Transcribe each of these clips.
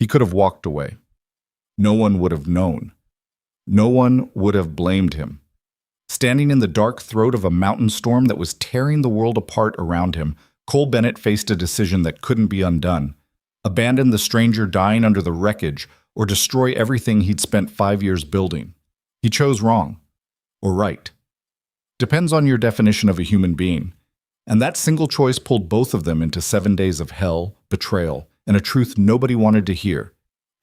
He could have walked away. No one would have known. No one would have blamed him. Standing in the dark throat of a mountain storm that was tearing the world apart around him, Cole Bennett faced a decision that couldn't be undone. Abandon the stranger dying under the wreckage or destroy everything he'd spent 5 years building. He chose wrong. Or right. Depends on your definition of a human being. And that single choice pulled both of them into 7 days of hell, betrayal, and a truth nobody wanted to hear.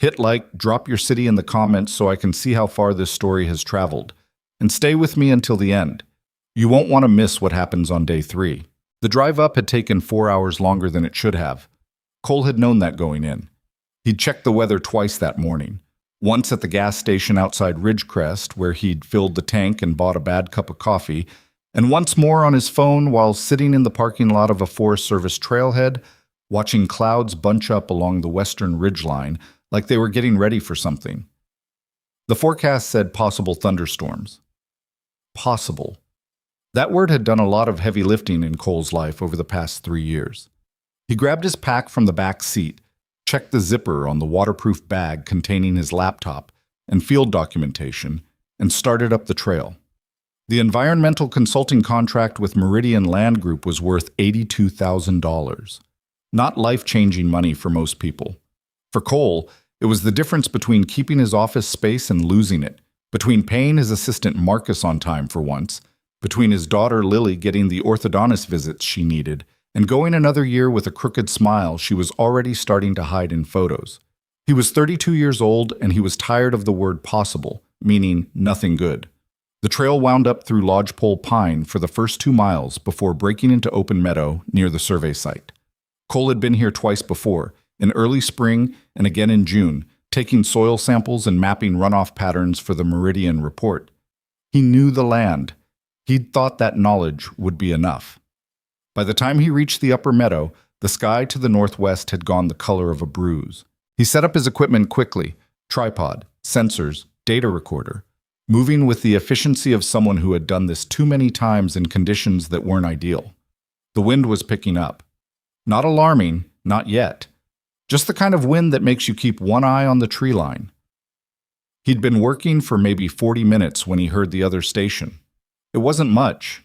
Hit like, drop your city in the comments so I can see how far this story has traveled. And stay with me until the end. You won't want to miss what happens on day 3. The drive up had taken 4 hours longer than it should have. Cole had known that going in. He'd checked the weather twice that morning. Once at the gas station outside Ridgecrest, where he'd filled the tank and bought a bad cup of coffee, and once more on his phone while sitting in the parking lot of a Forest Service trailhead, watching clouds bunch up along the western ridgeline like they were getting ready for something. The forecast said possible thunderstorms. Possible. That word had done a lot of heavy lifting in Cole's life over the past 3 years. He grabbed his pack from the back seat, checked the zipper on the waterproof bag containing his laptop and field documentation, and started up the trail. The environmental consulting contract with Meridian Land Group was worth $82,000. Not life-changing money for most people. For Cole, it was the difference between keeping his office space and losing it, between paying his assistant Marcus on time for once, between his daughter Lily getting the orthodontist visits she needed, and going another year with a crooked smile she was already starting to hide in photos. He was 32 years old and he was tired of the word possible, meaning nothing good. The trail wound up through Lodgepole Pine for the first 2 miles before breaking into open meadow near the survey site. Cole had been here twice before, in early spring and again in June, taking soil samples and mapping runoff patterns for the Meridian report. He knew the land. He'd thought that knowledge would be enough. By the time he reached the upper meadow, the sky to the northwest had gone the color of a bruise. He set up his equipment quickly, tripod, sensors, data recorder, moving with the efficiency of someone who had done this too many times in conditions that weren't ideal. The wind was picking up. Not alarming, not yet. Just the kind of wind that makes you keep one eye on the tree line. He'd been working for maybe 40 minutes when he heard the other station. It wasn't much.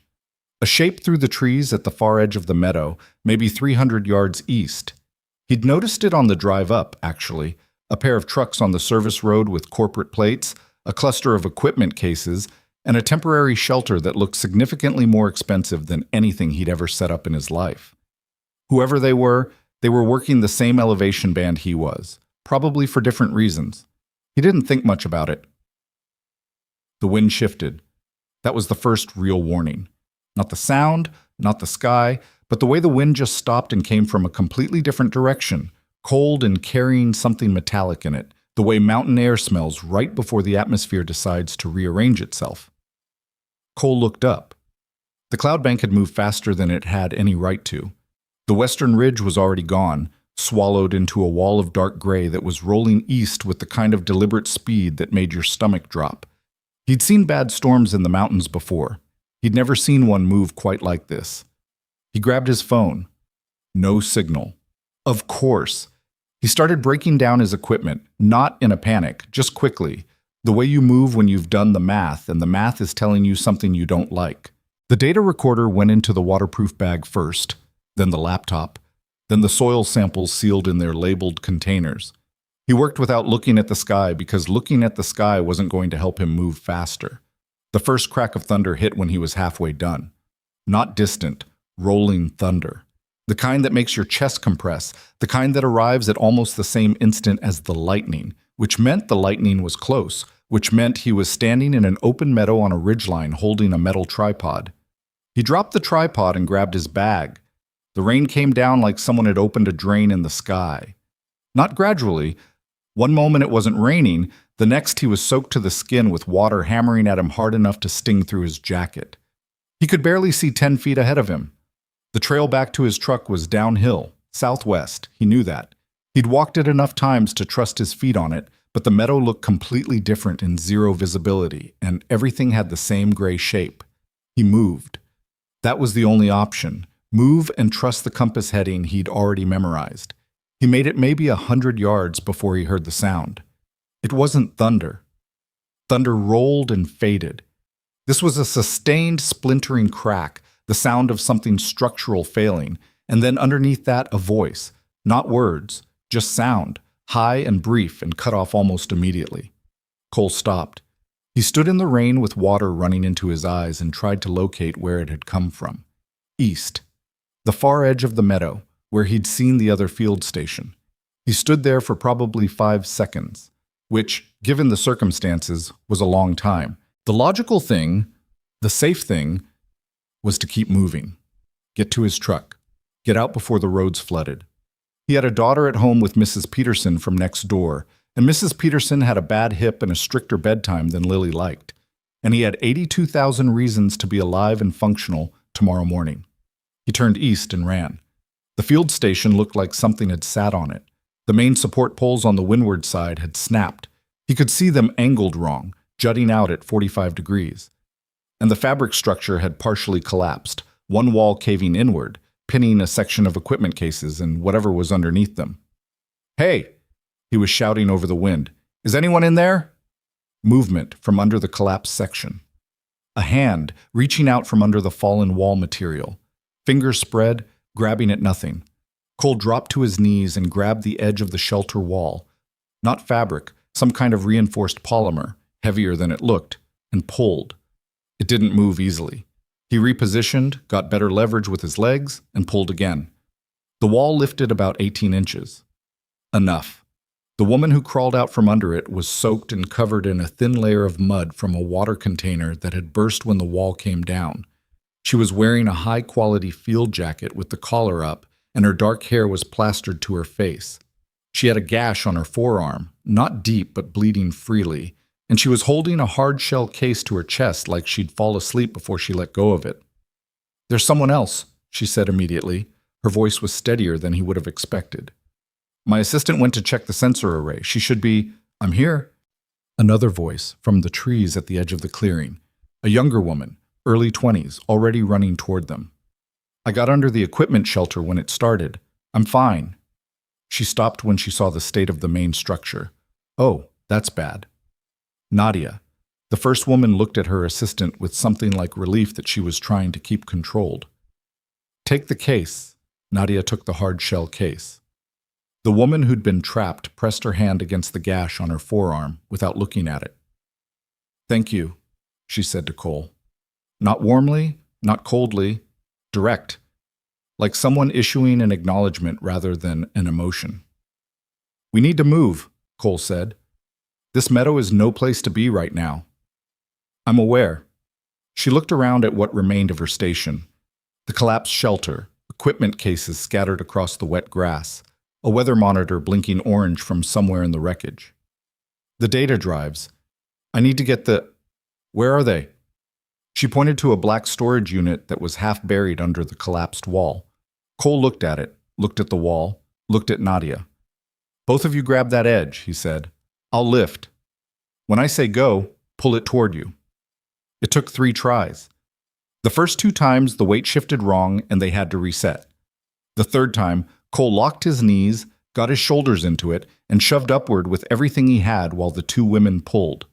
A shape through the trees at the far edge of the meadow, maybe 300 yards east. He'd noticed it on the drive up, actually, a pair of trucks on the service road with corporate plates, a cluster of equipment cases, and a temporary shelter that looked significantly more expensive than anything he'd ever set up in his life. Whoever they were working the same elevation band he was, probably for different reasons. He didn't think much about it. The wind shifted. That was the first real warning. Not the sound, not the sky, but the way the wind just stopped and came from a completely different direction, cold and carrying something metallic in it, the way mountain air smells right before the atmosphere decides to rearrange itself. Cole looked up. The cloud bank had moved faster than it had any right to. The western ridge was already gone, swallowed into a wall of dark gray that was rolling east with the kind of deliberate speed that made your stomach drop. He'd seen bad storms in the mountains before. He'd never seen one move quite like this. He grabbed his phone. No signal. Of course. He started breaking down his equipment, not in a panic, just quickly, the way you move when you've done the math and the math is telling you something you don't like. The data recorder went into the waterproof bag first, then the laptop, then the soil samples sealed in their labeled containers. He worked without looking at the sky because looking at the sky wasn't going to help him move faster. The first crack of thunder hit when he was halfway done. Not distant, rolling thunder. The kind that makes your chest compress, the kind that arrives at almost the same instant as the lightning, which meant the lightning was close, which meant he was standing in an open meadow on a ridgeline holding a metal tripod. He dropped the tripod and grabbed his bag. The rain came down like someone had opened a drain in the sky. Not gradually. One moment it wasn't raining, the next he was soaked to the skin with water hammering at him hard enough to sting through his jacket. He could barely see 10 feet ahead of him. The trail back to his truck was downhill, southwest, he knew that. He'd walked it enough times to trust his feet on it, but the meadow looked completely different in zero visibility, and everything had the same gray shape. He moved. That was the only option. Move and trust the compass heading he'd already memorized. He made it maybe 100 yards before he heard the sound. It wasn't thunder. Thunder rolled and faded. This was a sustained splintering crack, the sound of something structural failing, and then underneath that a voice, not words, just sound, high and brief and cut off almost immediately. Cole stopped. He stood in the rain with water running into his eyes and tried to locate where it had come from. East. The far edge of the meadow, where he'd seen the other field station. He stood there for probably 5 seconds, which, given the circumstances, was a long time. The logical thing, the safe thing, was to keep moving. Get to his truck. Get out before the roads flooded. He had a daughter at home with Mrs. Peterson from next door, and Mrs. Peterson had a bad hip and a stricter bedtime than Lily liked, and he had 82,000 reasons to be alive and functional tomorrow morning. He turned east and ran. The field station looked like something had sat on it. The main support poles on the windward side had snapped. He could see them angled wrong, jutting out at 45 degrees. And the fabric structure had partially collapsed, one wall caving inward, pinning a section of equipment cases and whatever was underneath them. "Hey!" he was shouting over the wind. "Is anyone in there?" Movement from under the collapsed section. A hand reaching out from under the fallen wall material. Fingers spread, grabbing at nothing. Cole dropped to his knees and grabbed the edge of the shelter wall. Not fabric, some kind of reinforced polymer, heavier than it looked, and pulled. It didn't move easily. He repositioned, got better leverage with his legs, and pulled again. The wall lifted about 18 inches. Enough. The woman who crawled out from under it was soaked and covered in a thin layer of mud from a water container that had burst when the wall came down. She was wearing a high-quality field jacket with the collar up, and her dark hair was plastered to her face. She had a gash on her forearm, not deep but bleeding freely, and she was holding a hard-shell case to her chest like she'd fall asleep before she let go of it. "There's someone else," she said immediately. Her voice was steadier than he would have expected. "My assistant went to check the sensor array. She should be—" "I'm here." Another voice from the trees at the edge of the clearing. A younger woman, early 20s, already running toward them. "I got under the equipment shelter when it started. I'm fine." She stopped when she saw the state of the main structure. "Oh, that's bad." Nadia. The first woman looked at her assistant with something like relief that she was trying to keep controlled. "Take the case." Nadia took the hard shell case. The woman who'd been trapped pressed her hand against the gash on her forearm without looking at it. "Thank you," she said to Cole. Not warmly, not coldly, direct, like someone issuing an acknowledgement rather than an emotion. "We need to move," Cole said. "This meadow is no place to be right now." "I'm aware." She looked around at what remained of her station. The collapsed shelter, equipment cases scattered across the wet grass, a weather monitor blinking orange from somewhere in the wreckage. "The data drives. I need to get the— Where are they?" She pointed to a black storage unit that was half buried under the collapsed wall. Cole looked at it, looked at the wall, looked at Nadia. "Both of you grab that edge," he said. "I'll lift. When I say go, pull it toward you." It took 3 tries. The first 2 times, the weight shifted wrong and they had to reset. The third time, Cole locked his knees, got his shoulders into it, and shoved upward with everything he had while the 2 women pulled.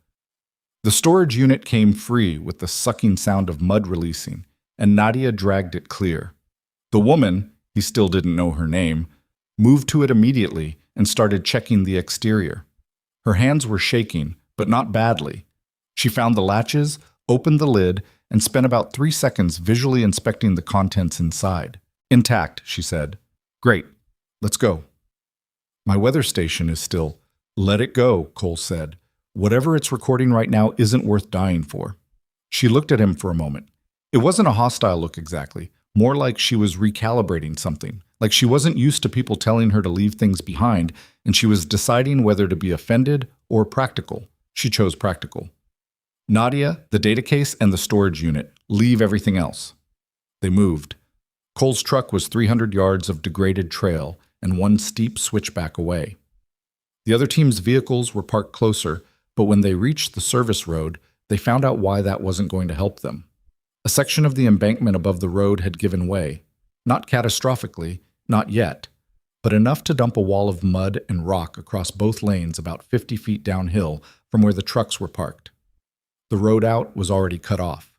The storage unit came free with the sucking sound of mud releasing, and Nadia dragged it clear. The woman, he still didn't know her name, moved to it immediately and started checking the exterior. Her hands were shaking, but not badly. She found the latches, opened the lid, and spent about 3 seconds visually inspecting the contents inside. "Intact," she said. "Great. Let's go." "My weather station is still—" "Let it go," Cole said. "Whatever it's recording right now isn't worth dying for." She looked at him for a moment. It wasn't a hostile look exactly, more like she was recalibrating something, like she wasn't used to people telling her to leave things behind, and she was deciding whether to be offended or practical. She chose practical. "Nadia, the data case, and the storage unit. Leave everything else." They moved. Cole's truck was 300 yards of degraded trail and 1 steep switchback away. The other team's vehicles were parked closer, but when they reached the service road, they found out why that wasn't going to help them. A section of the embankment above the road had given way. Not catastrophically, not yet. but enough to dump a wall of mud and rock across both lanes about 50 feet downhill from where the trucks were parked. The road out was already cut off.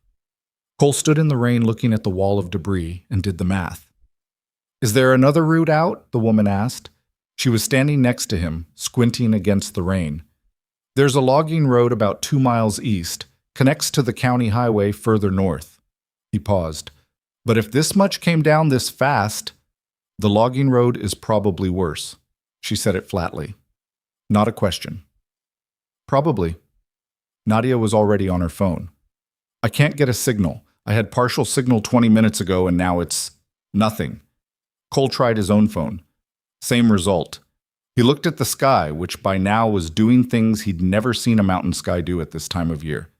Cole stood in the rain looking at the wall of debris and did the math. "Is there another route out?" the woman asked. She was standing next to him, squinting against the rain. "There's a logging road about 2 miles east, connects to the county highway further north." He paused. "But if this much came down this fast, the logging road is probably worse." She said it flatly. Not a question. "Probably." Nadia was already on her phone. "I can't get a signal. I had partial signal 20 minutes ago and now it's nothing." Cole tried his own phone. Same result. He looked at the sky, which by now was doing things he'd never seen a mountain sky do at this time of year.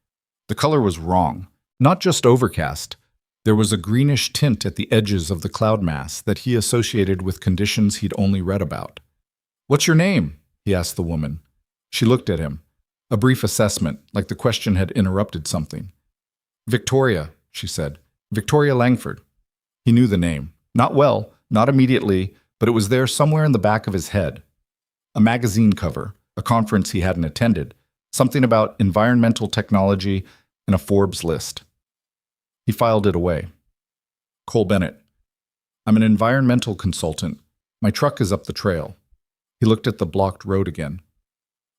The color was wrong, not just overcast. There was a greenish tint at the edges of the cloud mass that he associated with conditions he'd only read about. "What's your name?" he asked the woman. She looked at him. A brief assessment, like the question had interrupted something. "Victoria," she said. "Victoria Langford." He knew the name. Not well, not immediately, but it was there somewhere in the back of his head. A magazine cover, a conference he hadn't attended, something about environmental technology, and a Forbes list. He filed it away. "Cole Bennett. I'm an environmental consultant. My truck is up the trail." He looked at the blocked road again.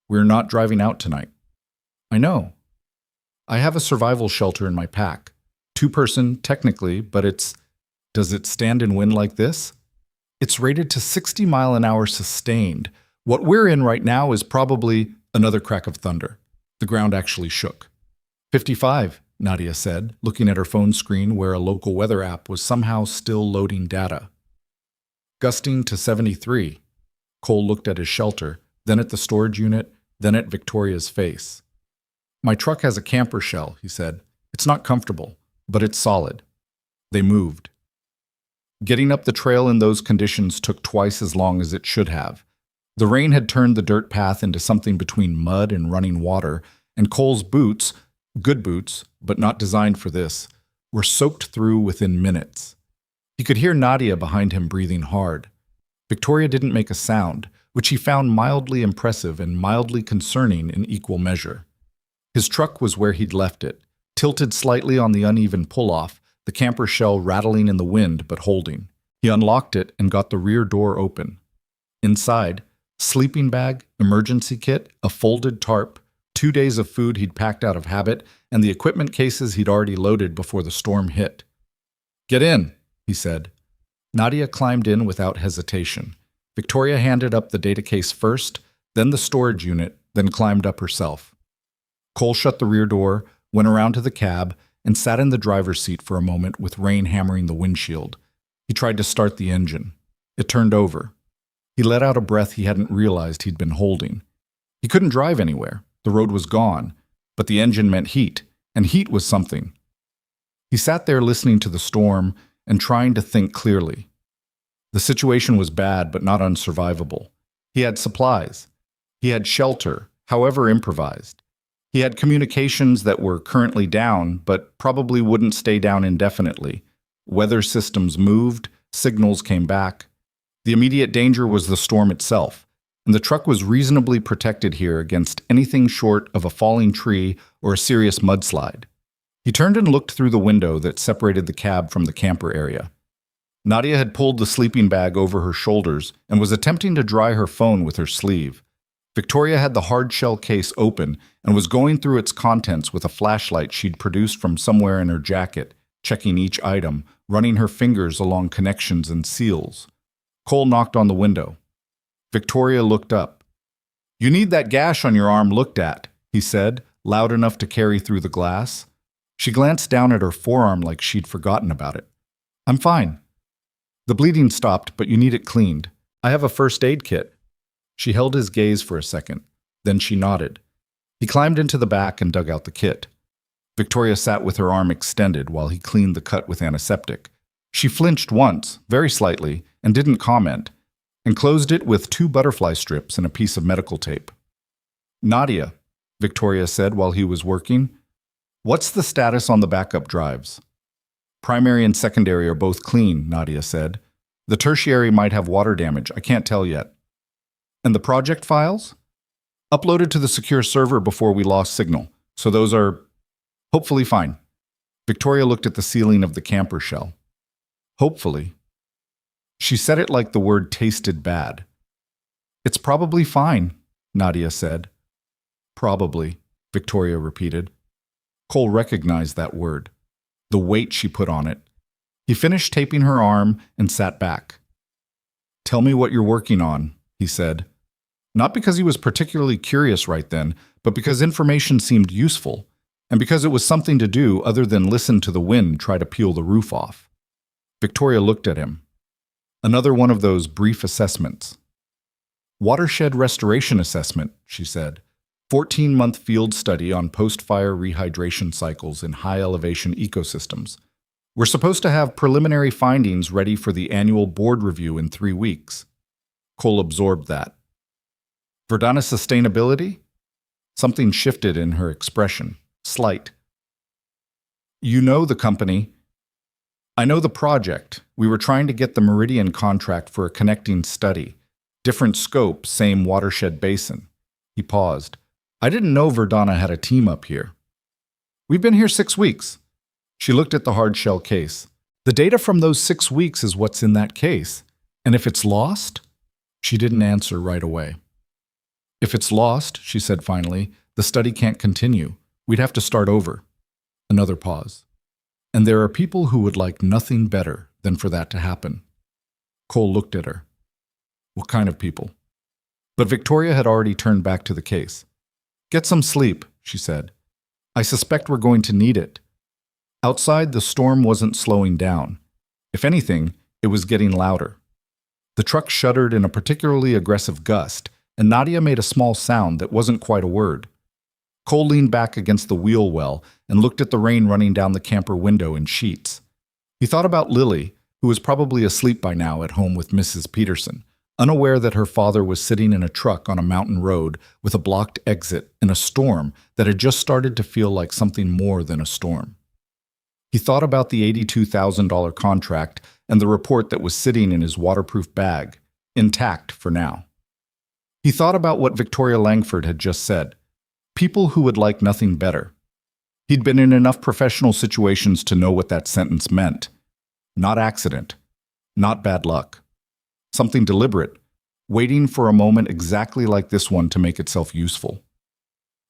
"We're not driving out tonight." "I know. I have a survival shelter in my pack. 2-person, technically, but does it stand in wind like this? It's rated to 60-mile-an-hour sustained. What we're in right now is probably..." Another crack of thunder. The ground actually shook. 55, Nadia said, looking at her phone screen where a local weather app was somehow still loading data. "Gusting to 73. Cole looked at his shelter, then at the storage unit, then at Victoria's face. "My truck has a camper shell," he said. "It's not comfortable, but it's solid." They moved. Getting up the trail in those conditions took twice as long as it should have. The rain had turned the dirt path into something between mud and running water, and Cole's boots, good boots, but not designed for this, were soaked through within minutes. He could hear Nadia behind him breathing hard. Victoria didn't make a sound, which he found mildly impressive and mildly concerning in equal measure. His truck was where he'd left it, tilted slightly on the uneven pull-off, the camper shell rattling in the wind but holding. He unlocked it and got the rear door open. Inside, sleeping bag, emergency kit, a folded tarp, 2 days of food he'd packed out of habit, and the equipment cases he'd already loaded before the storm hit. "Get in," he said. Nadia climbed in without hesitation. Victoria handed up the data case first, then the storage unit, then climbed up herself. Cole shut the rear door, went around to the cab, and sat in the driver's seat for a moment with rain hammering the windshield. He tried to start the engine. It turned over. He let out a breath he hadn't realized he'd been holding. He couldn't drive anywhere. The road was gone, but the engine meant heat, and heat was something. He sat there listening to the storm and trying to think clearly. The situation was bad, but not unsurvivable. He had supplies. He had shelter, however improvised. He had communications that were currently down, but probably wouldn't stay down indefinitely. Weather systems moved, signals came back. The immediate danger was the storm itself, and the truck was reasonably protected here against anything short of a falling tree or a serious mudslide. He turned and looked through the window that separated the cab from the camper area. Nadia had pulled the sleeping bag over her shoulders and was attempting to dry her phone with her sleeve. Victoria had the hard shell case open and was going through its contents with a flashlight she'd produced from somewhere in her jacket, checking each item, running her fingers along connections and seals. Cole knocked on the window. Victoria looked up. "You need that gash on your arm looked at," he said, loud enough to carry through the glass. She glanced down at her forearm like she'd forgotten about it. "I'm fine." "The bleeding stopped, but you need it cleaned. I have a first aid kit." She held his gaze for a second. Then she nodded. He climbed into the back and dug out the kit. Victoria sat with her arm extended while he cleaned the cut with antiseptic. She flinched once, very slightly, and didn't comment, and closed it with 2 butterfly strips and a piece of medical tape. "Nadia," Victoria said while he was working, "what's the status on the backup drives?" "Primary and secondary are both clean," Nadia said. The tertiary might have water damage. I can't tell yet. And the project files? Uploaded to the secure server before we lost signal. So those are hopefully fine. Victoria looked at the ceiling of the camper shell. Hopefully. She said it like the word tasted bad. It's probably fine, Nadia said. Probably, Victoria repeated. Cole recognized that word, the weight she put on it. He finished taping her arm and sat back. Tell me what you're working on, he said. Not because he was particularly curious right then, but because information seemed useful, and because it was something to do other than listen to the wind try to peel the roof off. Victoria looked at him. Another one of those brief assessments. Watershed restoration assessment, she said. 14-month field study on post-fire rehydration cycles in high-elevation ecosystems. We're supposed to have preliminary findings ready for the annual board review in 3 weeks. Cole absorbed that. Verdana sustainability? Something shifted in her expression. Slight. You know the company. I know the project. We were trying to get the Meridian contract for a connecting study. Different scope, same watershed basin. He paused. I didn't know Verdana had a team up here. We've been here 6 weeks. She looked at the hard shell case. The data from those 6 weeks is what's in that case. And if it's lost? She didn't answer right away. If it's lost, she said finally, the study can't continue. We'd have to start over. Another pause. And there are people who would like nothing better than for that to happen. Cole looked at her. What kind of people? But Victoria had already turned back to the case. Get some sleep, she said. I suspect we're going to need it. Outside, the storm wasn't slowing down. If anything, it was getting louder. The truck shuddered in a particularly aggressive gust, and Nadia made a small sound that wasn't quite a word. Cole leaned back against the wheel well and looked at the rain running down the camper window in sheets. He thought about Lily, who was probably asleep by now at home with Mrs. Peterson, unaware that her father was sitting in a truck on a mountain road with a blocked exit in a storm that had just started to feel like something more than a storm. He thought about the $82,000 contract and the report that was sitting in his waterproof bag, intact for now. He thought about what Victoria Langford had just said. People who would like nothing better. He'd been in enough professional situations to know what that sentence meant. Not accident. Not bad luck. Something deliberate, waiting for a moment exactly like this one to make itself useful.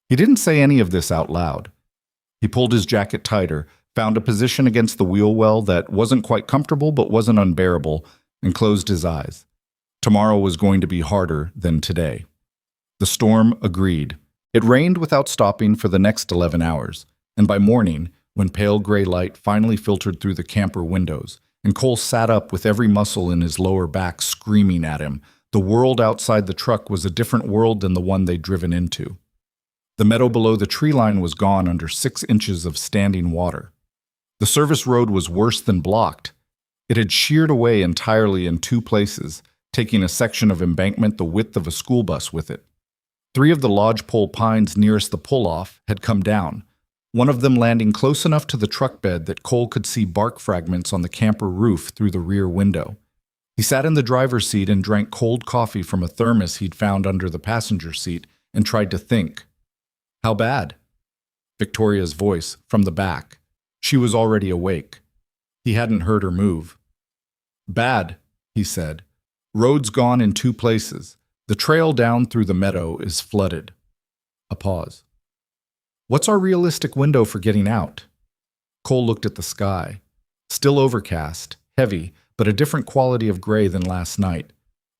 He didn't say any of this out loud. He pulled his jacket tighter, found a position against the wheel well that wasn't quite comfortable but wasn't unbearable, and closed his eyes. Tomorrow was going to be harder than today. The storm agreed. It rained without stopping for the next 11 hours, and by morning, when pale gray light finally filtered through the camper windows, and Cole sat up with every muscle in his lower back screaming at him, the world outside the truck was a different world than the one they'd driven into. The meadow below the tree line was gone under 6 inches of standing water. The service road was worse than blocked. It had sheared away entirely in 2 places, taking a section of embankment the width of a school bus with it. 3 of the lodgepole pines nearest the pull-off had come down, one of them landing close enough to the truck bed that Cole could see bark fragments on the camper roof through the rear window. He sat in the driver's seat and drank cold coffee from a thermos he'd found under the passenger seat and tried to think. How bad? Victoria's voice, from the back. She was already awake. He hadn't heard her move. Bad, he said. Road's gone in 2 places. The trail down through the meadow is flooded. A pause. What's our realistic window for getting out? Cole looked at the sky. Still overcast, heavy, but a different quality of gray than last night.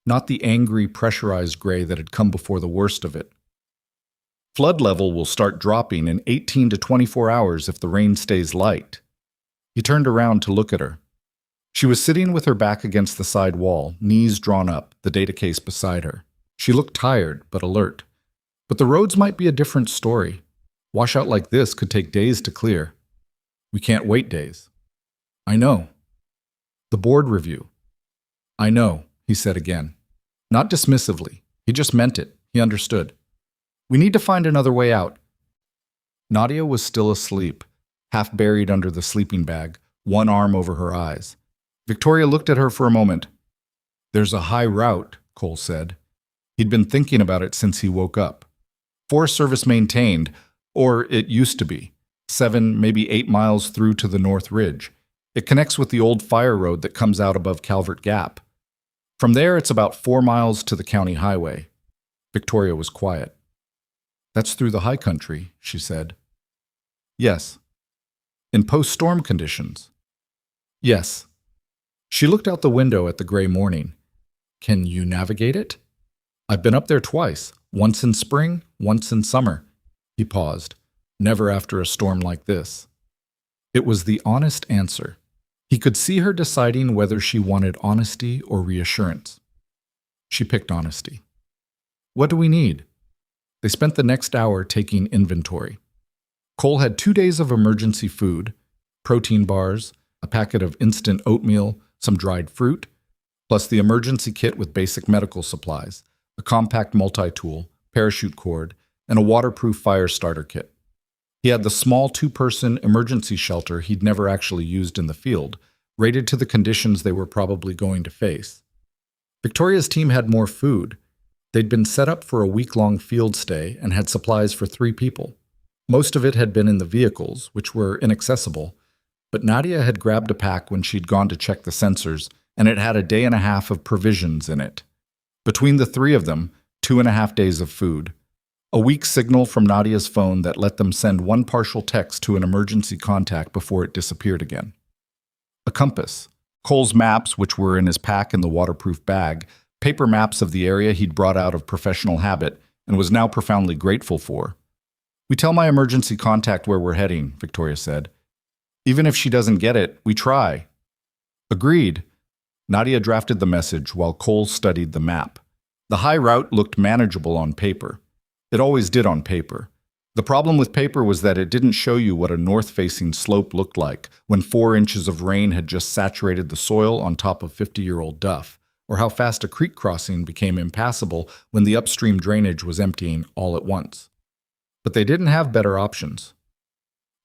Not the angry, pressurized gray that had come before the worst of it. Flood level will start dropping in 18 to 24 hours if the rain stays light. He turned around to look at her. She was sitting with her back against the side wall, knees drawn up, the data case beside her. She looked tired, but alert. But the roads might be a different story. Washout like this could take days to clear. We can't wait days. I know. The board review. I know, he said again. Not dismissively. He just meant it. He understood. We need to find another way out. Nadia was still asleep, half buried under the sleeping bag, one arm over her eyes. Victoria looked at her for a moment. There's a high route, Cole said. He'd been thinking about it since he woke up. Forest Service maintained, or it used to be, 7, maybe 8 miles through to the North Ridge. It connects with the old fire road that comes out above Calvert Gap. From there, it's about 4 miles to the county highway. Victoria was quiet. That's through the high country, she said. Yes. In post-storm conditions. Yes. She looked out the window at the gray morning. Can you navigate it? I've been up there twice, once in spring, once in summer. He paused. Never after a storm like this. It was the honest answer. He could see her deciding whether she wanted honesty or reassurance. She picked honesty. What do we need? They spent the next hour taking inventory. Cole had 2 days of emergency food, protein bars, a packet of instant oatmeal, some dried fruit, plus the emergency kit with basic medical supplies, a compact multi-tool, parachute cord, and a waterproof fire starter kit. He had the small 2-person emergency shelter he'd never actually used in the field, rated to the conditions they were probably going to face. Victoria's team had more food. They'd been set up for a week-long field stay and had supplies for 3 people. Most of it had been in the vehicles, which were inaccessible, but Nadia had grabbed a pack when she'd gone to check the sensors, and it had a day and a half of provisions in it. Between the 3 of them, 2.5 days of food. A weak signal from Nadia's phone that let them send 1 partial text to an emergency contact before it disappeared again. A compass. Cole's maps, which were in his pack in the waterproof bag, paper maps of the area he'd brought out of professional habit and was now profoundly grateful for. We tell my emergency contact where we're heading, Victoria said. Even if she doesn't get it, we try. Agreed. Nadia drafted the message while Cole studied the map. The high route looked manageable on paper. It always did on paper. The problem with paper was that it didn't show you what a north-facing slope looked like when 4 inches of rain had just saturated the soil on top of 50-year-old duff, or how fast a creek crossing became impassable when the upstream drainage was emptying all at once. But they didn't have better options.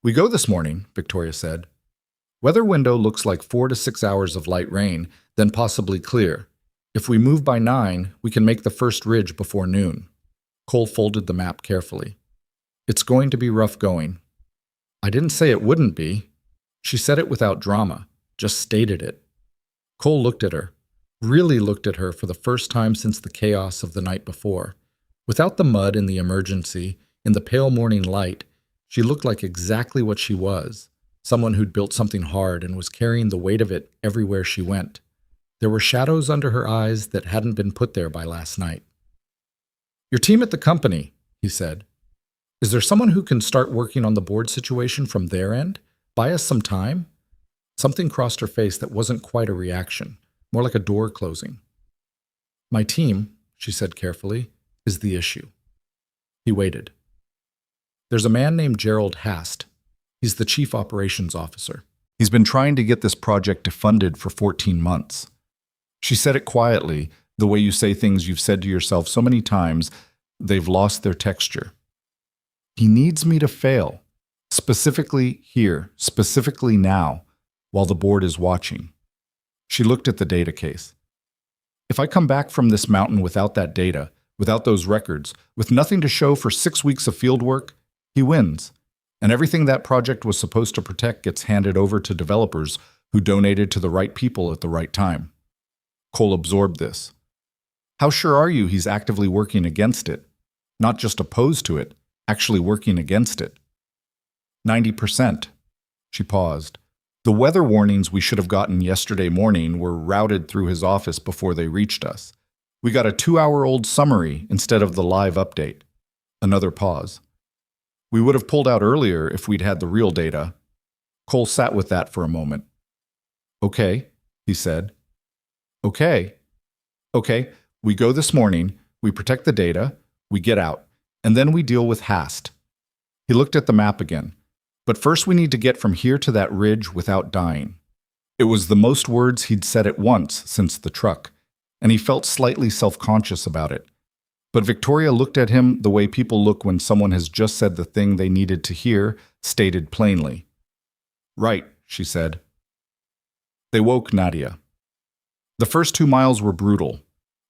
We go this morning, Victoria said. Weather window looks like 4 to 6 hours of light rain, then possibly clear. If we move by 9, we can make the first ridge before noon. Cole folded the map carefully. It's going to be rough going. I didn't say it wouldn't be. She said it without drama, just stated it. Cole looked at her, really looked at her for the first time since the chaos of the night before. Without the mud and the emergency, in the pale morning light, she looked like exactly what she was, someone who'd built something hard and was carrying the weight of it everywhere she went. There were shadows under her eyes that hadn't been put there by last night. Your team at the company, he said. Is there someone who can start working on the board situation from their end? Buy us some time? Something crossed her face that wasn't quite a reaction, more like a door closing. My team, she said carefully, is the issue. He waited. There's a man named Gerald Hast. He's the chief operations officer. He's been trying to get this project defunded for 14 months. She said it quietly, the way you say things you've said to yourself so many times, they've lost their texture. He needs me to fail, specifically here, specifically now, while the board is watching. She looked at the data case. If I come back from this mountain without that data, without those records, with nothing to show for 6 weeks of field work, he wins. And everything that project was supposed to protect gets handed over to developers who donated to the right people at the right time. Cole absorbed this. How sure are you he's actively working against it? Not just opposed to it, actually working against it. 90%. She paused. The weather warnings we should have gotten yesterday morning were routed through his office before they reached us. We got a 2-hour-old summary instead of the live update. Another pause. We would have pulled out earlier if we'd had the real data. Cole sat with that for a moment. Okay, he said. Okay. We go this morning, we protect the data, we get out, and then we deal with Hast. He looked at the map again. But first we need to get from here to that ridge without dying. It was the most words he'd said at once since the truck, and he felt slightly self-conscious about it. But Victoria looked at him the way people look when someone has just said the thing they needed to hear, stated plainly. Right, she said. They woke Nadia. The first 2 miles were brutal.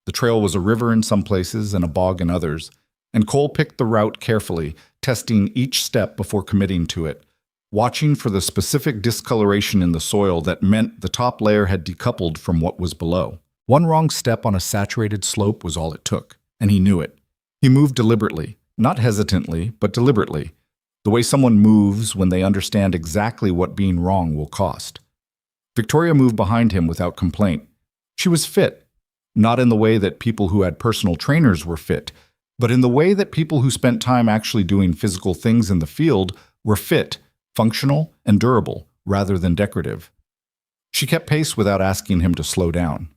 The trail was a river in some places and a bog in others, and Cole picked the route carefully, testing each step before committing to it, watching for the specific discoloration in the soil that meant the top layer had decoupled from what was below. One wrong step on a saturated slope was all it took, and he knew it. He moved deliberately, not hesitantly, but deliberately, the way someone moves when they understand exactly what being wrong will cost. Victoria moved behind him without complaint. She was fit, not in the way that people who had personal trainers were fit, but in the way that people who spent time actually doing physical things in the field were fit, functional, and durable, rather than decorative. She kept pace without asking him to slow down.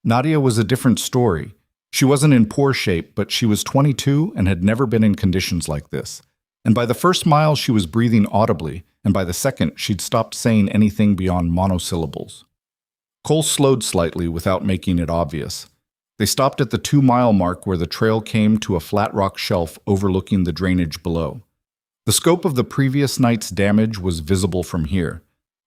Nadia was a different story. She wasn't in poor shape, but she was 22 and had never been in conditions like this. And by the first mile, she was breathing audibly, and by the second, she'd stopped saying anything beyond monosyllables. Cole slowed slightly without making it obvious. They stopped at the 2-mile mark where the trail came to a flat rock shelf overlooking the drainage below. The scope of the previous night's damage was visible from here.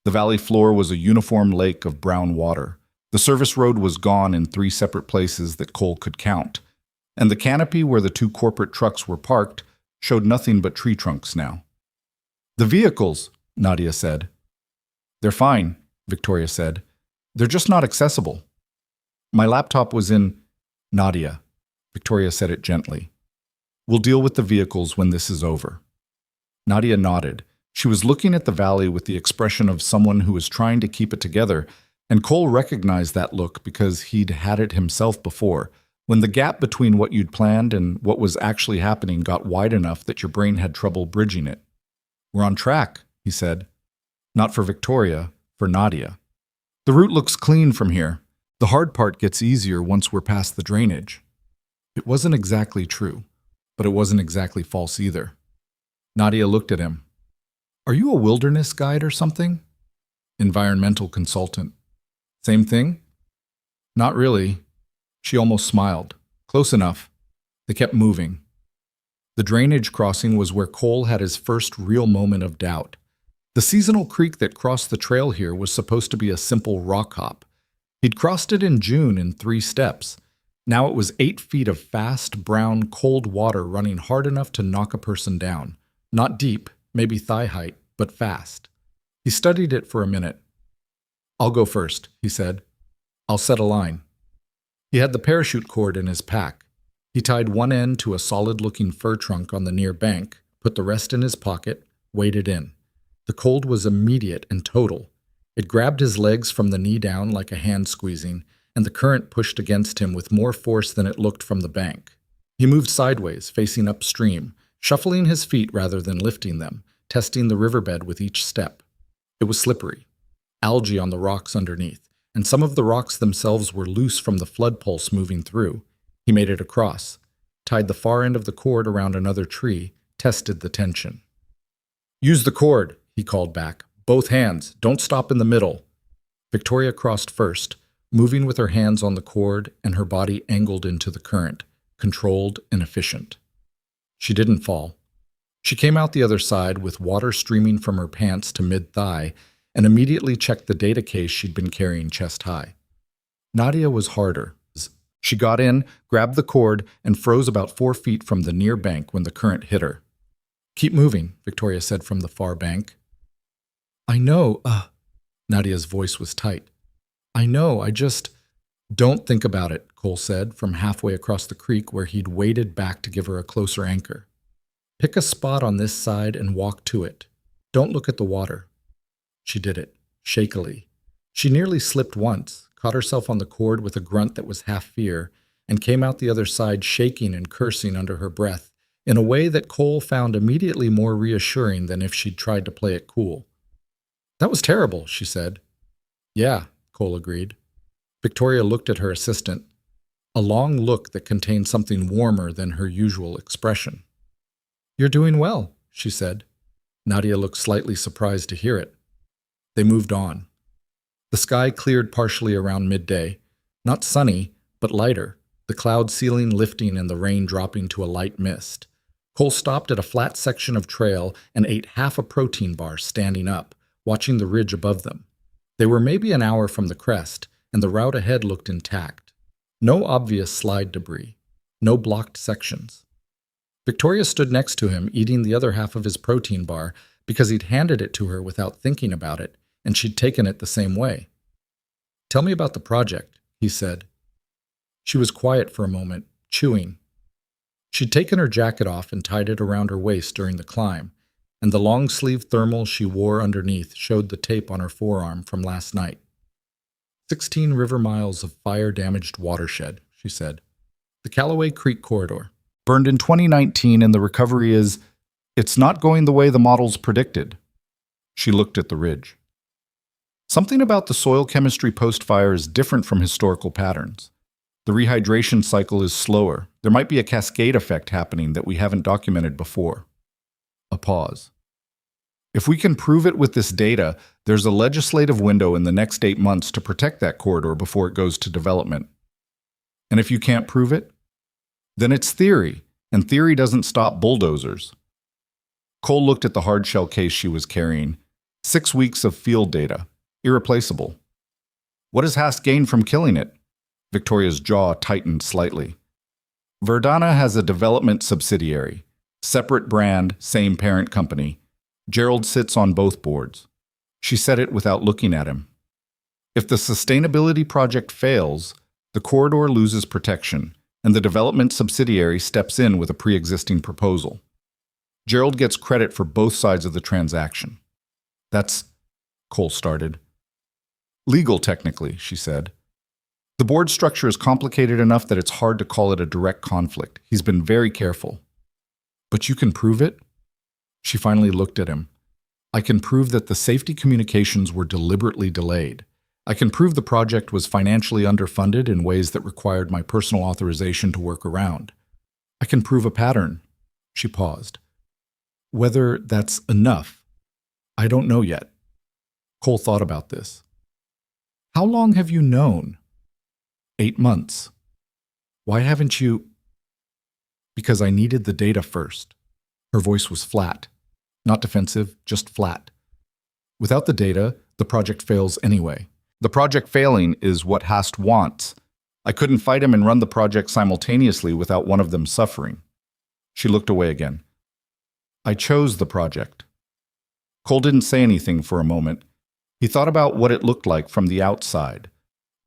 The valley floor was a uniform lake of brown water. The service road was gone in 3 separate places that Cole could count, and the canopy where the 2 corporate trucks were parked showed nothing but tree trunks now. "The vehicles," Nadia said. "They're fine," Victoria said. "They're just not accessible." "My laptop was in—" "Nadia," Victoria said it gently. "We'll deal with the vehicles when this is over." Nadia nodded. She was looking at the valley with the expression of someone who was trying to keep it together, and Cole recognized that look because he'd had it himself before, when the gap between what you'd planned and what was actually happening got wide enough that your brain had trouble bridging it. "We're on track," he said. "Not for Victoria, for Nadia. The route looks clean from here. The hard part gets easier once we're past the drainage." It wasn't exactly true, but it wasn't exactly false either. Nadia looked at him. "Are you a wilderness guide or something?" "Environmental consultant." "Same thing?" "Not really." She almost smiled. "Close enough." They kept moving. The drainage crossing was where Cole had his first real moment of doubt. The seasonal creek that crossed the trail here was supposed to be a simple rock hop. He'd crossed it in June in 3 steps. Now it was 8 feet of fast, brown, cold water running hard enough to knock a person down. Not deep, maybe thigh height, but fast. He studied it for a minute. "I'll go first," he said. "I'll set a line." He had the parachute cord in his pack. He tied one end to a solid-looking fir trunk on the near bank, put the rest in his pocket, waded in. The cold was immediate and total. It grabbed his legs from the knee down like a hand squeezing, and the current pushed against him with more force than it looked from the bank. He moved sideways, facing upstream, shuffling his feet rather than lifting them, testing the riverbed with each step. It was slippery. Algae on the rocks underneath, and some of the rocks themselves were loose from the flood pulse moving through. He made it across, tied the far end of the cord around another tree, tested the tension. "Use the cord," he called back. "Both hands. Don't stop in the middle." Victoria crossed first, moving with her hands on the cord and her body angled into the current, controlled and efficient. She didn't fall. She came out the other side with water streaming from her pants to mid-thigh and immediately checked the data case she'd been carrying chest high. Nadia was harder. She got in, grabbed the cord, and froze about 4 feet from the near bank when the current hit her. "Keep moving," Victoria said from the far bank. "I know, Nadia's voice was tight. "I know, I just—" "Don't think about it," Cole said from halfway across the creek where he'd waded back to give her a closer anchor. "Pick a spot on this side and walk to it. Don't look at the water." She did it, shakily. She nearly slipped once, caught herself on the cord with a grunt that was half fear, and came out the other side shaking and cursing under her breath in a way that Cole found immediately more reassuring than if she'd tried to play it cool. "That was terrible," she said. "Yeah," Cole agreed. Victoria looked at her assistant, a long look that contained something warmer than her usual expression. "You're doing well," she said. Nadia looked slightly surprised to hear it. They moved on. The sky cleared partially around midday, not sunny, but lighter, the cloud ceiling lifting and the rain dropping to a light mist. Cole stopped at a flat section of trail and ate half a protein bar standing up, watching the ridge above them. They were maybe an hour from the crest, and the route ahead looked intact. No obvious slide debris, no blocked sections. Victoria stood next to him, eating the other half of his protein bar because he'd handed it to her without thinking about it, and she'd taken it the same way. "Tell me about the project," he said. She was quiet for a moment, chewing. She'd taken her jacket off and tied it around her waist during the climb, and the long-sleeved thermal she wore underneath showed the tape on her forearm from last night. 16 river miles of fire-damaged watershed, she said. The Callaway Creek corridor. Burned in 2019, and the recovery it's not going the way the models predicted. She looked at the ridge. Something about the soil chemistry post-fire is different from historical patterns. The rehydration cycle is slower. There might be a cascade effect happening that we haven't documented before. A pause. If we can prove it with this data, there's a legislative window in the next 8 months to protect that corridor before it goes to development. And if you can't prove it, then it's theory, and theory doesn't stop bulldozers. Cole looked at the hard-shell case she was carrying. 6 weeks of field data. Irreplaceable. What has Haas gained from killing it? Victoria's jaw tightened slightly. Verdana has a development subsidiary. Separate brand, same parent company. Gerald sits on both boards. She said it without looking at him. If the sustainability project fails, the corridor loses protection, and the development subsidiary steps in with a pre-existing proposal. Gerald gets credit for both sides of the transaction. That's, Cole started. Legal, technically, she said. The board structure is complicated enough that it's hard to call it a direct conflict. He's been very careful. But you can prove it? She finally looked at him. I can prove that the safety communications were deliberately delayed. I can prove the project was financially underfunded in ways that required my personal authorization to work around. I can prove a pattern. She paused. Whether that's enough, I don't know yet. Cole thought about this. How long have you known? 8 months. Why haven't you? Because I needed the data first. Her voice was flat. Not defensive, just flat. Without the data, the project fails anyway. The project failing is what Hast wants. I couldn't fight him and run the project simultaneously without one of them suffering. She looked away again. I chose the project. Cole didn't say anything for a moment. He thought about what it looked like from the outside.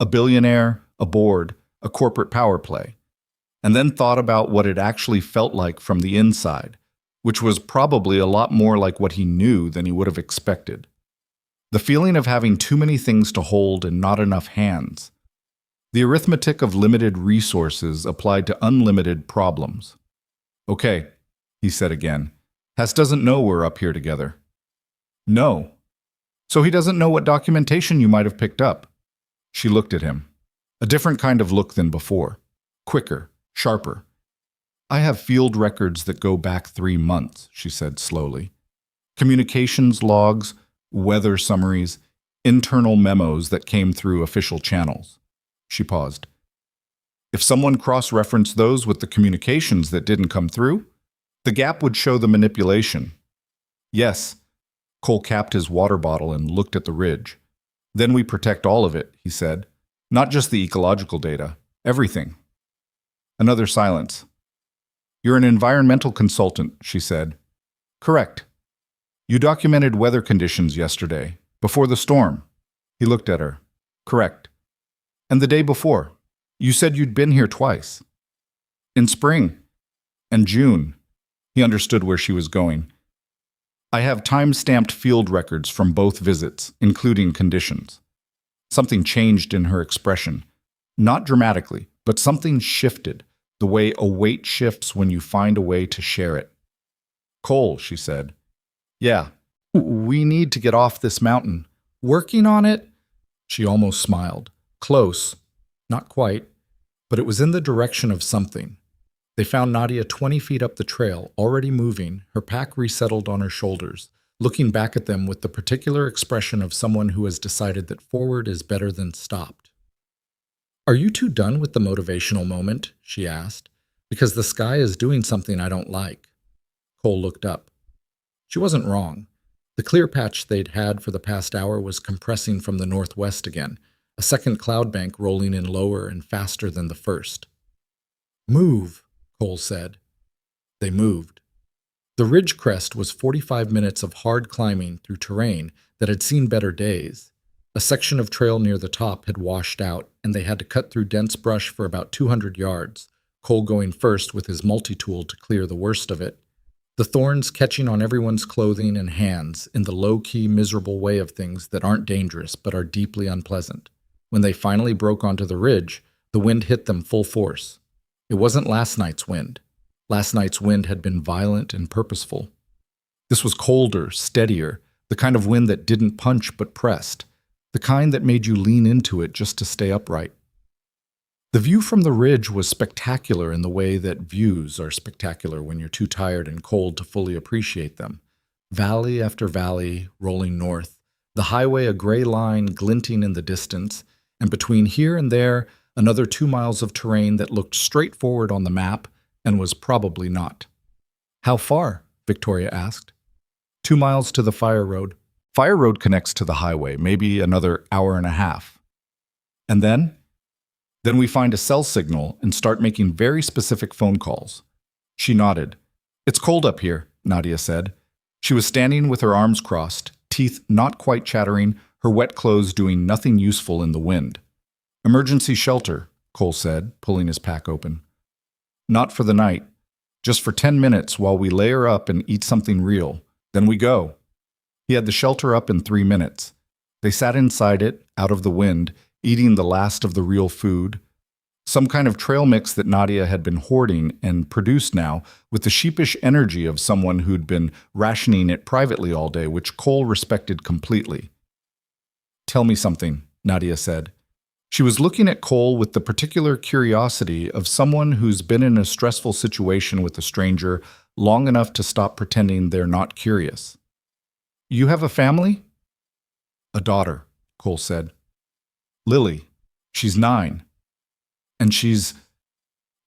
A billionaire, a board, a corporate power play. And then thought about what it actually felt like from the inside, which was probably a lot more like what he knew than he would have expected. The feeling of having too many things to hold and not enough hands. The arithmetic of limited resources applied to unlimited problems. Okay, he said again. Hess doesn't know we're up here together. No. So he doesn't know what documentation you might have picked up. She looked at him. A different kind of look than before. Quicker, sharper. I have field records that go back 3 months, she said slowly. Communications logs, weather summaries, internal memos that came through official channels. She paused. If someone cross-referenced those with the communications that didn't come through, the gap would show the manipulation. Yes. Cole capped his water bottle and looked at the ridge. Then we protect all of it, he said. Not just the ecological data. Everything. Another silence. You're an environmental consultant, she said. Correct. You documented weather conditions yesterday, before the storm. He looked at her. Correct. And the day before. You said you'd been here twice. In spring. And June. He understood where she was going. I have time-stamped field records from both visits, including conditions. Something changed in her expression. Not dramatically, but something shifted, the way a weight shifts when you find a way to share it. Cole, she said. Yeah, we need to get off this mountain. Working on it? She almost smiled. Close. Not quite. But it was in the direction of something. They found Nadia 20 feet up the trail, already moving, her pack resettled on her shoulders, looking back at them with the particular expression of someone who has decided that forward is better than stopped. Are you two done with the motivational moment? She asked. Because the sky is doing something I don't like. Cole looked up. She wasn't wrong. The clear patch they'd had for the past hour was compressing from the northwest again, a second cloud bank rolling in lower and faster than the first. "Move," Cole said. They moved. The ridge crest was 45 minutes of hard climbing through terrain that had seen better days. A section of trail near the top had washed out, and they had to cut through dense brush for about 200 yards, Cole going first with his multi-tool to clear the worst of it. The thorns catching on everyone's clothing and hands in the low-key, miserable way of things that aren't dangerous but are deeply unpleasant. When they finally broke onto the ridge, the wind hit them full force. It wasn't last night's wind. Last night's wind had been violent and purposeful. This was colder, steadier, the kind of wind that didn't punch but pressed, the kind that made you lean into it just to stay upright. The view from the ridge was spectacular in the way that views are spectacular when you're too tired and cold to fully appreciate them. Valley after valley, rolling north, the highway a gray line glinting in the distance, and between here and there, another 2 miles of terrain that looked straightforward on the map and was probably not. "How far?" Victoria asked. 2 miles to the fire road. Fire road connects to the highway, maybe another hour and a half. And then? Then we find a cell signal and start making very specific phone calls. She nodded. "It's cold up here," Nadia said. She was standing with her arms crossed, teeth not quite chattering, her wet clothes doing nothing useful in the wind. "Emergency shelter," Cole said, pulling his pack open. "Not for the night. Just for 10 minutes while we layer up and eat something real. Then we go." He had the shelter up in 3 minutes. They sat inside it, out of the wind, eating the last of the real food. Some kind of trail mix that Nadia had been hoarding and produced now with the sheepish energy of someone who'd been rationing it privately all day, which Cole respected completely. "Tell me something," Nadia said. She was looking at Cole with the particular curiosity of someone who's been in a stressful situation with a stranger long enough to stop pretending they're not curious. "You have a family?" "A daughter," Cole said. "Lily. She's 9. And she's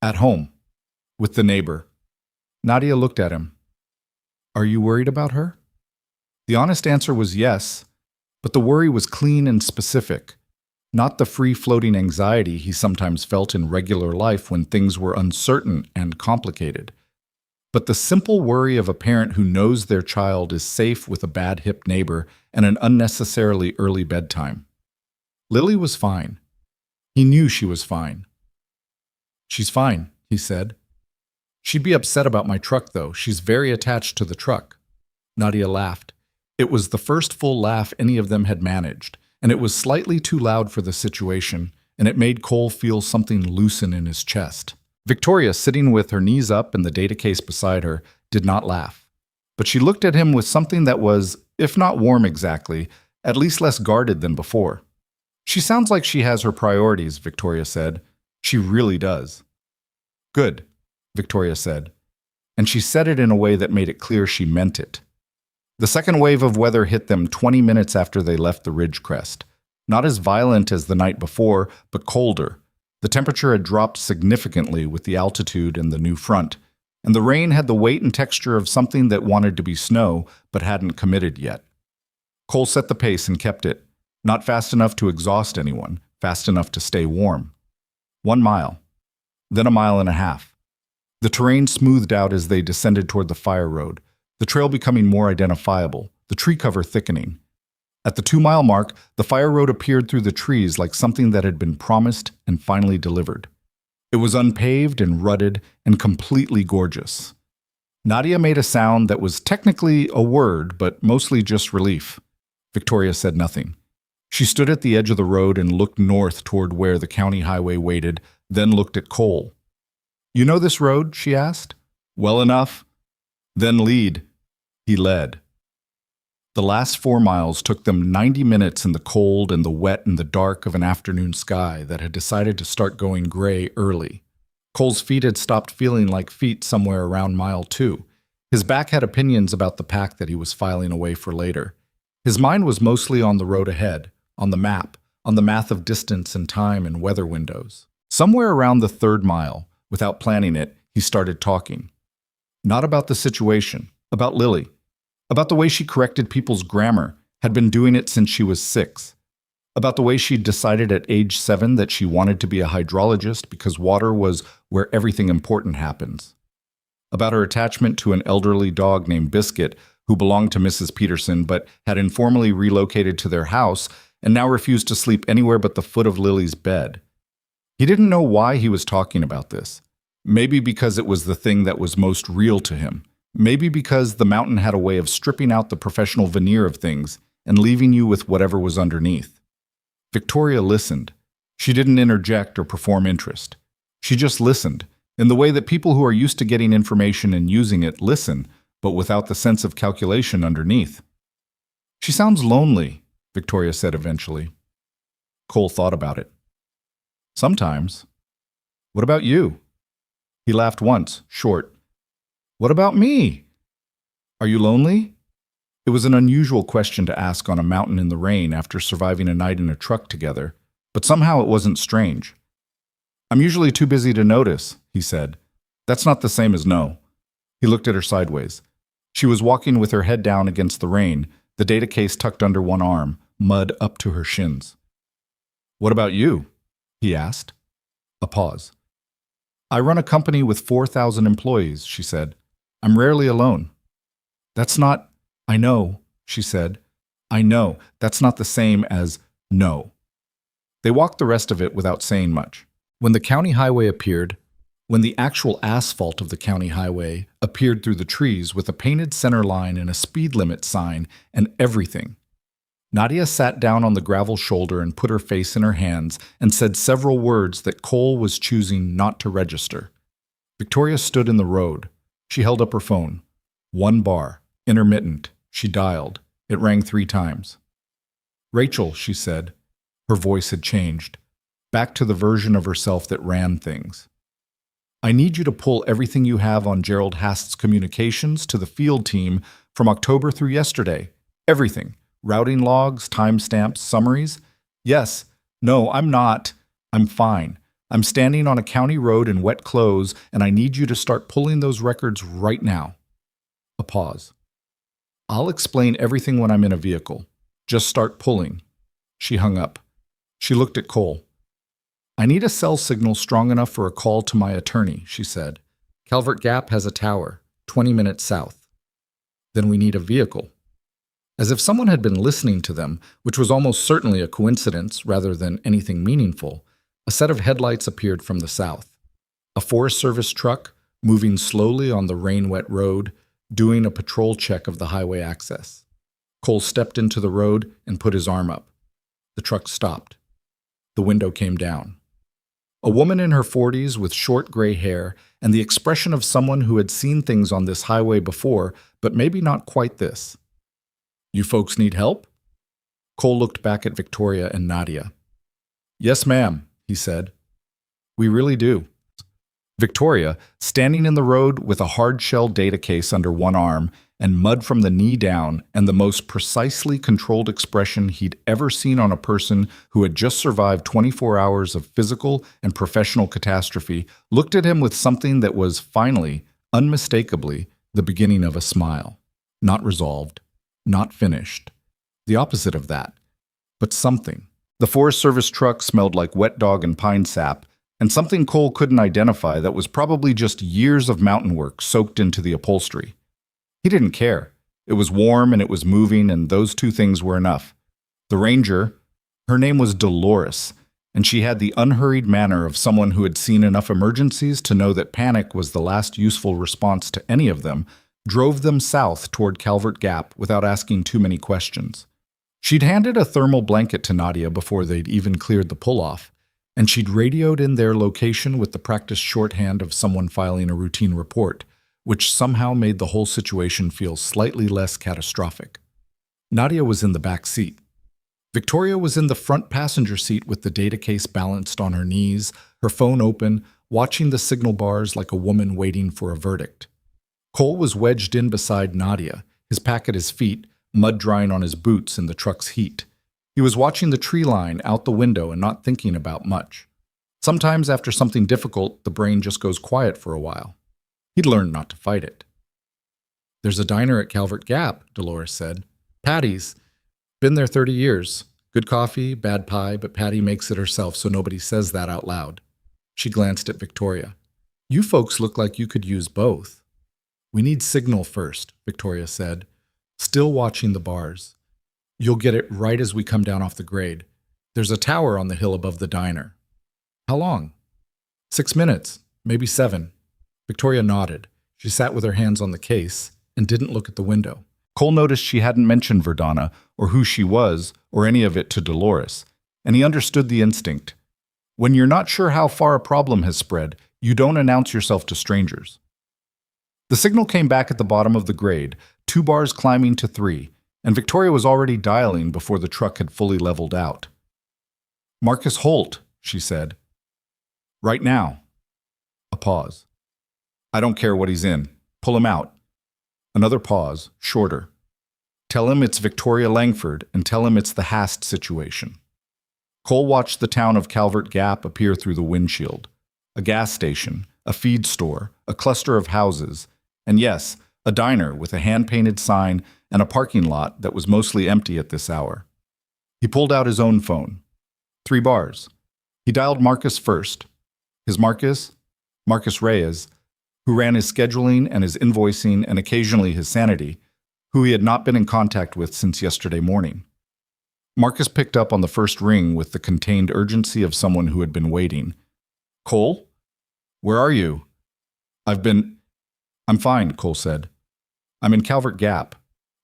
at home, with the neighbor." Nadia looked at him. "Are you worried about her?" The honest answer was yes, but the worry was clean and specific. Not the free-floating anxiety he sometimes felt in regular life when things were uncertain and complicated, but the simple worry of a parent who knows their child is safe with a bad hip neighbor and an unnecessarily early bedtime. Lily was fine. He knew she was fine. "She's fine," he said. "She'd be upset about my truck, though. She's very attached to the truck." Nadia laughed. It was the first full laugh any of them had managed, and it was slightly too loud for the situation, and it made Cole feel something loosen in his chest. Victoria, sitting with her knees up and the data case beside her, did not laugh. But she looked at him with something that was, if not warm exactly, at least less guarded than before. "She sounds like she has her priorities," Victoria said. "She really does." "Good," Victoria said. And she said it in a way that made it clear she meant it. The second wave of weather hit them 20 minutes after they left the ridge crest. Not as violent as the night before, but colder. The temperature had dropped significantly with the altitude and the new front, and the rain had the weight and texture of something that wanted to be snow but hadn't committed yet. Cole set the pace and kept it, not fast enough to exhaust anyone, fast enough to stay warm. 1 mile, then 1.5 miles. The terrain smoothed out as they descended toward the fire road, the trail becoming more identifiable, the tree cover thickening. At the 2-mile mark, the fire road appeared through the trees like something that had been promised and finally delivered. It was unpaved and rutted and completely gorgeous. Nadia made a sound that was technically a word, but mostly just relief. Victoria said nothing. She stood at the edge of the road and looked north toward where the county highway waited, then looked at Cole. "You know this road?" she asked. "Well enough." "Then lead." He led. The last 4 miles took them 90 minutes in the cold and the wet and the dark of an afternoon sky that had decided to start going gray early. Cole's feet had stopped feeling like feet somewhere around mile 2. His back had opinions about the pack that he was filing away for later. His mind was mostly on the road ahead, on the map, on the math of distance and time and weather windows. Somewhere around the 3rd mile, without planning it, he started talking. Not about the situation, about Lily, about the way she corrected people's grammar, had been doing it since she was 6. About the way she'd decided at age 7 that she wanted to be a hydrologist because water was where everything important happens. About her attachment to an elderly dog named Biscuit, who belonged to Mrs. Peterson but had informally relocated to their house and now refused to sleep anywhere but the foot of Lily's bed. He didn't know why he was talking about this. Maybe because it was the thing that was most real to him. Maybe because the mountain had a way of stripping out the professional veneer of things and leaving you with whatever was underneath. Victoria listened. She didn't interject or perform interest. She just listened, in the way that people who are used to getting information and using it listen, but without the sense of calculation underneath. "She sounds lonely," Victoria said eventually. Cole thought about it. "Sometimes." "What about you?" He laughed once, short. "What about me?" "Are you lonely?" It was an unusual question to ask on a mountain in the rain after surviving a night in a truck together, but somehow it wasn't strange. "I'm usually too busy to notice," he said. "That's not the same as no." He looked at her sideways. She was walking with her head down against the rain, the data case tucked under one arm, mud up to her shins. "What about you?" he asked. A pause. "I run a company with 4,000 employees," she said. "I'm rarely alone." "That's not—" "I know," she said. "I know. That's not the same as no." They walked the rest of it without saying much. When the county highway appeared, when the actual asphalt of the county highway appeared through the trees with a painted center line and a speed limit sign and everything, Nadia sat down on the gravel shoulder and put her face in her hands and said several words that Cole was choosing not to register. Victoria stood in the road. She held up her phone. 1 bar, intermittent. She dialed. It rang 3 times. "Rachel," she said. Her voice had changed, back to the version of herself that ran things. "I need you to pull everything you have on Gerald Hast's communications to the field team from October through yesterday. Everything. Routing logs, timestamps, summaries. Yes. No, I'm not. I'm fine. I'm standing on a county road in wet clothes, and I need you to start pulling those records right now." A pause. "I'll explain everything when I'm in a vehicle. Just start pulling." She hung up. She looked at Cole. "I need a cell signal strong enough for a call to my attorney," she said. "Calvert Gap has a tower, 20 minutes south. Then we need a vehicle." As if someone had been listening to them, which was almost certainly a coincidence rather than anything meaningful, a set of headlights appeared from the south. A Forest Service truck, moving slowly on the rain-wet road, doing a patrol check of the highway access. Cole stepped into the road and put his arm up. The truck stopped. The window came down. A woman in her 40s with short gray hair and the expression of someone who had seen things on this highway before, but maybe not quite this. "You folks need help?" Cole looked back at Victoria and Nadia. "Yes, ma'am," he said. "We really do." Victoria, standing in the road with a hard-shell data case under one arm and mud from the knee down and the most precisely controlled expression he'd ever seen on a person who had just survived 24 hours of physical and professional catastrophe, looked at him with something that was finally, unmistakably, the beginning of a smile. Not resolved. Not finished. The opposite of that. But something. The Forest Service truck smelled like wet dog and pine sap, and something Cole couldn't identify that was probably just years of mountain work soaked into the upholstery. He didn't care. It was warm and it was moving, and those 2 things were enough. The ranger, her name was Dolores, and she had the unhurried manner of someone who had seen enough emergencies to know that panic was the last useful response to any of them, drove them south toward Calvert Gap without asking too many questions. She'd handed a thermal blanket to Nadia before they'd even cleared the pull-off, and she'd radioed in their location with the practiced shorthand of someone filing a routine report, which somehow made the whole situation feel slightly less catastrophic. Nadia was in the back seat. Victoria was in the front passenger seat with the data case balanced on her knees, her phone open, watching the signal bars like a woman waiting for a verdict. Cole was wedged in beside Nadia, his pack at his feet, mud drying on his boots in the truck's heat. He was watching the tree line out the window and not thinking about much. Sometimes after something difficult, the brain just goes quiet for a while. He'd learned not to fight it. "There's a diner at Calvert Gap," Dolores said. "Patty's. Been there 30 years. Good coffee, bad pie, but Patty makes it herself so nobody says that out loud. She glanced at Victoria. You folks look like you could use both. We need signal first, Victoria said, still watching the bars. You'll get it right as we come down off the grade. There's a tower on the hill above the diner. How long? 6 minutes, maybe 7. Victoria nodded. She sat with her hands on the case and didn't look at the window. Cole noticed she hadn't mentioned Verdana or who she was or any of it to Dolores, and he understood the instinct. When you're not sure how far a problem has spread, you don't announce yourself to strangers. The signal came back at the bottom of the grade, 2 bars climbing to 3, and Victoria was already dialing before the truck had fully leveled out. Marcus Holt, she said. Right now. A pause. I don't care what he's in. Pull him out. Another pause, shorter. Tell him it's Victoria Langford and tell him it's the Hast situation. Cole watched the town of Calvert Gap appear through the windshield. A gas station, a feed store, a cluster of houses, and yes, a diner with a hand-painted sign and a parking lot that was mostly empty at this hour. He pulled out his own phone. 3 bars. He dialed Marcus first. His Marcus Reyes, who ran his scheduling and his invoicing and occasionally his sanity, who he had not been in contact with since yesterday morning. Marcus picked up on the first ring with the contained urgency of someone who had been waiting. Cole? Where are you? I'm fine, Cole said. I'm in Calvert Gap.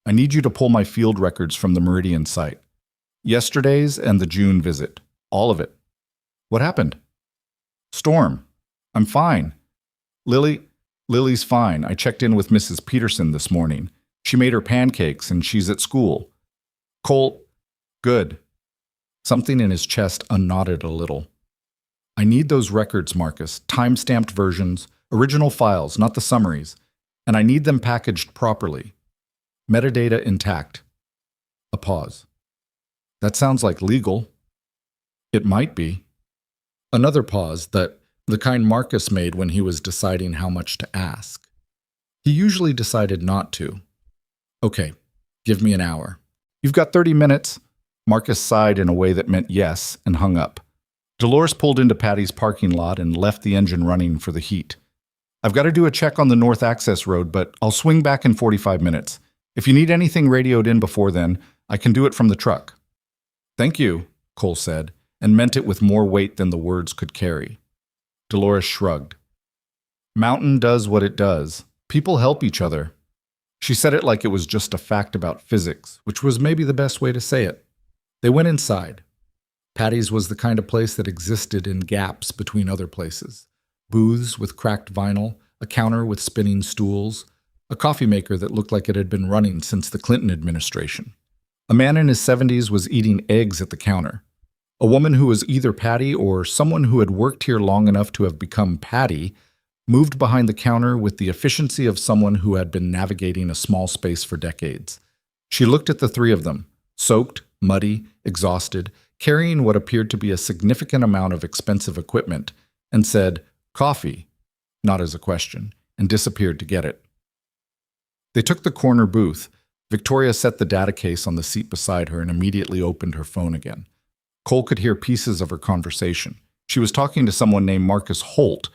I need you to pull my field records from the Meridian site. Yesterday's and the June visit. All of it. What happened? Storm. I'm fine. Lily's fine. I checked in with Mrs. Peterson this morning. She made her pancakes and she's at school. Cole, good. Something in his chest unknotted a little. I need those records, Marcus, time-stamped versions, original files, not the summaries, and I need them packaged properly. Metadata intact. A pause. That sounds like legal. It might be. Another pause, the kind Marcus made when he was deciding how much to ask. He usually decided not to. Okay, give me an hour. You've got 30 minutes. Marcus sighed in a way that meant yes and hung up. Dolores pulled into Patty's parking lot and left the engine running for the heat. I've got to do a check on the North Access Road, but I'll swing back in 45 minutes. If you need anything radioed in before then, I can do it from the truck. Thank you, Cole said, and meant it with more weight than the words could carry. Dolores shrugged. Mountain does what it does. People help each other. She said it like it was just a fact about physics, which was maybe the best way to say it. They went inside. Patty's was the kind of place that existed in gaps between other places. Booths with cracked vinyl, a counter with spinning stools, a coffee maker that looked like it had been running since the Clinton administration. A man in his 70s was eating eggs at the counter. A woman who was either Patty or someone who had worked here long enough to have become Patty moved behind the counter with the efficiency of someone who had been navigating a small space for decades. She looked at the 3 of them, soaked, muddy, exhausted, carrying what appeared to be a significant amount of expensive equipment, and said, "Coffee," not as a question, and disappeared to get it. They took the corner booth. Victoria set the data case on the seat beside her and immediately opened her phone again. Cole could hear pieces of her conversation. She was talking to someone named Marcus Holt,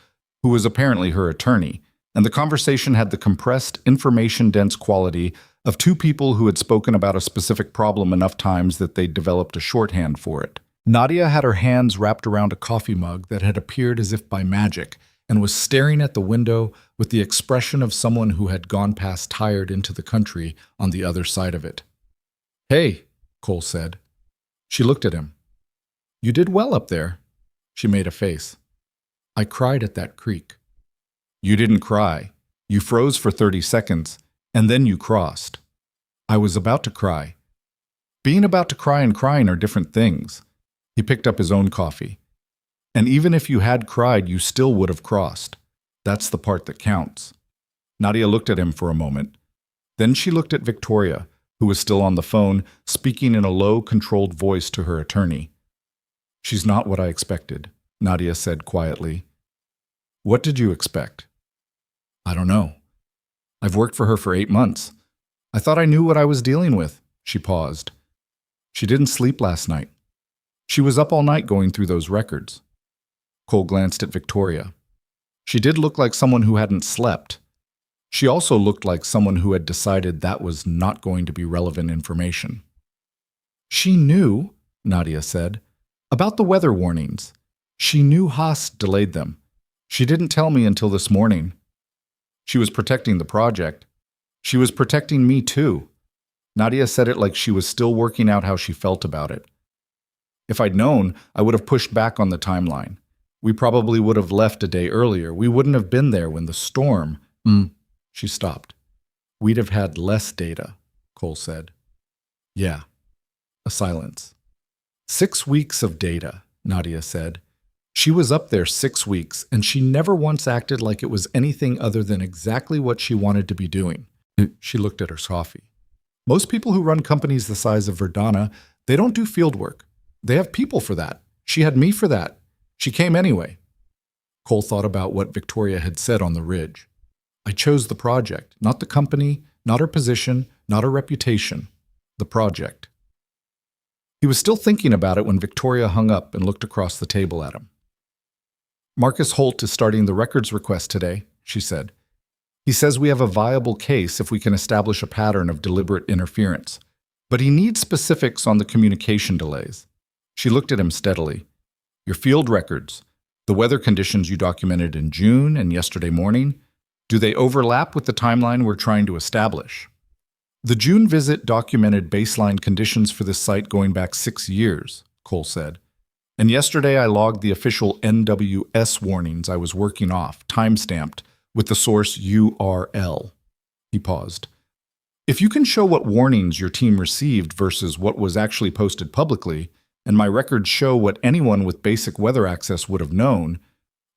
who was apparently her attorney, and the conversation had the compressed, information-dense quality of 2 people who had spoken about a specific problem enough times that they'd developed a shorthand for it. Nadia had her hands wrapped around a coffee mug that had appeared as if by magic and was staring at the window with the expression of someone who had gone past tired into the country on the other side of it. "Hey," Cole said. She looked at him. "You did well up there." She made a face. "I cried at that creek." "You didn't cry. You froze for 30 seconds, and then you crossed." "I was about to cry." "Being about to cry and crying are different things." He picked up his own coffee. "And even if you had cried, you still would have crossed. That's the part that counts." Nadia looked at him for a moment. Then she looked at Victoria, who was still on the phone, speaking in a low, controlled voice to her attorney. "She's not what I expected," Nadia said quietly. "What did you expect?" "I don't know. I've worked for her for 8 months. I thought I knew what I was dealing with." She paused. She didn't sleep last night. She was up all night going through those records. Cole glanced at Victoria. She did look like someone who hadn't slept. She also looked like someone who had decided that was not going to be relevant information. She knew, Nadia said, about the weather warnings. She knew Haas delayed them. She didn't tell me until this morning. She was protecting the project. She was protecting me too. Nadia said it like she was still working out how she felt about it. If I'd known, I would have pushed back on the timeline. We probably would have left a day earlier. We wouldn't have been there when the storm… She stopped. We'd have had less data, Cole said. Yeah. A silence. 6 weeks of data, Nadia said. She was up there 6 weeks, and she never once acted like it was anything other than exactly what she wanted to be doing. She looked at her coffee. Most people who run companies the size of Verdana, they don't do field work. They have people for that. She had me for that. She came anyway. Cole thought about what Victoria had said on the ridge. I chose the project, not the company, not her position, not her reputation. The project. He was still thinking about it when Victoria hung up and looked across the table at him. Marcus Holt is starting the records request today, she said. He says we have a viable case if we can establish a pattern of deliberate interference. But he needs specifics on the communication delays. She looked at him steadily. Your field records, the weather conditions you documented in June and yesterday morning, do they overlap with the timeline we're trying to establish? The June visit documented baseline conditions for this site going back 6 years, Cole said. And yesterday I logged the official NWS warnings I was working off, time-stamped, with the source URL. He paused. If you can show what warnings your team received versus what was actually posted publicly, and my records show what anyone with basic weather access would have known,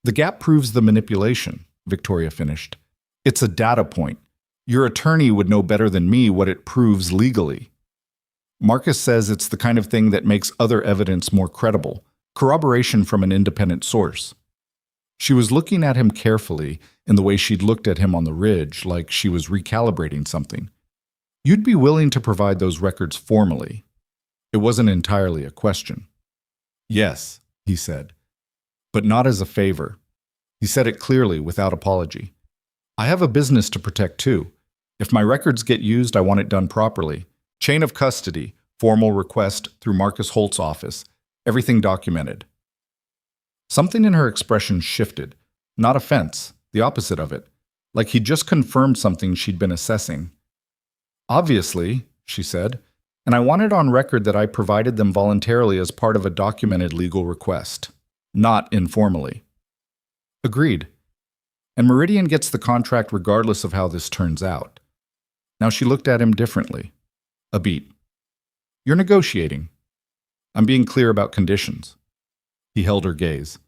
the gap proves the manipulation, Victoria finished. It's a data point. Your attorney would know better than me what it proves legally. Marcus says it's the kind of thing that makes other evidence more credible, corroboration from an independent source. She was looking at him carefully in the way she'd looked at him on the ridge, like she was recalibrating something. You'd be willing to provide those records formally. It wasn't entirely a question. Yes, he said, but not as a favor. He said it clearly, without apology. I have a business to protect too. If my records get used, I want it done properly. Chain of custody, formal request through Marcus Holt's office, everything documented. Something in her expression shifted. Not offense, the opposite of it. Like he'd just confirmed something she'd been assessing. Obviously, she said, and I want it on record that I provided them voluntarily as part of a documented legal request, not informally. Agreed. And Meridian gets the contract regardless of how this turns out. Now she looked at him differently. A beat. You're negotiating. I'm being clear about conditions. He held her gaze.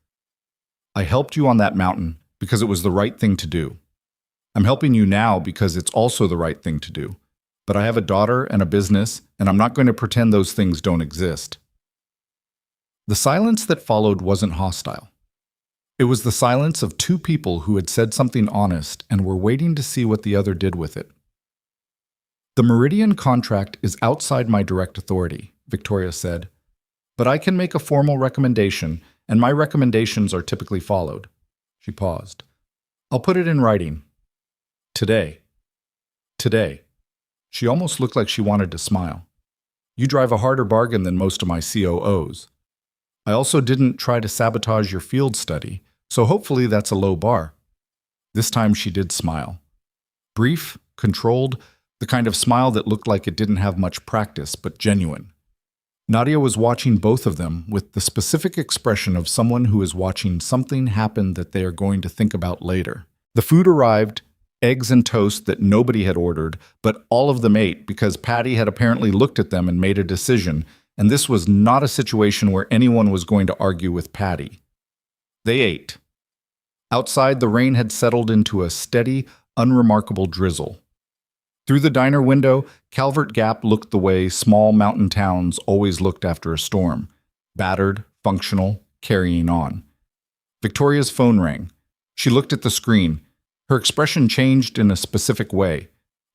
I helped you on that mountain because it was the right thing to do. I'm helping you now because it's also the right thing to do. But I have a daughter and a business, and I'm not going to pretend those things don't exist. The silence that followed wasn't hostile. It was the silence of two people who had said something honest and were waiting to see what the other did with it. The Meridian contract is outside my direct authority, Victoria said, but I can make a formal recommendation, and my recommendations are typically followed. She paused. I'll put it in writing. Today. Today. She almost looked like she wanted to smile. You drive a harder bargain than most of my COOs. I also didn't try to sabotage your field study, so hopefully that's a low bar. This time she did smile. Brief, controlled, the kind of smile that looked like it didn't have much practice, but genuine. Nadia was watching both of them with the specific expression of someone who is watching something happen that they are going to think about later. The food arrived, eggs and toast that nobody had ordered, but all of them ate because Patty had apparently looked at them and made a decision, and this was not a situation where anyone was going to argue with Patty. They ate. Outside, the rain had settled into a steady, unremarkable drizzle. Through the diner window, Calvert Gap looked the way small mountain towns always looked after a storm, battered, functional, carrying on. Victoria's phone rang. She looked at the screen. Her expression changed in a specific way.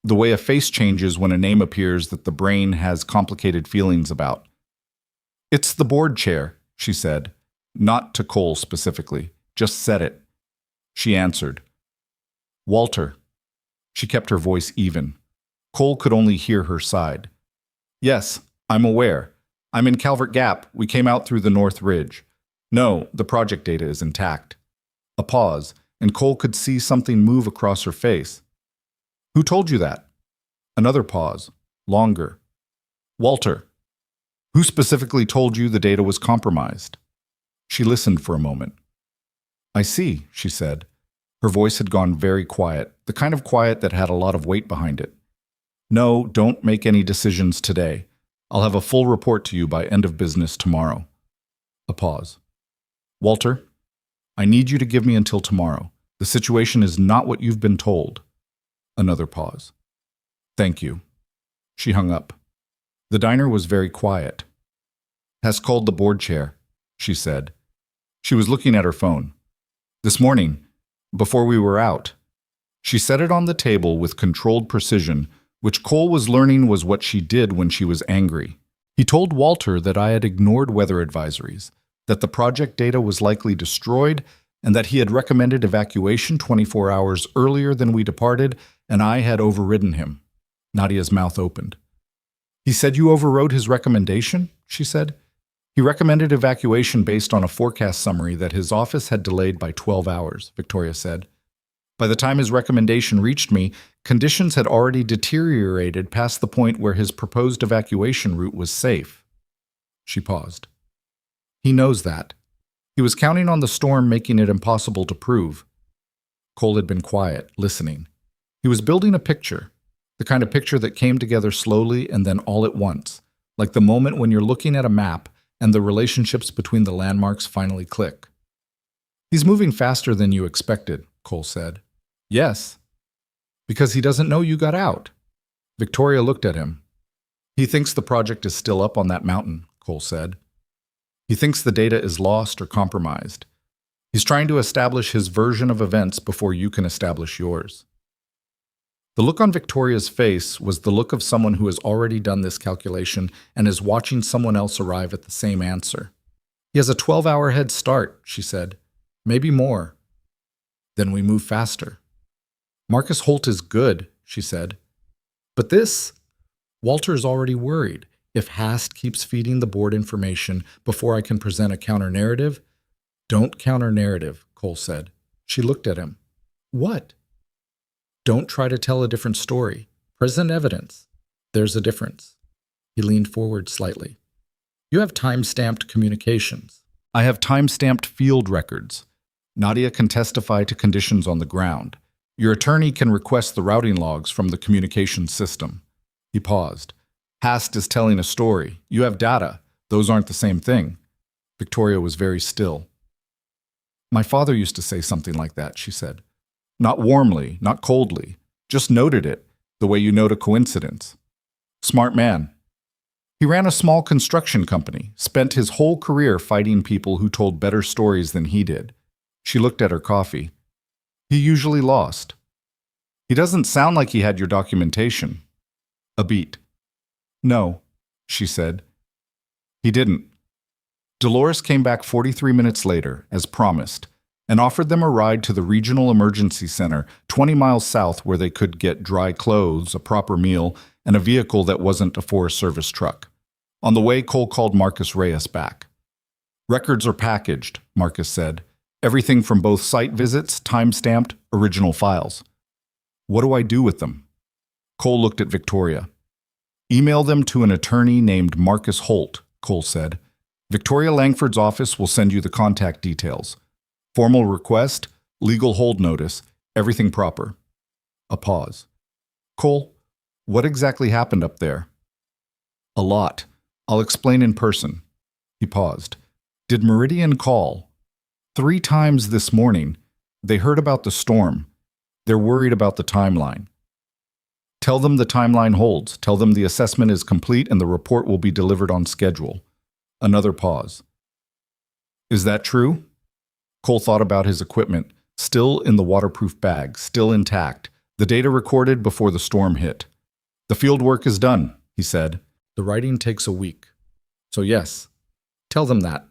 The way a face changes when a name appears that the brain has complicated feelings about. "It's the board chair," she said. Not to Cole specifically. Just said it. She answered. "Walter." She kept her voice even. Cole could only hear her side. "Yes, I'm aware. I'm in Calvert Gap. We came out through the North Ridge. No, the project data is intact." A pause, and Cole could see something move across her face. "Who told you that?" Another pause. Longer. "Walter." "Who specifically told you the data was compromised?" She listened for a moment. "I see," she said. Her voice had gone very quiet, the kind of quiet that had a lot of weight behind it. "No, don't make any decisions today. I'll have a full report to you by end of business tomorrow." A pause. "Walter, I need you to give me until tomorrow. The situation is not what you've been told." Another pause. "Thank you." She hung up. The diner was very quiet. "Has called the board chair," she said. She was looking at her phone. "This morning, before we were out." She set it on the table with controlled precision, which Cole was learning was what she did when she was angry. He told Walter that I had ignored weather advisories, that the project data was likely destroyed, and that he had recommended evacuation 24 hours earlier than we departed, and I had overridden him. Nadia's mouth opened. "He said you overrode his recommendation?" she said. "He recommended evacuation based on a forecast summary that his office had delayed by 12 hours, Victoria said. "By the time his recommendation reached me, conditions had already deteriorated past the point where his proposed evacuation route was safe." She paused. "He knows that. He was counting on the storm making it impossible to prove." Cole had been quiet, listening. He was building a picture, the kind of picture that came together slowly and then all at once, like the moment when you're looking at a map and the relationships between the landmarks finally click. "He's moving faster than you expected," Cole said. "Yes." "Because he doesn't know you got out." Victoria looked at him. "He thinks the project is still up on that mountain," Cole said. "He thinks the data is lost or compromised. He's trying to establish his version of events before you can establish yours." The look on Victoria's face was the look of someone who has already done this calculation and is watching someone else arrive at the same answer. "He has a 12-hour head start," she said. "Maybe more." "Then we move faster." "Marcus Holt is good," she said. "But this—" Walter's already worried. If Hast keeps feeding the board information before I can present a counter-narrative— "Don't counter-narrative," Cole said. She looked at him. "What?" "Don't try to tell a different story. Present evidence. There's a difference." He leaned forward slightly. "You have time-stamped communications. I have time-stamped field records. Nadia can testify to conditions on the ground. Your attorney can request the routing logs from the communications system." He paused. "Hast is telling a story. You have data. Those aren't the same thing." Victoria was very still. "My father used to say something like that," she said. "Not warmly, not coldly. Just noted it, the way you note a coincidence. Smart man. He ran a small construction company, spent his whole career fighting people who told better stories than he did." She looked at her coffee. "He usually lost." "He doesn't sound like he had your documentation." A beat. "No," she said. "He didn't." Dolores came back 43 minutes later, as promised, and offered them a ride to the Regional Emergency Center, 20 miles south, where they could get dry clothes, a proper meal, and a vehicle that wasn't a Forest Service truck. On the way, Cole called Marcus Reyes back. "Records are packaged," Marcus said. "Everything from both site visits, time-stamped, original files." "What do I do with them?" Cole looked at Victoria. "Email them to an attorney named Marcus Holt," Cole said. "Victoria Langford's office will send you the contact details. Formal request, legal hold notice, everything proper." A pause. "Cole, what exactly happened up there?" "A lot. I'll explain in person." He paused. "Did Meridian call?" 3 times this morning. They heard about the storm. They're worried about the timeline." "Tell them the timeline holds. Tell them the assessment is complete and the report will be delivered on schedule." Another pause. "Is that true?" Cole thought about his equipment, still in the waterproof bag, still intact, The data recorded before the storm hit. The field work is done, he said. The writing takes a week. So yes, tell them that.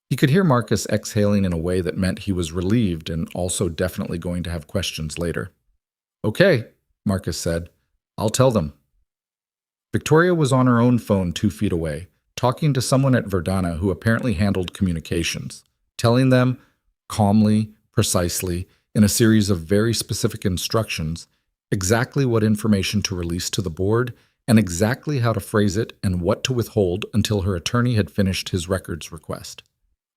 He could hear Marcus exhaling in a way that meant he was relieved and also definitely going to have questions later. Okay, Marcus said. I'll tell them. Victoria was on her own phone 2 feet away, talking to someone at Verdana who apparently handled communications, telling them, calmly, precisely, in a series of very specific instructions, exactly what information to release to the board and exactly how to phrase it and what to withhold until her attorney had finished his records request.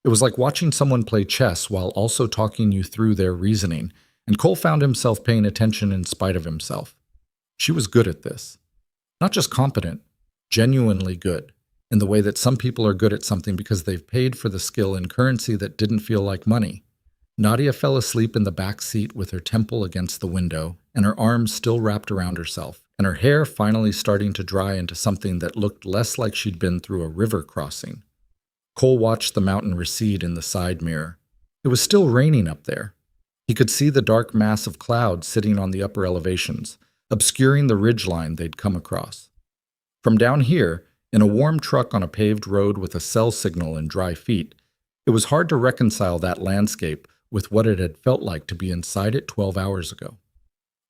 It was like watching someone play chess while also talking you through their reasoning, and Cole found himself paying attention in spite of himself. She was good at this. Not just competent, genuinely good, in the way that some people are good at something because they've paid for the skill in currency that didn't feel like money. Nadia fell asleep in the back seat with her temple against the window and her arms still wrapped around herself, and her hair finally starting to dry into something that looked less like she'd been through a river crossing. Cole watched the mountain recede in the side mirror. It was still raining up there. He could see the dark mass of clouds sitting on the upper elevations, obscuring the ridgeline they'd come across. From down here, in a warm truck on a paved road with a cell signal and dry feet, it was hard to reconcile that landscape with what it had felt like to be inside it 12 hours ago.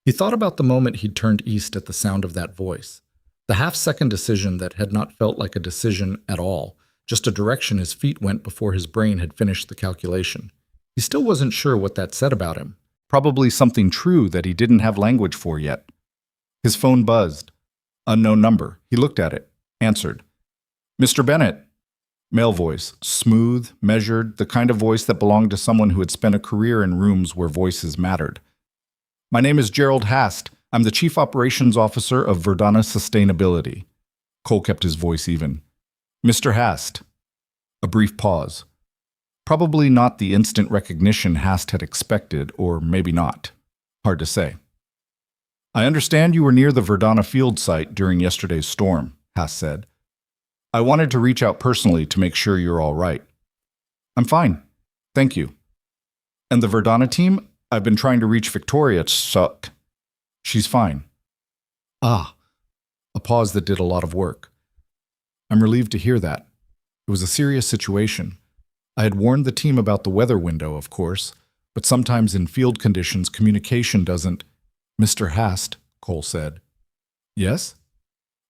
He thought about the moment he'd turned east at the sound of that voice, the half-second decision that had not felt like a decision at all, just a direction his feet went before his brain had finished the calculation. He still wasn't sure what that said about him. Probably something true that he didn't have language for yet. His phone buzzed. Unknown number. He looked at it. Answered. Mr. Bennett. Male voice. Smooth, measured, the kind of voice that belonged to someone who had spent a career in rooms where voices mattered. My name is Gerald Hast. I'm the Chief Operations Officer of Verdana Sustainability. Cole kept his voice even. Mr. Hast. A brief pause. Probably not the instant recognition Hast had expected, or maybe not. Hard to say. I understand you were near the Verdana field site during yesterday's storm, Hast said. I wanted to reach out personally to make sure you're all right. I'm fine. Thank you. And the Verdana team? I've been trying to reach Victoria. She's fine. Ah. A pause that did a lot of work. I'm relieved to hear that. It was a serious situation. I had warned the team about the weather window, of course, but sometimes in field conditions, communication doesn't. Mr. Hast, Cole said. Yes?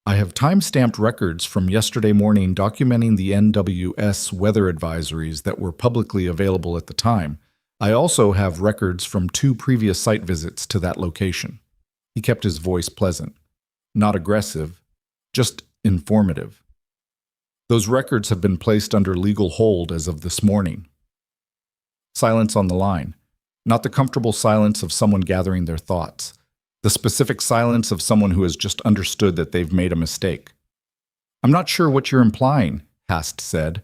I have time-stamped records from yesterday morning documenting the NWS weather advisories that were publicly available at the time. I also have records from 2 previous site visits to that location. He kept his voice pleasant. Not aggressive, just informative. Those records have been placed under legal hold as of this morning. Silence on the line. Not the comfortable silence of someone gathering their thoughts. The specific silence of someone who has just understood that they've made a mistake. I'm not sure what you're implying, Hast said.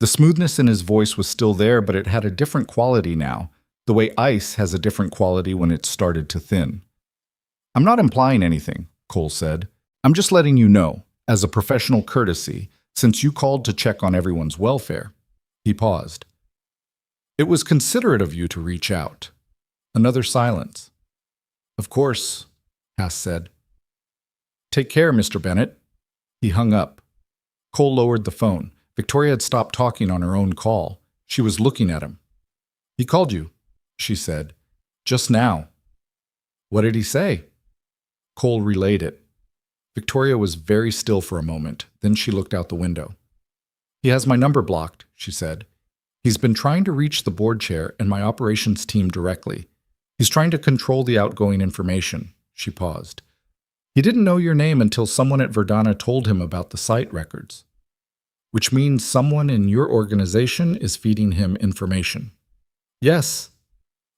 The smoothness in his voice was still there, but it had a different quality now, the way ice has a different quality when it's started to thin. I'm not implying anything, Cole said. I'm just letting you know, as a professional courtesy, since you called to check on everyone's welfare. He paused. It was considerate of you to reach out. Another silence. Of course, Hast said. Take care, Mr. Bennett. He hung up. Cole lowered the phone. Victoria had stopped talking on her own call. She was looking at him. He called you, she said. Just now. What did he say? Cole relayed it. Victoria was very still for a moment, then she looked out the window. He has my number blocked, she said. He's been trying to reach the board chair and my operations team directly. He's trying to control the outgoing information. She paused. He didn't know your name until someone at Verdana told him about the site records. Which means someone in your organization is feeding him information. Yes.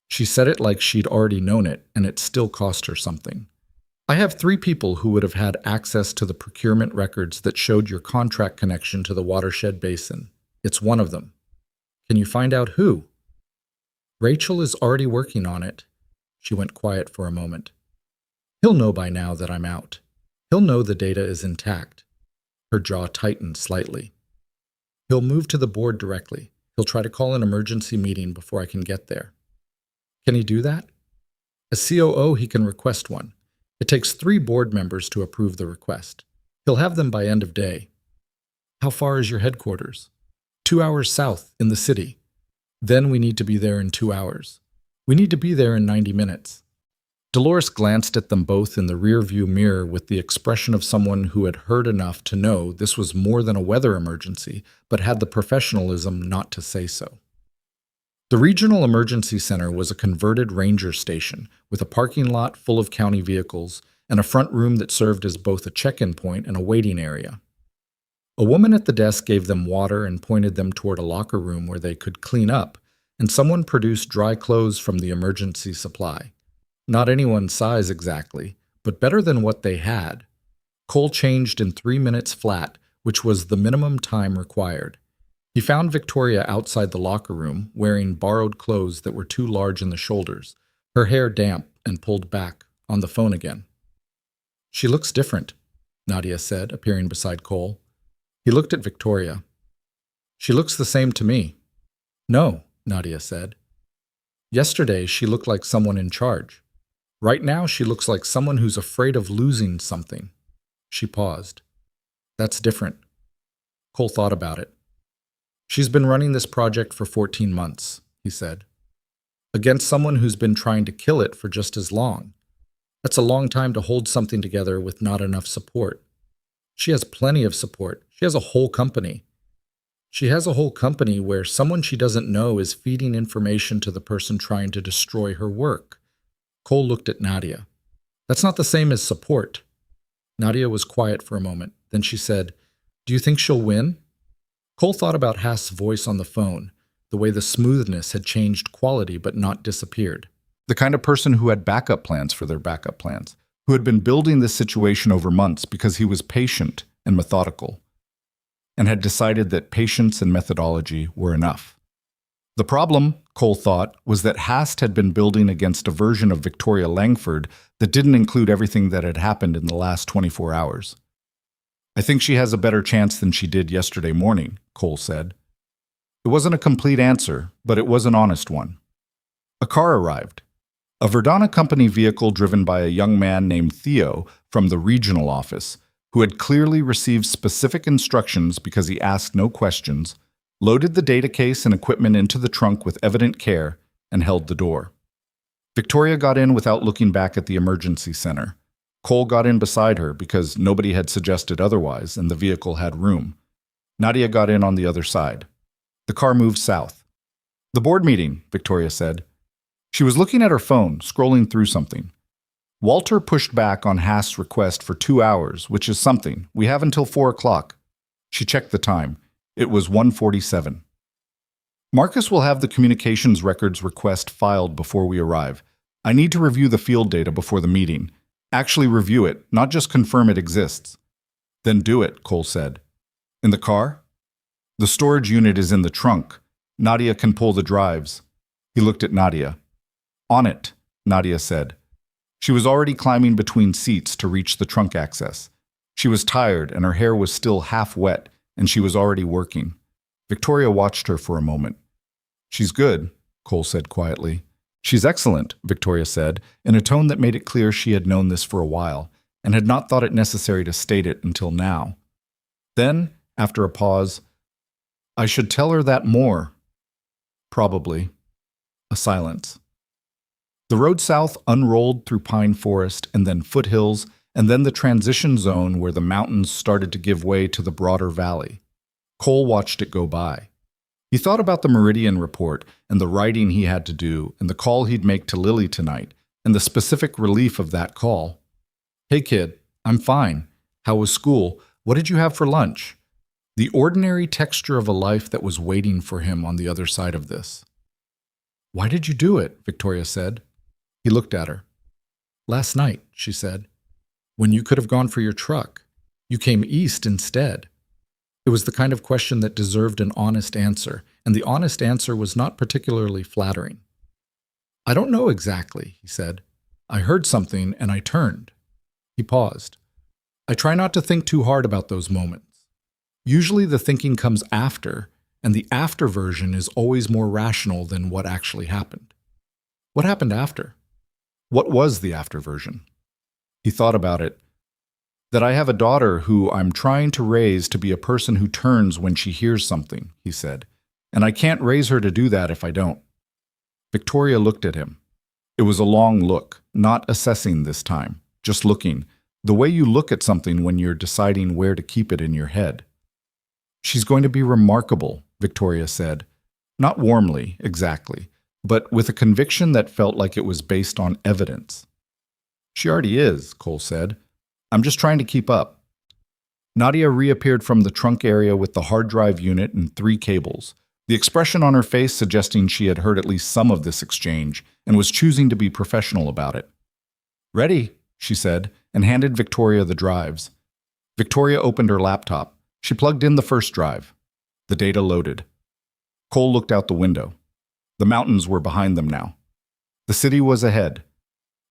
She said it like she'd already known it, and it still cost her something. I have 3 people who would have had access to the procurement records that showed your contract connection to the watershed basin. It's one of them. Can you find out who? Rachel is already working on it. She went quiet for a moment. He'll know by now that I'm out. He'll know the data is intact. Her jaw tightened slightly. He'll move to the board directly. He'll try to call an emergency meeting before I can get there. Can he do that? As COO, he can request one. It takes 3 board members to approve the request. He'll have them by end of day. How far is your headquarters? 2 hours south, in the city. Then we need to be there in 2 hours. We need to be there in 90 minutes. Dolores glanced at them both in the rearview mirror with the expression of someone who had heard enough to know this was more than a weather emergency, but had the professionalism not to say so. The Regional Emergency Center was a converted ranger station with a parking lot full of county vehicles and a front room that served as both a check-in point and a waiting area. A woman at the desk gave them water and pointed them toward a locker room where they could clean up, and someone produced dry clothes from the emergency supply. Not anyone's size exactly, but better than what they had. Cole changed in 3 minutes flat, which was the minimum time required. He found Victoria outside the locker room, wearing borrowed clothes that were too large in the shoulders, her hair damp and pulled back, on the phone again. "She looks different," Nadia said, appearing beside Cole. He looked at Victoria. "She looks the same to me." "No," Nadia said. "Yesterday she looked like someone in charge. Right now she looks like someone who's afraid of losing something." She paused. "That's different." Cole thought about it. "She's been running this project for 14 months, he said. "Against someone who's been trying to kill it for just as long. That's a long time to hold something together with not enough support. She has plenty of support. She has a whole company. She has a whole company where someone she doesn't know is feeding information to the person trying to destroy her work." Cole looked at Nadia. "That's not the same as support." Nadia was quiet for a moment. Then she said, "Do you think she'll win?" Cole thought about Haas's voice on the phone, the way the smoothness had changed quality but not disappeared. The kind of person who had backup plans for their backup plans, who had been building this situation over months because he was patient and methodical, and had decided that patience and methodology were enough. The problem, Cole thought, was that Haast had been building against a version of Victoria Langford that didn't include everything that had happened in the last 24 hours. "I think she has a better chance than she did yesterday morning," Cole said. It wasn't a complete answer, but it was an honest one. A car arrived. A Verdana Company vehicle driven by a young man named Theo from the regional office, who had clearly received specific instructions because he asked no questions, loaded the data case and equipment into the trunk with evident care, and held the door. Victoria got in without looking back at the emergency center. Cole got in beside her because nobody had suggested otherwise and the vehicle had room. Nadia got in on the other side. The car moved south. "The board meeting," Victoria said. She was looking at her phone, scrolling through something. "Walter pushed back on Haast's request for 2 hours, which is something. We have until 4 o'clock. She checked the time. It was 1:47. "Marcus will have the communications records request filed before we arrive. I need to review the field data before the meeting. Actually review it, not just confirm it exists." "Then do it," Cole said. "In the car?" "The storage unit is in the trunk. Nadia can pull the drives." He looked at Nadia. "On it," Nadia said. She was already climbing between seats to reach the trunk access. She was tired and her hair was still half wet, and she was already working. Victoria watched her for a moment. "She's good," Cole said quietly. "She's excellent," Victoria said, in a tone that made it clear she had known this for a while, and had not thought it necessary to state it until now. Then, after a pause, "I should tell her that more." "Probably." A silence. The road south unrolled through pine forest and then foothills, and then the transition zone where the mountains started to give way to the broader valley. Cole watched it go by. He thought about the Meridian report and the writing he had to do and the call he'd make to Lily tonight and the specific relief of that call. "Hey kid, I'm fine. How was school? What did you have for lunch?" The ordinary texture of a life that was waiting for him on the other side of this. "Why did you do it?" Victoria said. He looked at her. "Last night," she said, "when you could have gone for your truck. You came east instead." It was the kind of question that deserved an honest answer, and the honest answer was not particularly flattering. "I don't know exactly," he said. "I heard something and I turned." He paused. "I try not to think too hard about those moments. Usually the thinking comes after, and the after version is always more rational than what actually happened." "What happened after?" What was the after version? He thought about it. That I have a daughter who I'm trying to raise to be a person who turns when she hears something, he said. And I can't raise her to do that if I don't. Victoria looked at him. It was a long look, not assessing this time, just looking, the way you look at something when you're deciding where to keep it in your head. She's going to be remarkable, Victoria said. Not warmly, exactly, but with a conviction that felt like it was based on evidence. She already is, Cole said. I'm just trying to keep up. Nadia reappeared from the trunk area with the hard drive unit and 3 cables, the expression on her face suggesting she had heard at least some of this exchange and was choosing to be professional about it. Ready, she said, and handed Victoria the drives. Victoria opened her laptop. She plugged in the first drive. The data loaded. Cole looked out the window. The mountains were behind them now. The city was ahead.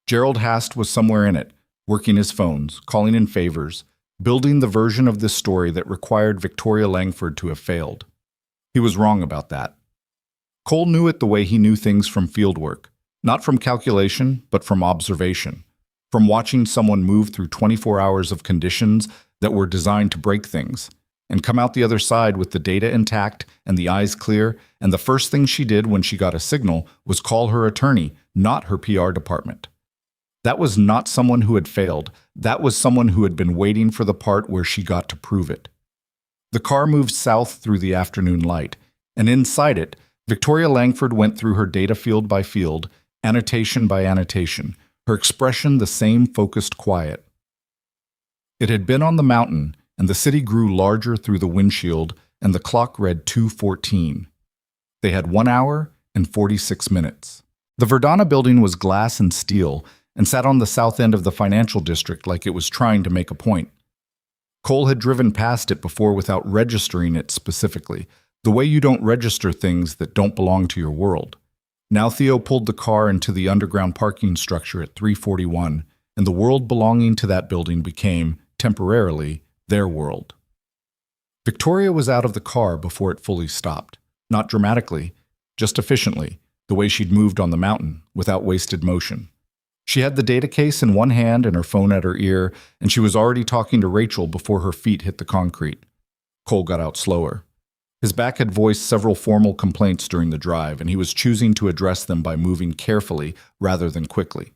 Gerald Hast was somewhere in it, working his phones, calling in favors, building the version of this story that required Victoria Langford to have failed. He was wrong about that. Cole knew it the way he knew things from fieldwork, not from calculation, but from observation, from watching someone move through 24 hours of conditions that were designed to break things, and come out the other side with the data intact and the eyes clear, and the first thing she did when she got a signal was call her attorney, not her PR department. That was not someone who had failed. That was someone who had been waiting for the part where she got to prove it. The car moved south through the afternoon light, and inside it, Victoria Langford went through her data field by field, annotation by annotation, her expression the same focused quiet. It had been on the mountain, and the city grew larger through the windshield, and the clock read 2:14. They had 1 hour and 46 minutes. The Verdana building was glass and steel, and sat on the south end of the financial district like it was trying to make a point. Cole had driven past it before without registering it specifically, the way you don't register things that don't belong to your world. Now Theo pulled the car into the underground parking structure at 341, and the world belonging to that building became, temporarily, their world. Victoria was out of the car before it fully stopped. Not dramatically, just efficiently, the way she'd moved on the mountain, without wasted motion. She had the data case in one hand and her phone at her ear, and she was already talking to Rachel before her feet hit the concrete. Cole got out slower. His back had voiced several formal complaints during the drive, and he was choosing to address them by moving carefully rather than quickly.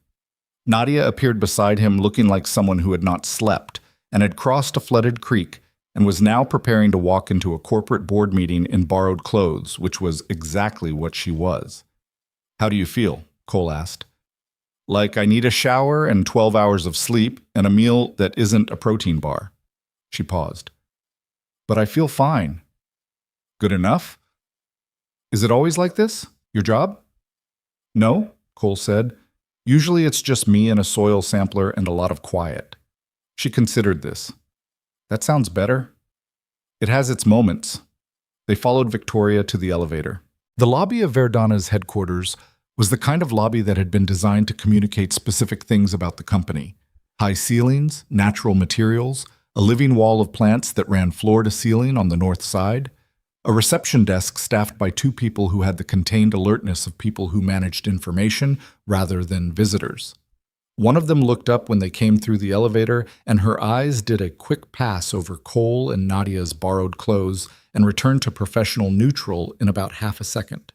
Nadia appeared beside him looking like someone who had not slept and had crossed a flooded creek and was now preparing to walk into a corporate board meeting in borrowed clothes, which was exactly what she was. "How do you feel?" Cole asked. "Like I need a shower and 12 hours of sleep and a meal that isn't a protein bar." She paused. "But I feel fine." "Good enough? Is it always like this? Your job?" "No," Cole said. "Usually it's just me and a soil sampler and a lot of quiet." She considered this. "That sounds better." "It has its moments." They followed Victoria to the elevator. The lobby of Verdana's headquarters was the kind of lobby that had been designed to communicate specific things about the company. High ceilings, natural materials, a living wall of plants that ran floor to ceiling on the north side, a reception desk staffed by 2 people who had the contained alertness of people who managed information rather than visitors. One of them looked up when they came through the elevator, and her eyes did a quick pass over Cole and Nadia's borrowed clothes and returned to professional neutral in about half a second.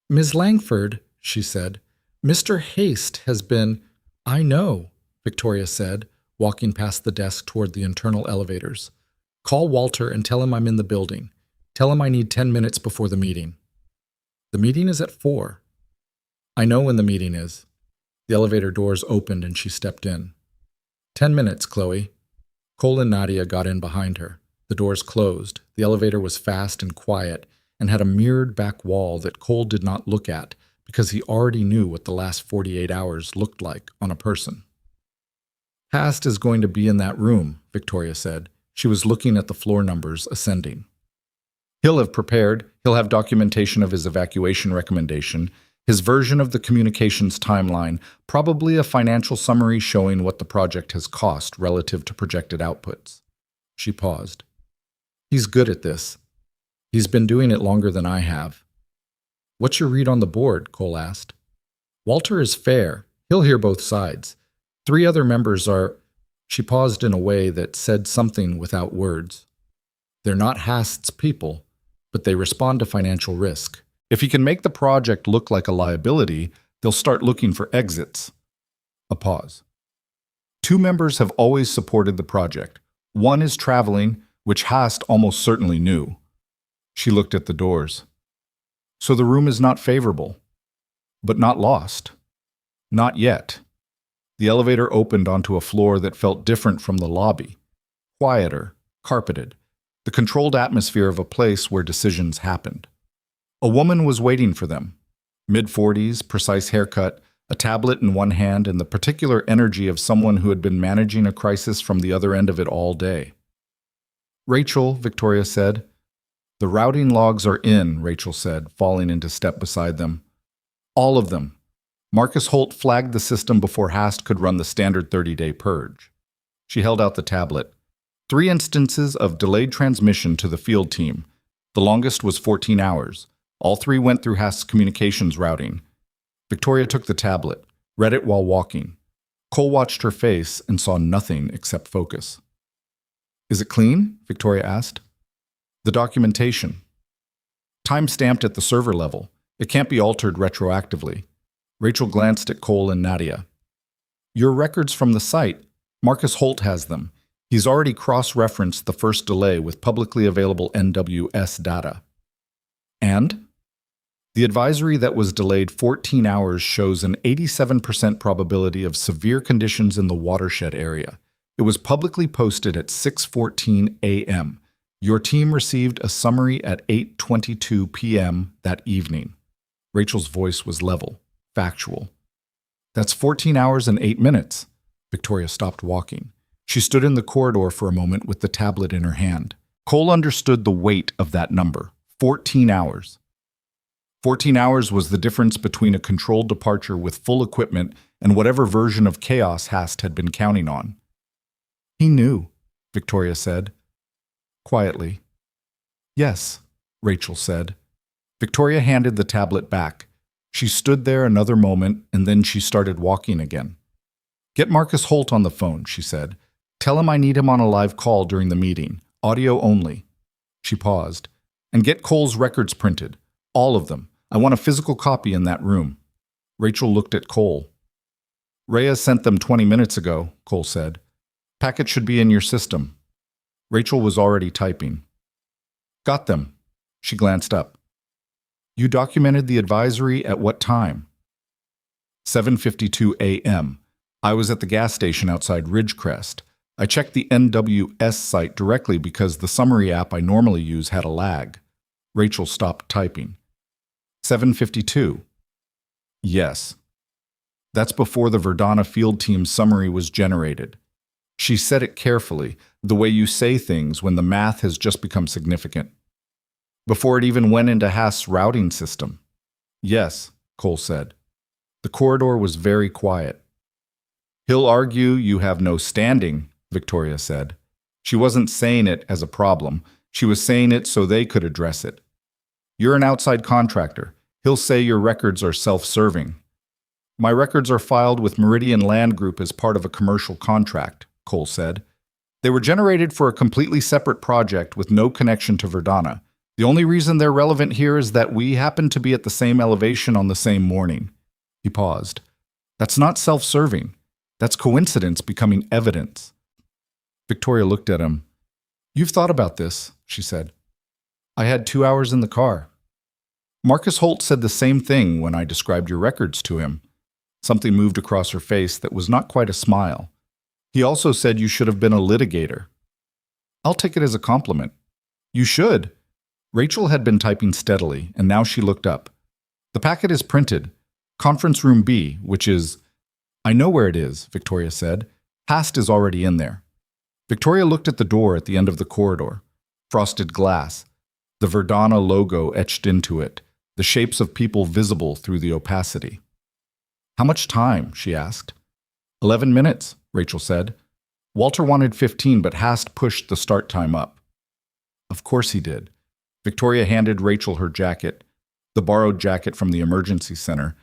"Ms. Langford," she said, "Mr. Haste has been—" "I know," Victoria said, walking past the desk toward the internal elevators. "Call Walter and tell him I'm in the building. Tell him I need 10 minutes before the meeting." "The meeting is at 4. "I know when the meeting is." The elevator doors opened and she stepped in. 10 minutes, Chloe." Cole and Nadia got in behind her. The doors closed. The elevator was fast and quiet, and had a mirrored back wall that Cole did not look at because he already knew what the last 48 hours looked like on a person. "Hast is going to be in that room," Victoria said. She was looking at the floor numbers ascending. "He'll have prepared. He'll have documentation of his evacuation recommendation, his version of the communications timeline, probably a financial summary showing what the project has cost relative to projected outputs." She paused. "He's good at this. He's been doing it longer than I have." "What's your read on the board?" Cole asked. "Walter is fair. He'll hear both sides. 3 other members are... She paused in a way that said something without words. They're not Hast's people, but they respond to financial risk. If he can make the project look like a liability, they'll start looking for exits. A pause. 2 members have always supported the project. One is traveling, which Hast almost certainly knew. She looked at the doors. So the room is not favorable, but not lost. Not yet. The elevator opened onto a floor that felt different from the lobby. Quieter, carpeted, the controlled atmosphere of a place where decisions happened. A woman was waiting for them. Mid-40s, precise haircut, a tablet in one hand, and the particular energy of someone who had been managing a crisis from the other end of it all day. Rachel, Victoria said. The routing logs are in, Rachel said, falling into step beside them. All of them. Marcus Holt flagged the system before Hast could run the standard 30-day purge. She held out the tablet. 3 instances of delayed transmission to the field team. The longest was 14 hours. All 3 went through Hast's communications routing. Victoria took the tablet, read it while walking. Cole watched her face and saw nothing except focus. Is it clean? Victoria asked. The documentation. Time-stamped at the server level. It can't be altered retroactively. Rachel glanced at Cole and Nadia. Your records from the site. Marcus Holt has them. He's already cross-referenced the first delay with publicly available NWS data. And? The advisory that was delayed 14 hours shows an 87% probability of severe conditions in the watershed area. It was publicly posted at 6:14 a.m. Your team received a summary at 8:22 p.m. that evening. Rachel's voice was level. Factual. That's 14 hours and 8 minutes. Victoria stopped walking. She stood in the corridor for a moment with the tablet in her hand. Cole understood the weight of that number. 14 hours. 14 hours was the difference between a controlled departure with full equipment and whatever version of chaos Hast had been counting on. He knew, Victoria said. Quietly. Yes, Rachel said. Victoria handed the tablet back. She stood there another moment, and then she started walking again. Get Marcus Holt on the phone, she said. Tell him I need him on a live call during the meeting. Audio only. She paused. And get Cole's records printed. All of them. I want a physical copy in that room. Rachel looked at Cole. Rhea sent them 20 minutes ago, Cole said. Packet should be in your system. Rachel was already typing. Got them. She glanced up. You documented the advisory at what time? 7:52 a.m. I was at the gas station outside Ridgecrest. I checked the NWS site directly because the summary app I normally use had a lag. Rachel stopped typing. 7:52. Yes. That's before the Verdana field team summary was generated. She said it carefully, the way you say things when the math has just become significant. Before it even went into Hast's routing system. Yes, Cole said. The corridor was very quiet. He'll argue you have no standing, Victoria said. She wasn't saying it as a problem. She was saying it so they could address it. You're an outside contractor. He'll say your records are self-serving. My records are filed with Meridian Land Group as part of a commercial contract, Cole said. They were generated for a completely separate project with no connection to Verdana. The only reason they're relevant here is that we happen to be at the same elevation on the same morning. He paused. That's not self-serving. That's coincidence becoming evidence. Victoria looked at him. You've thought about this, she said. I had 2 hours in the car. Marcus Holt said the same thing when I described your records to him. Something moved across her face that was not quite a smile. He also said you should have been a litigator. I'll take it as a compliment. You should. Rachel had been typing steadily, and now she looked up. The packet is printed. Conference room B, which is... I know where it is, Victoria said. Hast is already in there. Victoria looked at the door at the end of the corridor. Frosted glass. The Verdana logo etched into it. The shapes of people visible through the opacity. How much time? She asked. 11 minutes, Rachel said. Walter wanted 15, but Hast pushed the start time up. Of course he did. Victoria handed Rachel her jacket, the borrowed jacket from the emergency center.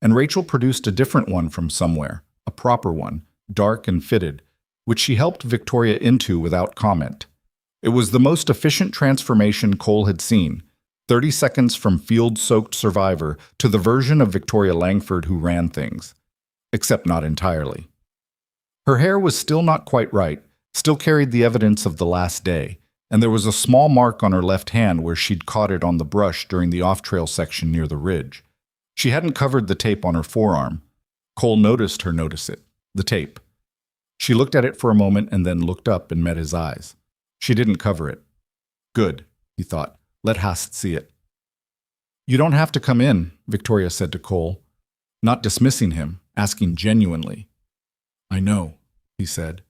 and Rachel produced a different one from somewhere, a proper one, dark and fitted, which she helped Victoria into without comment. It was the most efficient transformation Cole had seen, 30 seconds from field-soaked survivor to the version of Victoria Langford who ran things. Except not entirely. Her hair was still not quite right, still carried the evidence of the last day, and there was a small mark on her left hand where she'd caught it on the brush during the off-trail section near the ridge. She hadn't covered the tape on her forearm. Cole noticed her notice it, the tape. She looked at it for a moment and then looked up and met his eyes. She didn't cover it. Good, he thought. Let Hast see it. You don't have to come in, Victoria said to Cole, not dismissing him, asking genuinely. I know, he said.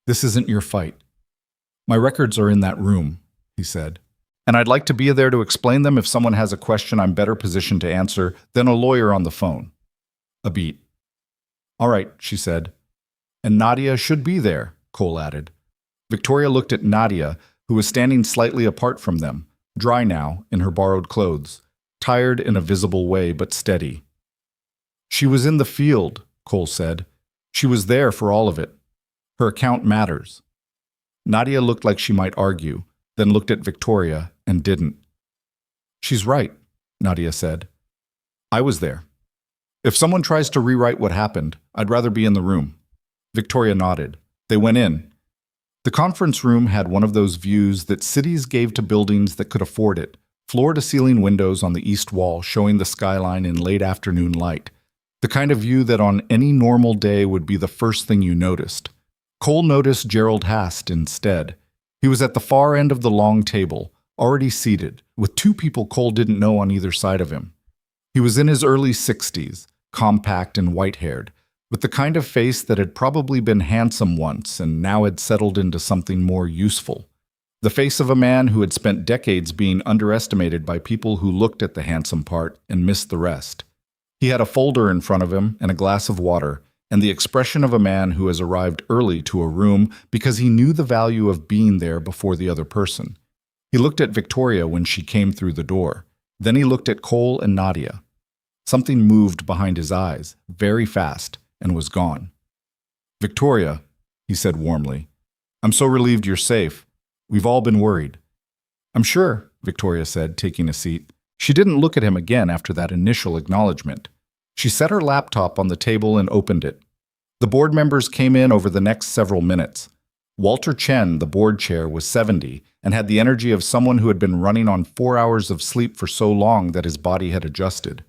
This isn't your fight. My records are in that room, he said. And I'd like to be there to explain them if someone has a question I'm better positioned to answer than a lawyer on the phone. A beat. All right, she said. And Nadia should be there, Cole added. Victoria looked at Nadia, who was standing slightly apart from them, dry now in her borrowed clothes, tired in a visible way but steady. She was in the field, Cole said. She was there for all of it. Her account matters. Nadia looked like she might argue, then looked at Victoria and didn't. She's right, Nadia said. I was there. If someone tries to rewrite what happened, I'd rather be in the room. Victoria nodded. They went in. The conference room had one of those views that cities gave to buildings that could afford it, floor-to-ceiling windows on the east wall showing the skyline in late afternoon light, the kind of view that on any normal day would be the first thing you noticed. Cole noticed Gerald Hast instead. He was at the far end of the long table, already seated, with two people Cole didn't know on either side of him. He was in his early 60s, compact and white-haired, with the kind of face that had probably been handsome once and now had settled into something more useful. The face of a man who had spent decades being underestimated by people who looked at the handsome part and missed the rest. He had a folder in front of him and a glass of water, and the expression of a man who has arrived early to a room because he knew the value of being there before the other person. He looked at Victoria when she came through the door. Then he looked at Cole and Nadia. Something moved behind his eyes, very fast, and was gone. Victoria, he said warmly, I'm so relieved you're safe. We've all been worried. I'm sure, Victoria said, taking a seat. She didn't look at him again after that initial acknowledgement. She set her laptop on the table and opened it. The board members came in over the next several minutes. Walter Chen, the board chair, was 70 and had the energy of someone who had been running on 4 hours of sleep for so long that his body had adjusted.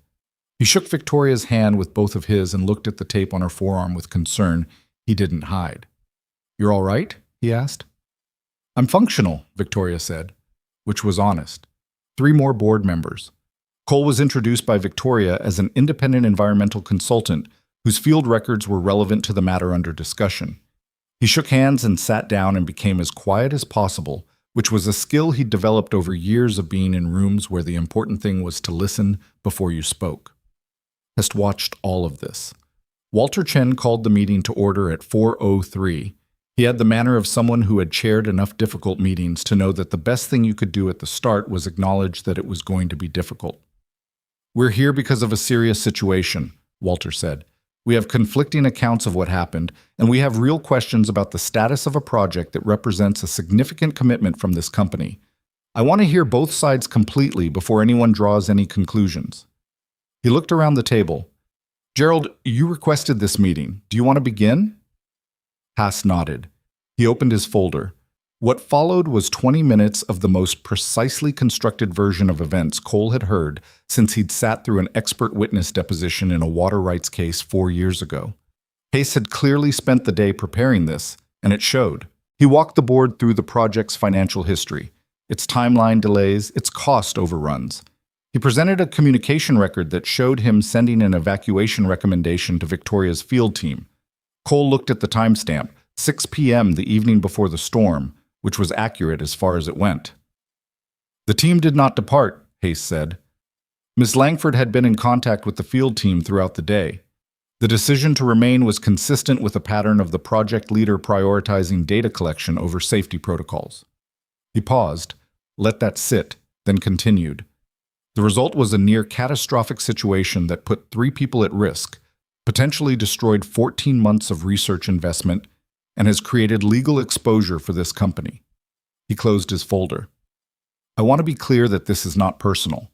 He shook Victoria's hand with both of his and looked at the tape on her forearm with concern he didn't hide. You're all right? He asked. I'm functional, Victoria said, which was honest. 3 more board members. Cole was introduced by Victoria as an independent environmental consultant whose field records were relevant to the matter under discussion. He shook hands and sat down and became as quiet as possible, which was a skill he'd developed over years of being in rooms where the important thing was to listen before you spoke. Hest watched all of this. Walter Chen called the meeting to order at 4:03. He had the manner of someone who had chaired enough difficult meetings to know that the best thing you could do at the start was acknowledge that it was going to be difficult. We're here because of a serious situation, Walter said. We have conflicting accounts of what happened, and we have real questions about the status of a project that represents a significant commitment from this company. I want to hear both sides completely before anyone draws any conclusions. He looked around the table. Gerald, you requested this meeting. Do you want to begin? Haas nodded. He opened his folder. What followed was 20 minutes of the most precisely constructed version of events Cole had heard since he'd sat through an expert witness deposition in a water rights case 4 years ago. Hayes had clearly spent the day preparing this, and it showed. He walked the board through the project's financial history, its timeline delays, its cost overruns. He presented a communication record that showed him sending an evacuation recommendation to Victoria's field team. Cole looked at the timestamp, 6 p.m. the evening before the storm, which was accurate as far as it went. The team did not depart, Hayes said. Miss Langford had been in contact with the field team throughout the day. The decision to remain was consistent with a pattern of the project leader prioritizing data collection over safety protocols. He paused, let that sit, then continued. The result was a near catastrophic situation that put 3 people at risk, potentially destroyed 14 months of research investment, and has created legal exposure for this company. He closed his folder. I want to be clear that this is not personal.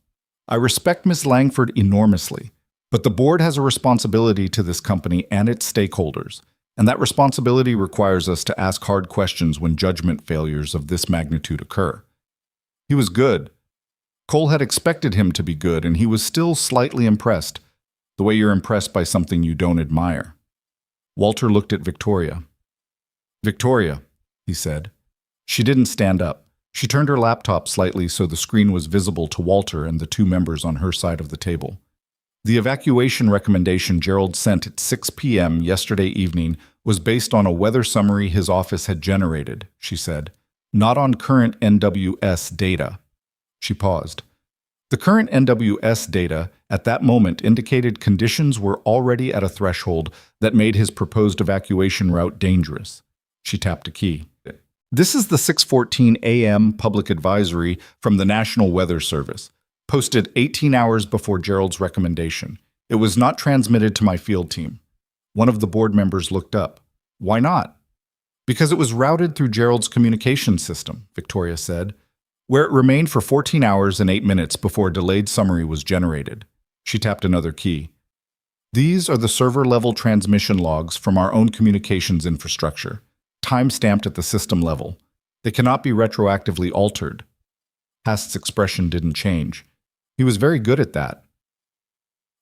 I respect Ms. Langford enormously, but the board has a responsibility to this company and its stakeholders, and that responsibility requires us to ask hard questions when judgment failures of this magnitude occur. He was good. Cole had expected him to be good, and he was still slightly impressed, the way you're impressed by something you don't admire. Walter looked at Victoria. Victoria, he said. She didn't stand up. She turned her laptop slightly so the screen was visible to Walter and the 2 members on her side of the table. The evacuation recommendation Gerald sent at 6 p.m. yesterday evening was based on a weather summary his office had generated, she said, not on current NWS data. She paused. The current NWS data at that moment indicated conditions were already at a threshold that made his proposed evacuation route dangerous. She tapped a key. This is the 6:14 a.m. public advisory from the National Weather Service, posted 18 hours before Gerald's recommendation. It was not transmitted to my field team. One of the board members looked up. Why not? Because it was routed through Gerald's communication system, Victoria said, where it remained for 14 hours and 8 minutes before a delayed summary was generated. She tapped another key. These are the server-level transmission logs from our own communications infrastructure, time-stamped at the system level. They cannot be retroactively altered. Hast's expression didn't change. He was very good at that.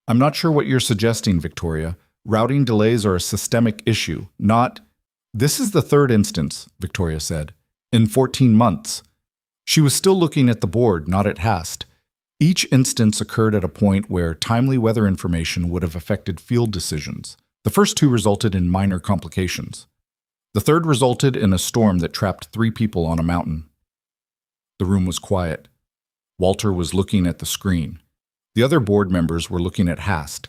I'm not sure what you're suggesting, Victoria. Routing delays are a systemic issue, not... This is the 3rd instance, Victoria said, in 14 months. She was still looking at the board, not at Hast. Each instance occurred at a point where timely weather information would have affected field decisions. The first 2 resulted in minor complications. The 3rd resulted in a storm that trapped 3 people on a mountain. The room was quiet. Walter was looking at the screen. The other board members were looking at Hast.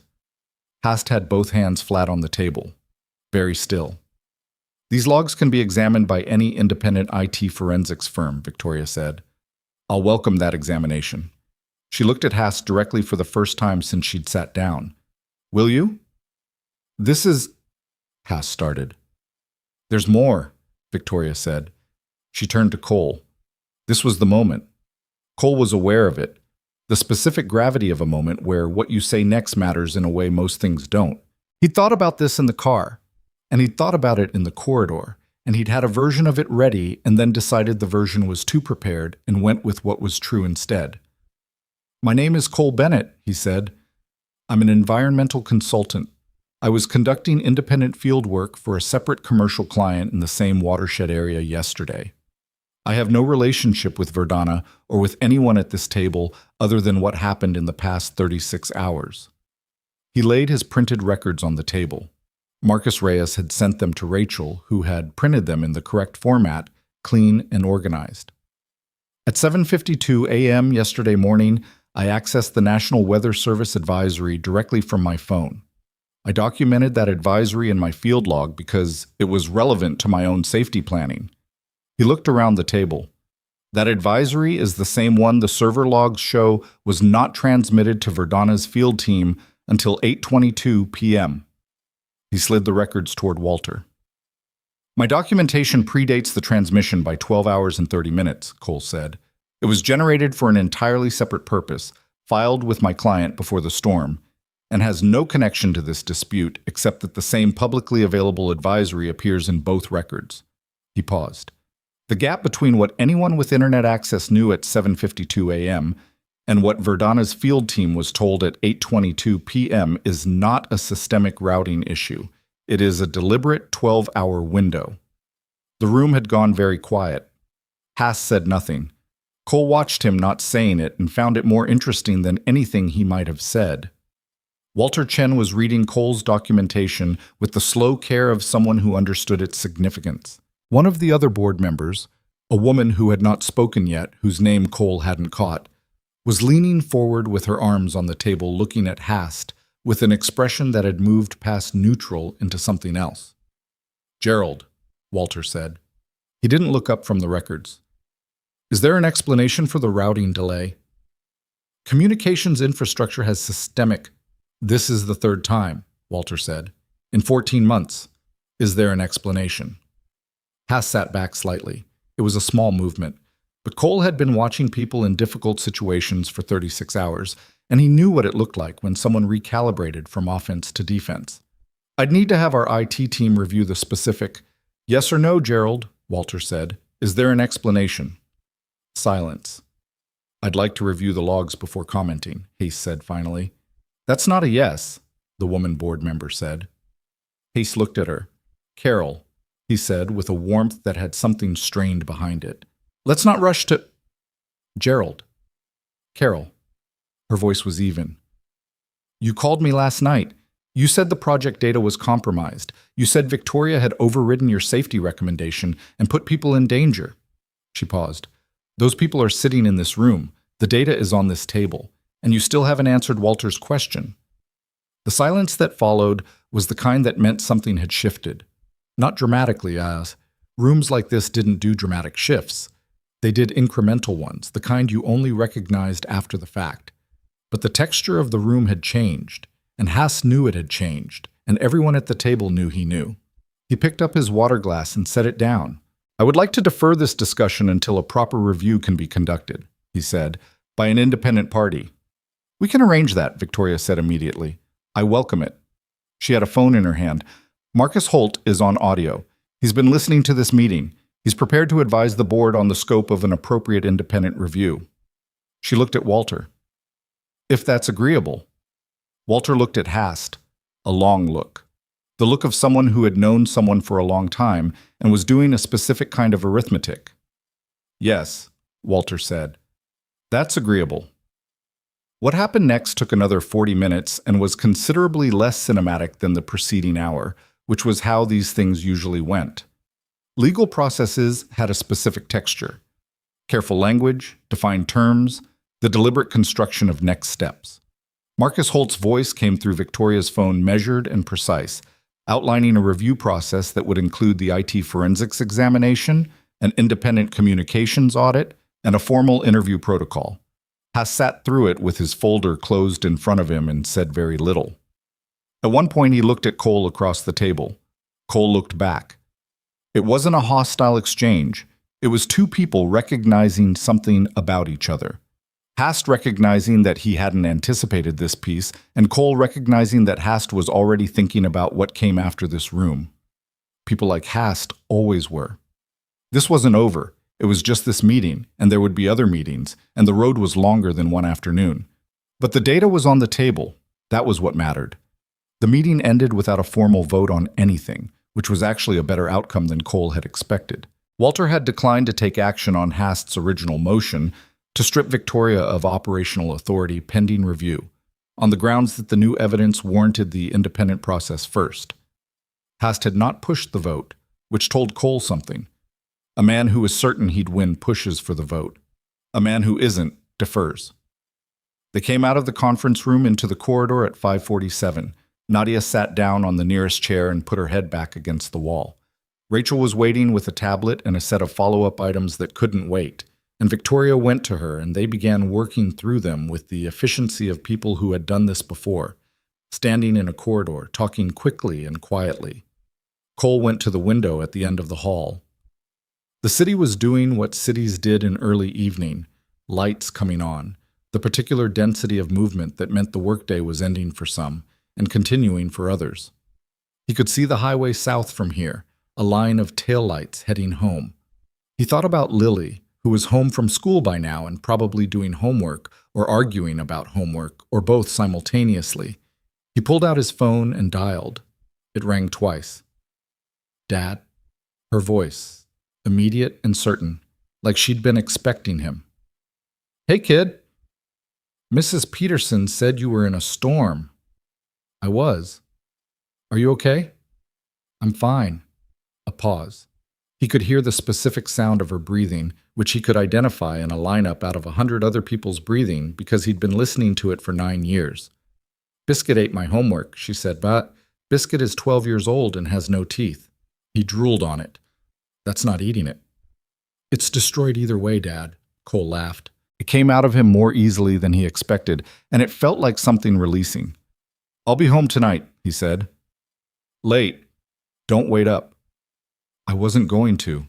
Hast had both hands flat on the table, very still. These logs can be examined by any independent IT forensics firm, Victoria said. I'll welcome that examination. She looked at Hast directly for the first time since she'd sat down. Will you? This is... Hast started. There's more, Victoria said. She turned to Cole. This was the moment. Cole was aware of it. The specific gravity of a moment where what you say next matters in a way most things don't. He'd thought about this in the car, and he'd thought about it in the corridor, and he'd had a version of it ready and then decided the version was too prepared and went with what was true instead. My name is Cole Bennett, he said. I'm an environmental consultant. I was conducting independent field work for a separate commercial client in the same watershed area yesterday. I have no relationship with Verdana or with anyone at this table other than what happened in the past 36 hours. He laid his printed records on the table. Marcus Reyes had sent them to Rachel, who had printed them in the correct format, clean and organized. At 7:52 a.m. yesterday morning, I accessed the National Weather Service advisory directly from my phone. I documented that advisory in my field log because it was relevant to my own safety planning. He looked around the table. That advisory is the same one the server logs show was not transmitted to Verdana's field team until 8:22 p.m. He slid the records toward Walter. My documentation predates the transmission by 12 hours and 30 minutes, Cole said. It was generated for an entirely separate purpose, filed with my client before the storm, and has no connection to this dispute except that the same publicly available advisory appears in both records. He paused. The gap between what anyone with internet access knew at 7:52 a.m. and what Verdana's field team was told at 8:22 p.m. is not a systemic routing issue. It is a deliberate 12-hour window. The room had gone very quiet. Haas said nothing. Cole watched him not saying it and found it more interesting than anything he might have said. Walter Chen was reading Cole's documentation with the slow care of someone who understood its significance. One of the other board members, a woman who had not spoken yet, whose name Cole hadn't caught, was leaning forward with her arms on the table looking at Hast with an expression that had moved past neutral into something else. Gerald, Walter said. He didn't look up from the records. Is there an explanation for the routing delay? Communications infrastructure has systemic. This is the third time, Walter said. In 14 months. Is there an explanation? Haas sat back slightly. It was a small movement. But Cole had been watching people in difficult situations for 36 hours, and he knew what it looked like when someone recalibrated from offense to defense. I'd need to have our IT team review the specific. Yes or no, Gerald, Walter said. Is there an explanation? Silence. I'd like to review the logs before commenting, Hayes said finally. That's not a yes, the woman board member said. Hayes looked at her. Carol, he said with a warmth that had something strained behind it. Let's not rush to… Gerald. Carol. Her voice was even. You called me last night. You said the project data was compromised. You said Victoria had overridden your safety recommendation and put people in danger. She paused. Those people are sitting in this room. The data is on this table. And you still haven't answered Walter's question. The silence that followed was the kind that meant something had shifted. Not dramatically, as rooms like this didn't do dramatic shifts. They did incremental ones, the kind you only recognized after the fact. But the texture of the room had changed, and Haas knew it had changed, and everyone at the table knew he knew. He picked up his water glass and set it down. I would like to defer this discussion until a proper review can be conducted, he said, by an independent party. We can arrange that, Victoria said immediately. I welcome it. She had a phone in her hand. Marcus Holt is on audio. He's been listening to this meeting. He's prepared to advise the board on the scope of an appropriate independent review. She looked at Walter. If that's agreeable. Walter looked at Hast, a long look. The look of someone who had known someone for a long time and was doing a specific kind of arithmetic. Yes, Walter said. That's agreeable. What happened next took another 40 minutes and was considerably less cinematic than the preceding hour, which was how these things usually went. Legal processes had a specific texture. Careful language, defined terms, the deliberate construction of next steps. Marcus Holt's voice came through Victoria's phone measured and precise, outlining a review process that would include the IT forensics examination, an independent communications audit, and a formal interview protocol. Haas sat through it with his folder closed in front of him and said very little. At one point he looked at Cole across the table. Cole looked back. It wasn't a hostile exchange. It was two people recognizing something about each other. Hast recognizing that he hadn't anticipated this piece, and Cole recognizing that Hast was already thinking about what came after this room. People like Hast always were. This wasn't over. It was just this meeting, and there would be other meetings, and the road was longer than one afternoon. But the data was on the table. That was what mattered. The meeting ended without a formal vote on anything, which was actually a better outcome than Cole had expected. Walter had declined to take action on Hast's original motion to strip Victoria of operational authority pending review, on the grounds that the new evidence warranted the independent process first. Hast had not pushed the vote, which told Cole something. A man who is certain he'd win pushes for the vote. A man who isn't defers. They came out of the conference room into the corridor at 5:47. Nadia sat down on the nearest chair and put her head back against the wall. Rachel was waiting with a tablet and a set of follow-up items that couldn't wait, and Victoria went to her and they began working through them with the efficiency of people who had done this before, standing in a corridor, talking quickly and quietly. Cole went to the window at the end of the hall. The city was doing what cities did in early evening, lights coming on, the particular density of movement that meant the workday was ending for some and continuing for others. He could see the highway south from here, a line of taillights heading home. He thought about Lily, who was home from school by now and probably doing homework or arguing about homework or both simultaneously. He pulled out his phone and dialed. It rang twice. Dad? Her voice. Immediate and certain, like she'd been expecting him. Hey, kid. Mrs. Peterson said you were in a storm. I was. Are you okay? I'm fine. A pause. He could hear the specific sound of her breathing, which he could identify in a lineup out of 100 other people's breathing because he'd been listening to it for 9 years. Biscuit ate my homework, she said, but Biscuit is 12 years old and has no teeth. He drooled on it. That's not eating it. It's destroyed either way, Dad, Cole laughed. It came out of him more easily than he expected, and it felt like something releasing. "I'll be home tonight," he said. "Late. Don't wait up." "I wasn't going to."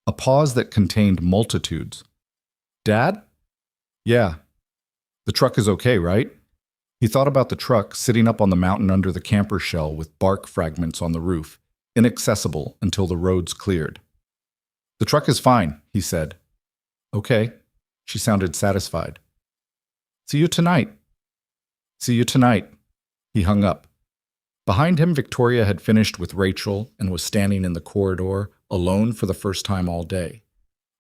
A pause that contained multitudes. "Dad?" "Yeah." "The truck is okay, right?" He thought about the truck sitting up on the mountain under the camper shell with bark fragments on the roof, inaccessible until the roads cleared. "The truck is fine," he said. "Okay." She sounded satisfied. "See you tonight." "See you tonight." He hung up. Behind him, Victoria had finished with Rachel and was standing in the corridor, alone for the first time all day.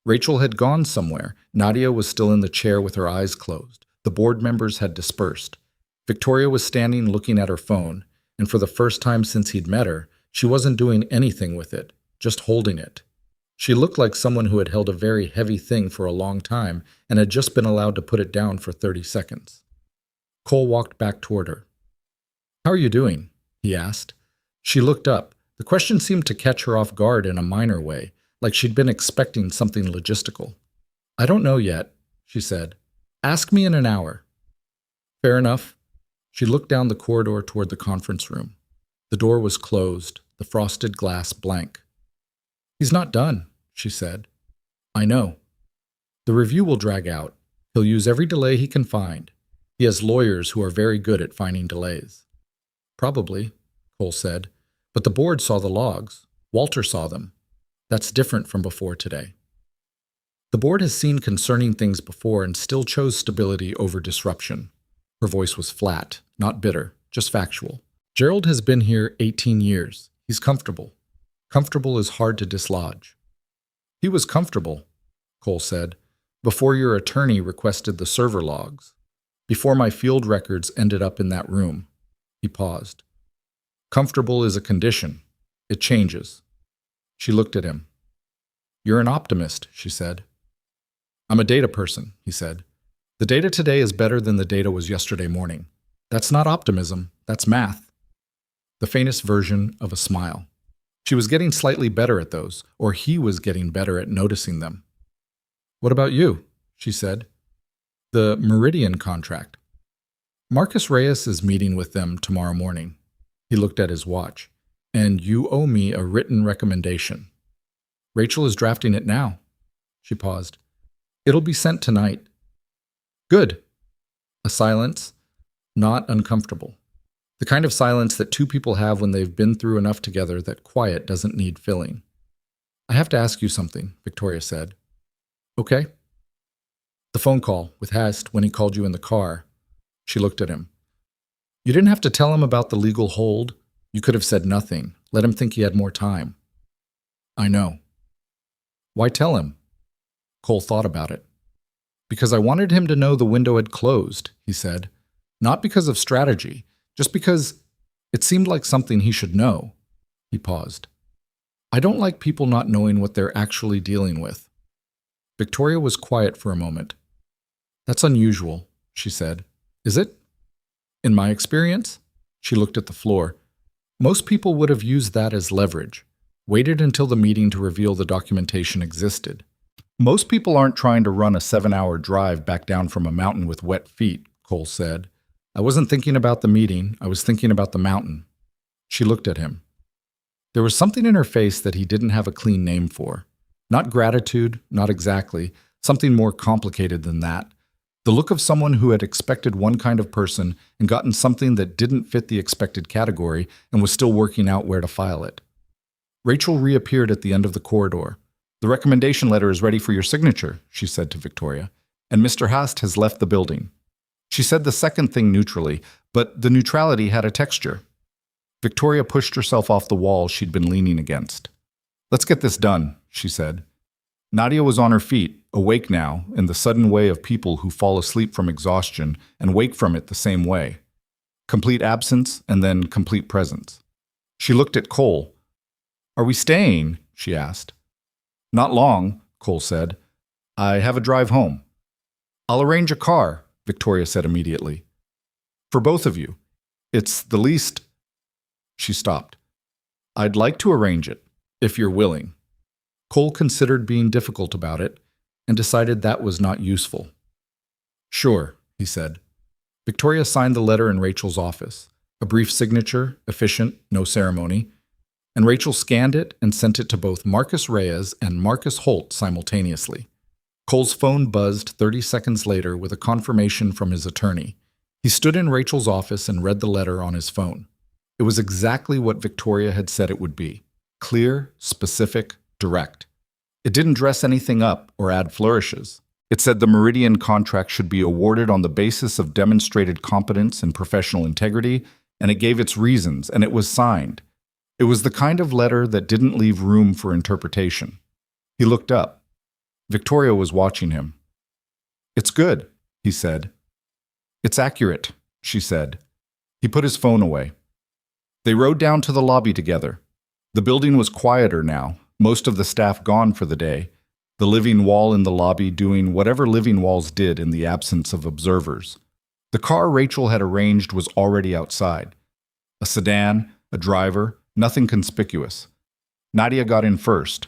Rachel had gone somewhere. Nadia was still in the chair with her eyes closed. The board members had dispersed. Victoria was standing looking at her phone, and for the first time since he'd met her, she wasn't doing anything with it, just holding it. She looked like someone who had held a very heavy thing for a long time and had just been allowed to put it down for 30 seconds. Cole walked back toward her. "How are you doing?" he asked. She looked up. The question seemed to catch her off guard in a minor way, like she'd been expecting something logistical. "I don't know yet," she said. "Ask me in an hour." "Fair enough." She looked down the corridor toward the conference room. The door was closed, the frosted glass blank. "He's not done," she said. "I know. The review will drag out. He'll use every delay he can find. He has lawyers who are very good at finding delays." "Probably," Cole said. "But the board saw the logs. Walter saw them. That's different from before today." The board has seen concerning things before and still chose stability over disruption. Her voice was flat, not bitter, just factual. "Gerald has been here 18 years. He's comfortable. Comfortable is hard to dislodge." "He was comfortable," Cole said, "before your attorney requested the server logs. Before my field records ended up in that room." He paused. "Comfortable is a condition. It changes." She looked at him. "You're an optimist," she said. "I'm a data person," he said. "The data today is better than the data was yesterday morning. That's not optimism, that's math." The faintest version of a smile. She was getting slightly better at those, or he was getting better at noticing them. "What about you?" she said. "The Meridian contract." "Marcus Reyes is meeting with them tomorrow morning." He looked at his watch. "And you owe me a written recommendation." "Rachel is drafting it now." She paused. "It'll be sent tonight." "Good." A silence, not uncomfortable. The kind of silence that two people have when they've been through enough together that quiet doesn't need filling. "I have to ask you something," Victoria said. "Okay." "The phone call with Hast when he called you in the car." She looked at him. "You didn't have to tell him about the legal hold. You could have said nothing. Let him think he had more time." "I know." "Why tell him?" Cole thought about it. "Because I wanted him to know the window had closed," he said. "Not because of strategy. Just because it seemed like something he should know." He paused. "I don't like people not knowing what they're actually dealing with." Victoria was quiet for a moment. "That's unusual," she said. "Is it?" "In my experience?" She looked at the floor. "Most people would have used that as leverage, waited until the meeting to reveal the documentation existed. Most people aren't trying to run a 7-hour drive back down from a mountain with wet feet," Cole said. "I wasn't thinking about the meeting, I was thinking about the mountain." She looked at him. There was something in her face that he didn't have a clean name for. Not gratitude, not exactly, something more complicated than that. The look of someone who had expected one kind of person and gotten something that didn't fit the expected category and was still working out where to file it. Rachel reappeared at the end of the corridor. "The recommendation letter is ready for your signature," she said to Victoria, "and Mr. Hast has left the building." She said the second thing neutrally, but the neutrality had a texture. Victoria pushed herself off the wall she'd been leaning against. "Let's get this done," she said. Nadia was on her feet, awake now, in the sudden way of people who fall asleep from exhaustion and wake from it the same way. Complete absence and then complete presence. She looked at Cole. "Are we staying?" she asked. "Not long," Cole said. "I have a drive home." "I'll arrange a car," Victoria said immediately. "For both of you. It's the least—" She stopped. "I'd like to arrange it, if you're willing." Cole considered being difficult about it and decided that was not useful. Sure, he said. Victoria signed the letter in Rachel's office. A brief signature, efficient, no ceremony, and Rachel scanned it and sent it to both Marcus Reyes and Marcus Holt simultaneously. Cole's phone buzzed 30 seconds later with a confirmation from his attorney. He stood in Rachel's office and read the letter on his phone. It was exactly what Victoria had said it would be. Clear, specific, direct. It didn't dress anything up or add flourishes. It said the Meridian contract should be awarded on the basis of demonstrated competence and professional integrity, and it gave its reasons, and it was signed. It was the kind of letter that didn't leave room for interpretation. He looked up. Victoria was watching him. "It's good," he said. "It's accurate," she said. He put his phone away. They rode down to the lobby together. The building was quieter now, most of the staff gone for the day, the living wall in the lobby doing whatever living walls did in the absence of observers. The car Rachel had arranged was already outside. A sedan, a driver, nothing conspicuous. Nadia got in first.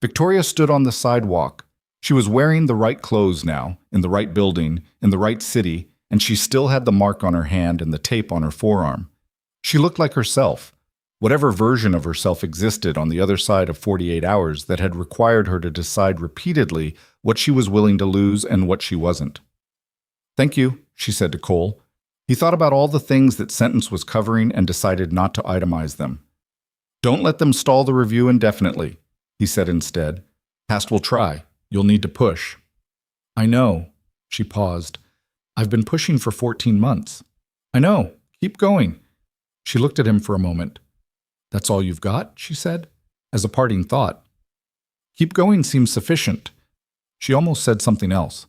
Victoria stood on the sidewalk. She was wearing the right clothes now, in the right building, in the right city, and she still had the mark on her hand and the tape on her forearm. She looked like herself, whatever version of herself existed on the other side of 48 hours that had required her to decide repeatedly what she was willing to lose and what she wasn't. "Thank you," she said to Cole. He thought about all the things that sentence was covering and decided not to itemize them. "Don't let them stall the review indefinitely," he said instead. "Past will try. You'll need to push." "I know." She paused. "I've been pushing for 14 months. "I know. Keep going." She looked at him for a moment. "That's all you've got?" she said, as a parting thought. "Keep going seems sufficient." She almost said something else.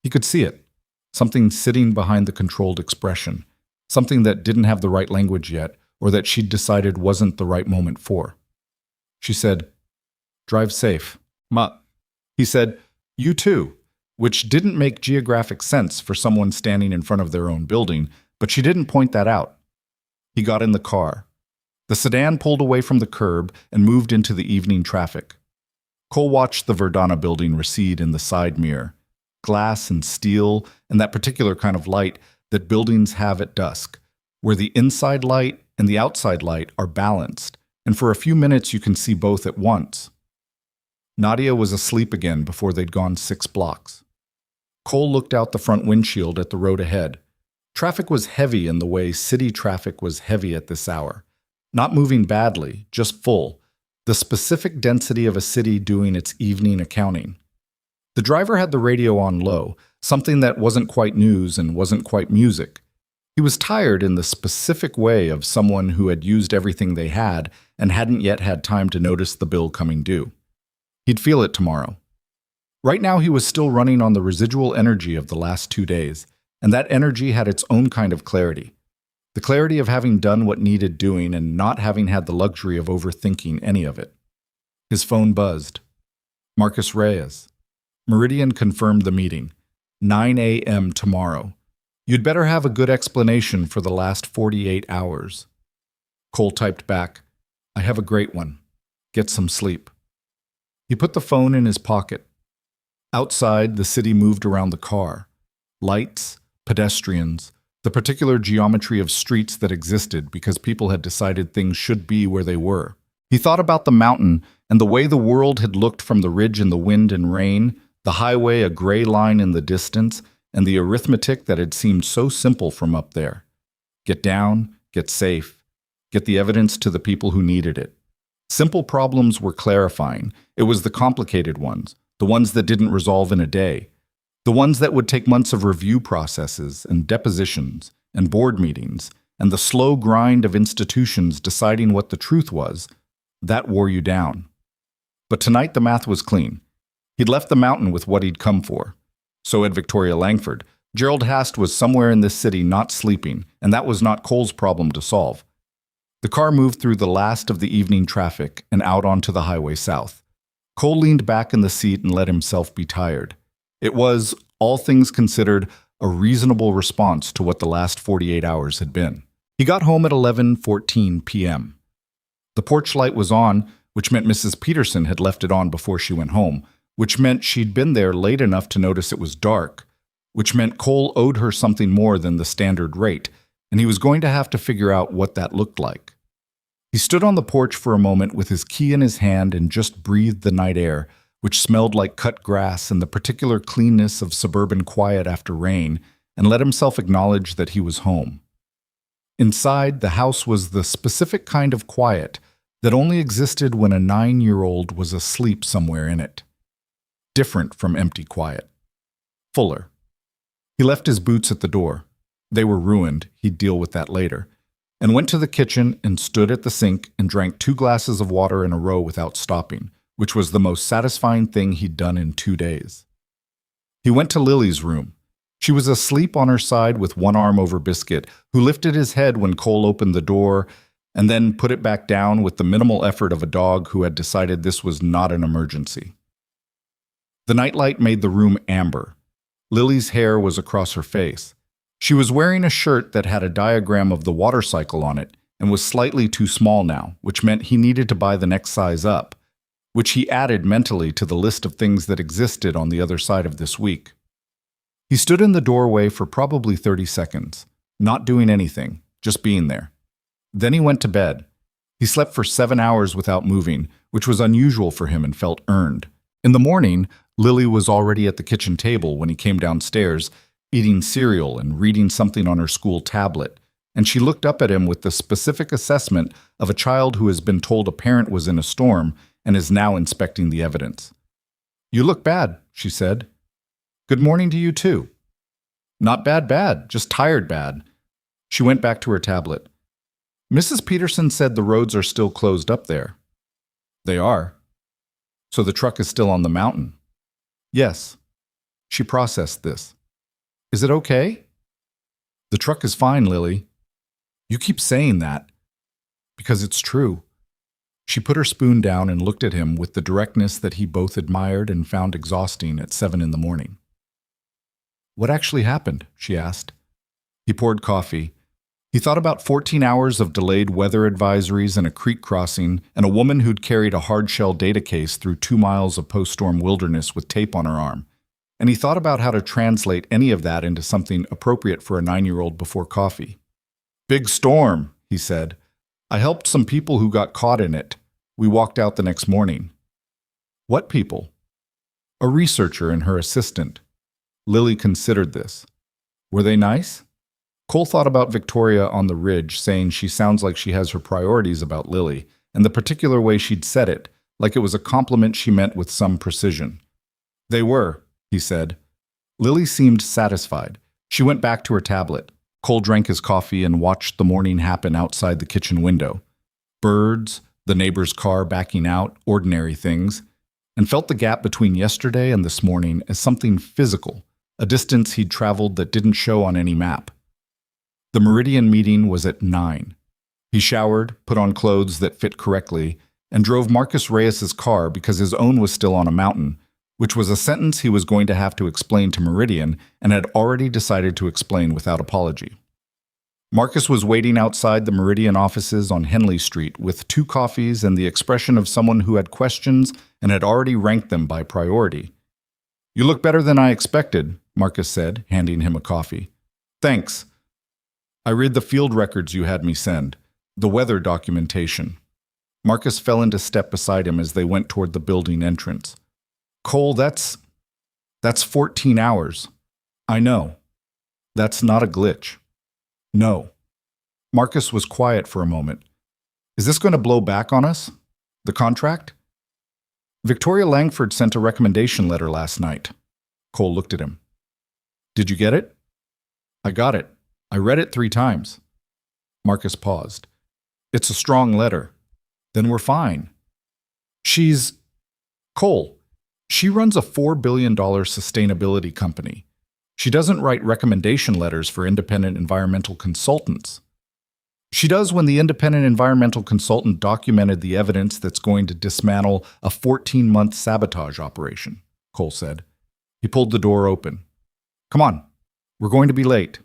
He could see it. Something sitting behind the controlled expression. Something that didn't have the right language yet, or that she'd decided wasn't the right moment for. She said, "Drive safe." "Ma." He said, "You too," which didn't make geographic sense for someone standing in front of their own building, but she didn't point that out. He got in the car. The sedan pulled away from the curb and moved into the evening traffic. Cole watched the Verdana building recede in the side mirror. Glass and steel and that particular kind of light that buildings have at dusk, where the inside light and the outside light are balanced, and for a few minutes you can see both at once. Nadia was asleep again before they'd gone 6 blocks. Cole looked out the front windshield at the road ahead. Traffic was heavy in the way city traffic was heavy at this hour. Not moving badly, just full. The specific density of a city doing its evening accounting. The driver had the radio on low, something that wasn't quite news and wasn't quite music. He was tired in the specific way of someone who had used everything they had and hadn't yet had time to notice the bill coming due. He'd feel it tomorrow. Right now he was still running on the residual energy of the last 2 days, and that energy had its own kind of clarity. The clarity of having done what needed doing and not having had the luxury of overthinking any of it. His phone buzzed. Marcus Reyes. Meridian confirmed the meeting. 9 a.m. tomorrow. You'd better have a good explanation for the last 48 hours. Cole typed back, "I have a great one. Get some sleep." He put the phone in his pocket. Outside, the city moved around the car. Lights, pedestrians, the particular geometry of streets that existed because people had decided things should be where they were. He thought about the mountain and the way the world had looked from the ridge in the wind and rain, the highway a gray line in the distance, and the arithmetic that had seemed so simple from up there. Get down, get safe, get the evidence to the people who needed it. Simple problems were clarifying. It was the complicated ones, the ones that didn't resolve in a day, the ones that would take months of review processes and depositions and board meetings, and the slow grind of institutions deciding what the truth was, that wore you down. But tonight the math was clean. He'd left the mountain with what he'd come for. So had Victoria Langford. Gerald Hast was somewhere in this city not sleeping, and that was not Cole's problem to solve. The car moved through the last of the evening traffic and out onto the highway south. Cole leaned back in the seat and let himself be tired. It was, all things considered, a reasonable response to what the last 48 hours had been. He got home at 11:14 p.m. The porch light was on, which meant Mrs. Peterson had left it on before she went home, which meant she'd been there late enough to notice it was dark, which meant Cole owed her something more than the standard rate, and he was going to have to figure out what that looked like. He stood on the porch for a moment with his key in his hand and just breathed the night air, which smelled like cut grass and the particular cleanness of suburban quiet after rain, and let himself acknowledge that he was home. Inside, the house was the specific kind of quiet that only existed when a 9-year-old was asleep somewhere in it. Different from empty quiet. Fuller. He left his boots at the door. They were ruined, he'd deal with that later, and went to the kitchen and stood at the sink and drank 2 glasses of water in a row without stopping, which was the most satisfying thing he'd done in 2 days. He went to Lily's room. She was asleep on her side with one arm over Biscuit, who lifted his head when Cole opened the door and then put it back down with the minimal effort of a dog who had decided this was not an emergency. The nightlight made the room amber. Lily's hair was across her face. She was wearing a shirt that had a diagram of the water cycle on it and was slightly too small now, which meant he needed to buy the next size up, which he added mentally to the list of things that existed on the other side of this week. He stood in the doorway for probably 30 seconds, not doing anything, just being there. Then he went to bed. He slept for 7 hours without moving, which was unusual for him and felt earned. In the morning, Lily was already at the kitchen table when he came downstairs, eating cereal and reading something on her school tablet, and she looked up at him with the specific assessment of a child who has been told a parent was in a storm and is now inspecting the evidence. "You look bad," she said. "Good morning to you too." "Not bad, just tired bad." She went back to her tablet. "Mrs. Peterson said the roads are still closed up there." "They are." "So the truck is still on the mountain?" "Yes." She processed this. "Is it okay?" "The truck is fine, Lily." "You keep saying that." "Because it's true." She put her spoon down and looked at him with the directness that he both admired and found exhausting at 7 in the morning. "What actually happened?" she asked. He poured coffee. He thought about 14 hours of delayed weather advisories and a creek crossing and a woman who'd carried a hard-shell data case through 2 miles of post-storm wilderness with tape on her arm. And he thought about how to translate any of that into something appropriate for a 9-year-old before coffee. "Big storm," he said. "I helped some people who got caught in it. We walked out the next morning." "What people?" "A researcher and her assistant." Lily considered this. "Were they nice?" Cole thought about Victoria on the ridge, saying she sounds like she has her priorities about Lily, and the particular way she'd said it, like it was a compliment she meant with some precision. "They were," he said. Lily seemed satisfied. She went back to her tablet. Cole drank his coffee and watched the morning happen outside the kitchen window. Birds, the neighbor's car backing out, ordinary things, and felt the gap between yesterday and this morning as something physical, a distance he'd traveled that didn't show on any map. The Meridian meeting was at 9. He showered, put on clothes that fit correctly, and drove Marcus Reyes's car because his own was still on a mountain, which was a sentence he was going to have to explain to Meridian and had already decided to explain without apology. Marcus was waiting outside the Meridian offices on Henley Street with 2 coffees and the expression of someone who had questions and had already ranked them by priority. "You look better than I expected," Marcus said, handing him a coffee. "Thanks. I read the field records you had me send, the weather documentation." Marcus fell into step beside him as they went toward the building entrance. "Cole, that's 14 hours. I know. That's not a glitch." "No." Marcus was quiet for a moment. "Is this going to blow back on us? The contract?" "Victoria Langford sent a recommendation letter last night." Cole looked at him. "Did you get it?" "I got it. I read it 3 times. Marcus paused. "It's a strong letter." "Then we're fine." "She's..." "Cole, she runs a $4 billion sustainability company. She doesn't write recommendation letters for independent environmental consultants. She does when the independent environmental consultant documented the evidence that's going to dismantle a 14-month sabotage operation," Cole said. He pulled the door open. "Come on, we're going to be late."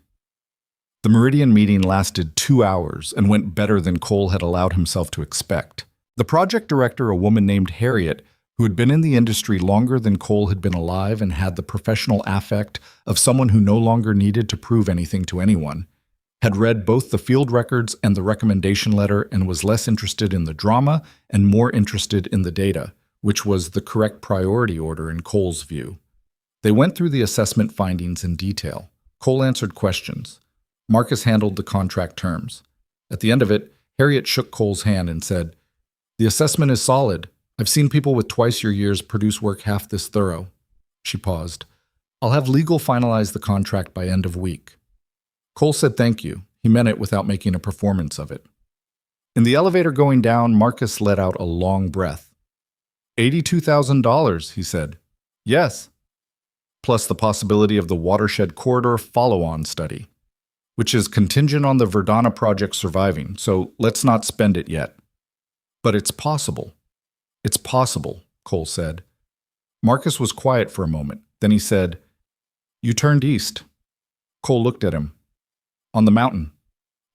The Meridian meeting lasted 2 hours and went better than Cole had allowed himself to expect. The project director, a woman named Harriet, who had been in the industry longer than Cole had been alive and had the professional affect of someone who no longer needed to prove anything to anyone, had read both the field records and the recommendation letter and was less interested in the drama and more interested in the data, which was the correct priority order in Cole's view. They went through the assessment findings in detail. Cole answered questions. Marcus handled the contract terms. At the end of it, Harriet shook Cole's hand and said, "The assessment is solid. I've seen people with twice your years produce work half this thorough." She paused. "I'll have legal finalize the contract by end of week." Cole said thank you. He meant it without making a performance of it. In the elevator going down, Marcus let out a long breath. $82,000, he said. "Yes." Plus the possibility of the watershed corridor follow-on study, which is contingent on the Verdana project surviving, so let's not spend it yet. "But it's possible." "It's possible," Cole said. Marcus was quiet for a moment. Then he said, "You turned east." Cole looked at him. "On the mountain,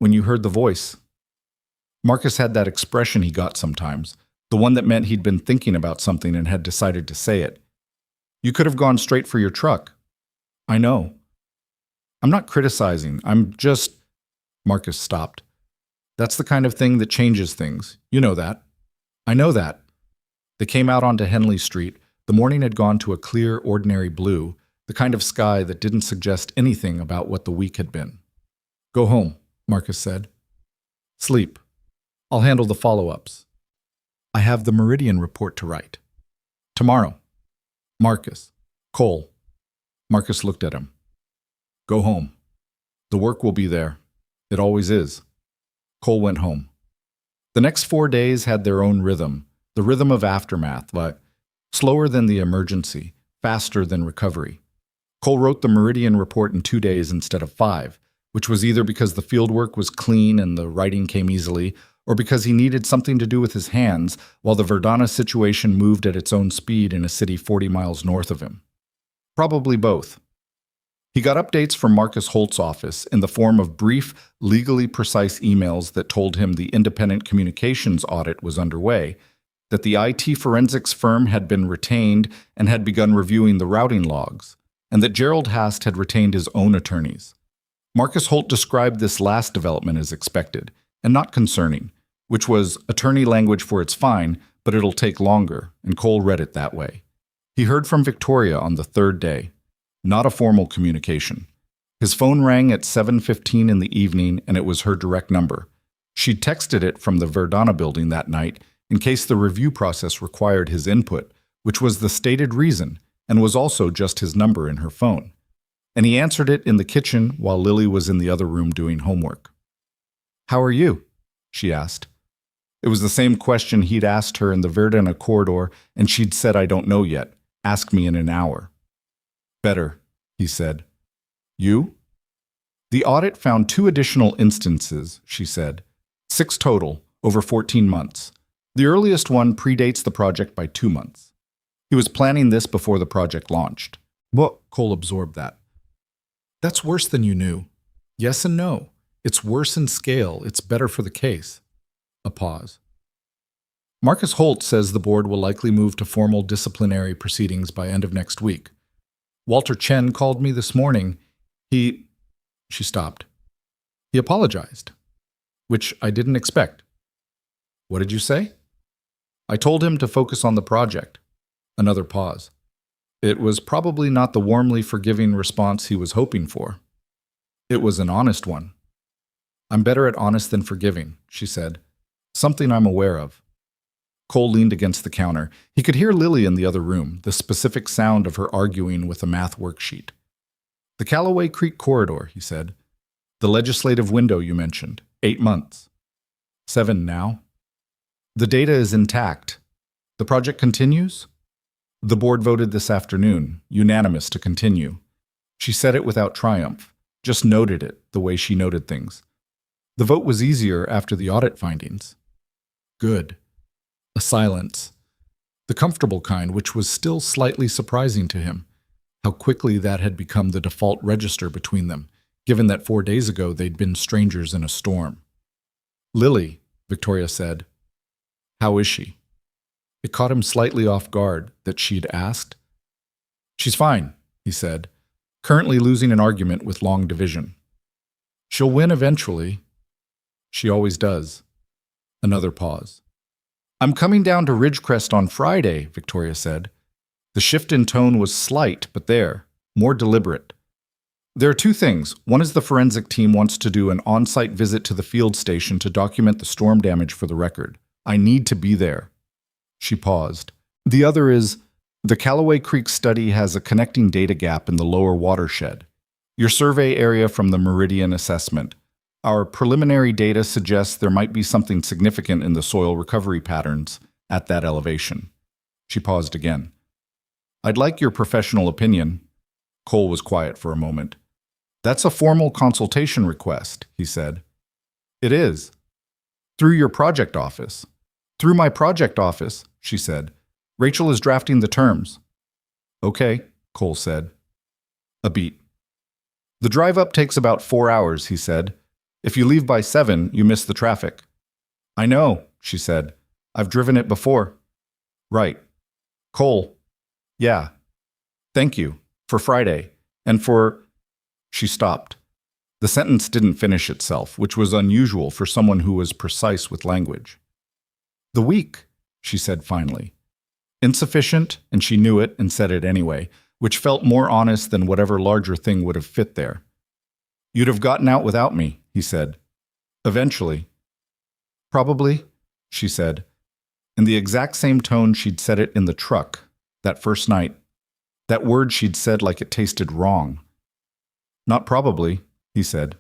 when you heard the voice." Marcus had that expression he got sometimes, the one that meant he'd been thinking about something and had decided to say it. "You could have gone straight for your truck." "I know." "I'm not criticizing. I'm just—" Marcus stopped. "That's the kind of thing that changes things. You know that." "I know that." They came out onto Henley Street. The morning had gone to a clear, ordinary blue, the kind of sky that didn't suggest anything about what the week had been. "Go home," Marcus said. "Sleep. I'll handle the follow-ups. I have the Meridian report to write. Tomorrow." "Marcus." "Cole." Marcus looked at him. "Go home. The work will be there. It always is." Cole went home. The next 4 days had their own rhythm, the rhythm of aftermath, but slower than the emergency, faster than recovery. Cole wrote the Meridian report in 2 days instead of 5, which was either because the fieldwork was clean and the writing came easily, or because he needed something to do with his hands while the Verdana situation moved at its own speed in a city 40 miles north of him. Probably both. He got updates from Marcus Holt's office in the form of brief, legally precise emails that told him the independent communications audit was underway, that the IT forensics firm had been retained and had begun reviewing the routing logs, and that Gerald Hast had retained his own attorneys. Marcus Holt described this last development as expected, and not concerning, which was attorney language for it's fine, but it'll take longer, and Cole read it that way. He heard from Victoria on the 3rd day. Not a formal communication. His phone rang at 7:15 in the evening, and it was her direct number. She'd texted it from the Verdana building that night in case the review process required his input, which was the stated reason, and was also just his number in her phone. And he answered it in the kitchen while Lily was in the other room doing homework. "How are you?" she asked. It was the same question he'd asked her in the Verdana corridor, and she'd said, "I don't know yet. Ask me in an hour." "Better," he said. "You?" "The audit found 2 additional instances," she said. 6 total, over 14 months. The earliest one predates the project by 2 months. He was planning this before the project launched. But Cole absorbed that. "That's worse than you knew." "Yes and no. It's worse in scale. It's better for the case." A pause. "Marcus Holt says the board will likely move to formal disciplinary proceedings by end of next week. Walter Chen called me this morning. She stopped. "He apologized, which I didn't expect." "What did you say?" "I told him to focus on the project." Another pause. It was probably not the warmly forgiving response he was hoping for. It was an honest one. "I'm better at honest than forgiving," she said. "Something I'm aware of." Cole leaned against the counter. He could hear Lily in the other room, the specific sound of her arguing with a math worksheet. "The Callaway Creek corridor," he said. "The legislative window you mentioned. 8 months. 7 now. The data is intact. The project continues?" "The board voted this afternoon, unanimous to continue." She said it without triumph, just noted it the way she noted things. "The vote was easier after the audit findings." "Good." A silence. The comfortable kind, which was still slightly surprising to him. How quickly that had become the default register between them, given that 4 days ago they'd been strangers in a storm. "Lily," Victoria said. "How is she?" It caught him slightly off guard that she'd asked. "She's fine," he said, currently losing an argument with long division. "She'll win eventually. She always does." Another pause. "I'm coming down to Ridgecrest on Friday," Victoria said. The shift in tone was slight, but more deliberate. "There are two things. One is the forensic team wants to do an on-site visit to the field station to document the storm damage for the record. I need to be there." She paused. "The other is, the Callaway Creek study has a connecting data gap in the lower watershed. Your survey area from the Meridian assessment. Our preliminary data suggests there might be something significant in the soil recovery patterns at that elevation." She paused again. "I'd like your professional opinion." Cole was quiet for a moment. "That's a formal consultation request," he said. "It is. Through your project office." "Through my project office," she said. "Rachel is drafting the terms." "Okay," Cole said. A beat. "The drive up takes about 4 hours," he said. "If you leave by 7, you miss the traffic." "I know," she said. "I've driven it before." "Right." "Cole." "Yeah. Thank you. For Friday. And for—" She stopped. The sentence didn't finish itself, which was unusual for someone who was precise with language. "The week," she said finally. Insufficient, and she knew it and said it anyway, which felt more honest than whatever larger thing would have fit there. "You'd have gotten out without me," he said. "Eventually." "Probably," she said, in the exact same tone she'd said it in the truck that first night. That word she'd said like it tasted wrong. "Not probably," he said.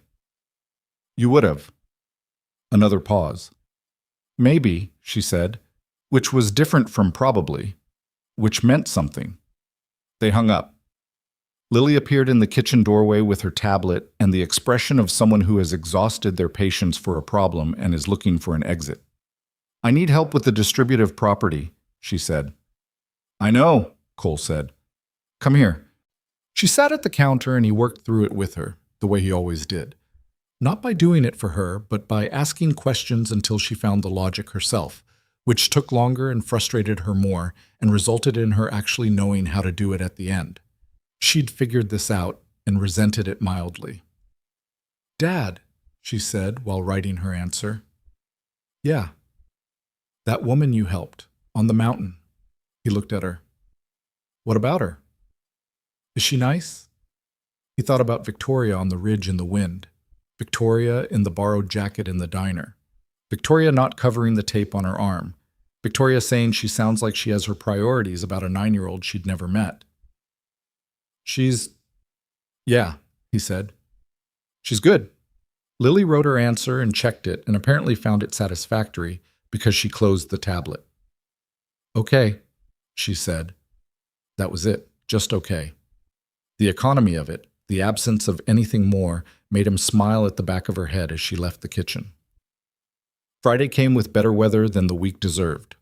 "You would have." Another pause. "Maybe," she said, which was different from probably, which meant something. They hung up. Lily appeared in the kitchen doorway with her tablet and the expression of someone who has exhausted their patience for a problem and is looking for an exit. "I need help with the distributive property," she said. "I know," Cole said. "Come here." She sat at the counter and he worked through it with her, the way he always did. Not by doing it for her, but by asking questions until she found the logic herself, which took longer and frustrated her more and resulted in her actually knowing how to do it at the end. She'd figured this out and resented it mildly. "Dad," she said while writing her answer. "Yeah." "That woman you helped, on the mountain." He looked at her. "What about her?" "Is she nice?" He thought about Victoria on the ridge in the wind. Victoria in the borrowed jacket in the diner. Victoria not covering the tape on her arm. Victoria saying she sounds like she has her priorities about a 9-year-old she'd never met. "Yeah," he said. "She's good." Lily wrote her answer and checked it and apparently found it satisfactory because she closed the tablet. "Okay," she said. That was it, just okay. The economy of it, the absence of anything more, made him smile at the back of her head as she left the kitchen. Friday came with better weather than the week deserved.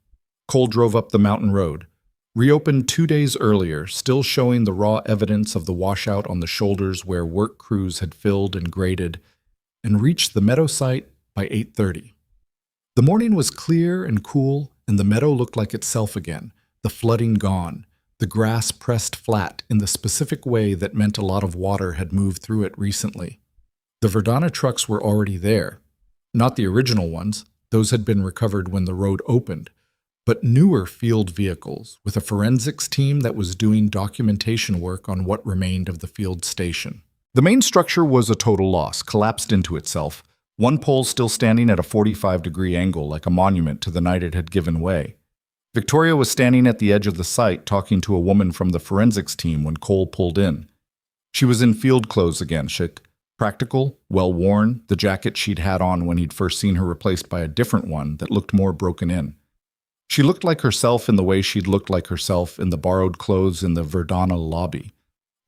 Cole drove up the mountain road, reopened 2 days earlier, still showing the raw evidence of the washout on the shoulders where work crews had filled and graded, and reached the meadow site by 8:30. The morning was clear and cool, and the meadow looked like itself again, the flooding gone, the grass pressed flat in the specific way that meant a lot of water had moved through it recently. The Verdana trucks were already there. Not the original ones, those had been recovered when the road opened, but newer field vehicles with a forensics team that was doing documentation work on what remained of the field station. The main structure was a total loss, collapsed into itself, one pole still standing at a 45-degree angle like a monument to the night it had given way. Victoria was standing at the edge of the site talking to a woman from the forensics team when Cole pulled in. She was in field clothes again, chic. Practical, well-worn, the jacket she'd had on when he'd first seen her replaced by a different one that looked more broken in. She looked like herself in the way she'd looked like herself in the borrowed clothes in the Verdana lobby.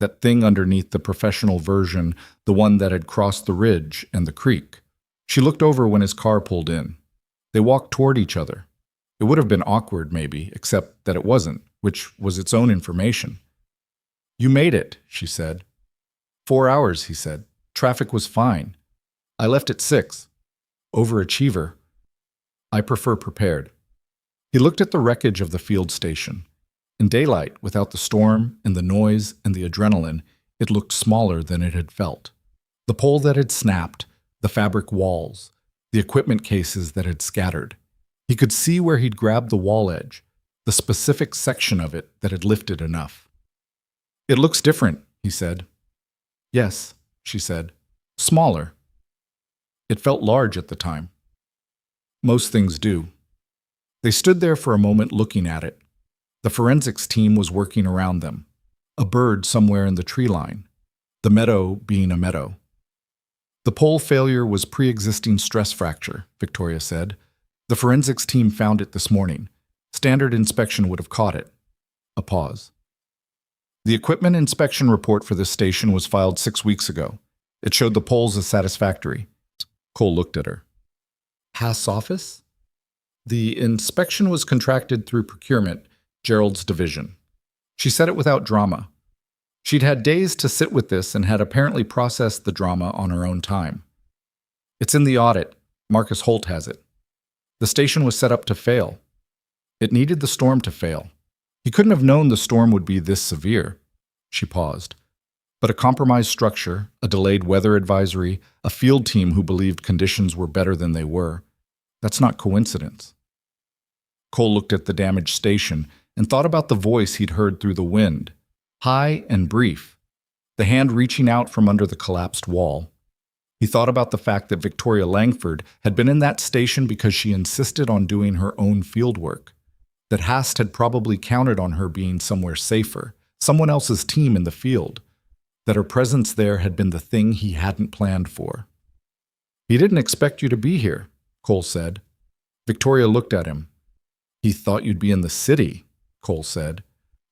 That thing underneath the professional version, the one that had crossed the ridge and the creek. She looked over when his car pulled in. They walked toward each other. It would have been awkward, maybe, except that it wasn't, which was its own information. "You made it," she said. 4 hours, he said. "Traffic was fine. I left at 6. Overachiever. I prefer prepared." He looked at the wreckage of the field station. In daylight, without the storm and the noise and the adrenaline, it looked smaller than it had felt. The pole that had snapped, the fabric walls, the equipment cases that had scattered. He could see where he'd grabbed the wall edge, the specific section of it that had lifted enough. "It looks different," he said. "Yes," she said. "Smaller." It felt large at the time. Most things do. They stood there for a moment looking at it. The forensics team was working around them. A bird somewhere in the tree line. The meadow being a meadow. "The pole failure was pre-existing stress fracture," Victoria said. "The forensics team found it this morning. Standard inspection would have caught it." A pause. "The equipment inspection report for this station was filed 6 weeks ago. It showed the poles as satisfactory." Cole looked at her. "Haas' office?" "The inspection was contracted through procurement, Gerald's division." She said it without drama. She'd had days to sit with this and had apparently processed the drama on her own time. "It's in the audit. Marcus Holt has it. The station was set up to fail. It needed the storm to fail. He couldn't have known the storm would be this severe." She paused. "But a compromised structure, a delayed weather advisory, a field team who believed conditions were better than they were. That's not coincidence." Cole looked at the damaged station and thought about the voice he'd heard through the wind, high and brief, the hand reaching out from under the collapsed wall. He thought about the fact that Victoria Langford had been in that station because she insisted on doing her own field work, that Hast had probably counted on her being somewhere safer, someone else's team in the field, that her presence there had been the thing he hadn't planned for. "He didn't expect you to be here," Cole said. Victoria looked at him. "He thought you'd be in the city," Cole said,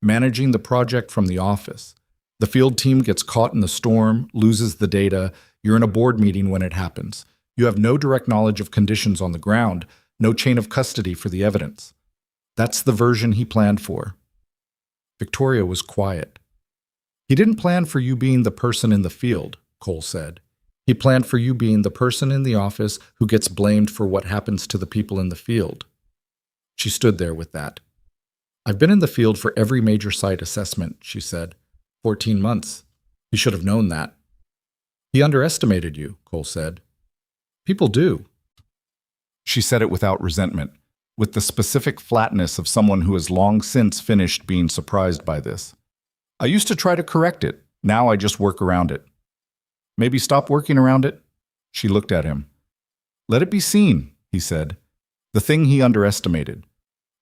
"managing the project from the office. The field team gets caught in the storm, loses the data. You're in a board meeting when it happens. You have no direct knowledge of conditions on the ground, no chain of custody for the evidence. That's the version he planned for." Victoria was quiet. "He didn't plan for you being the person in the field," Cole said. "He planned for you being the person in the office who gets blamed for what happens to the people in the field." She stood there with that. "I've been in the field for every major site assessment," she said. 14 months. He should have known that." "He underestimated you," Cole said. "People do." She said it without resentment, with the specific flatness of someone who has long since finished being surprised by this. "I used to try to correct it. Now I just work around it." "Maybe stop working around it?" She looked at him. "Let it be seen," he said. "The thing he underestimated.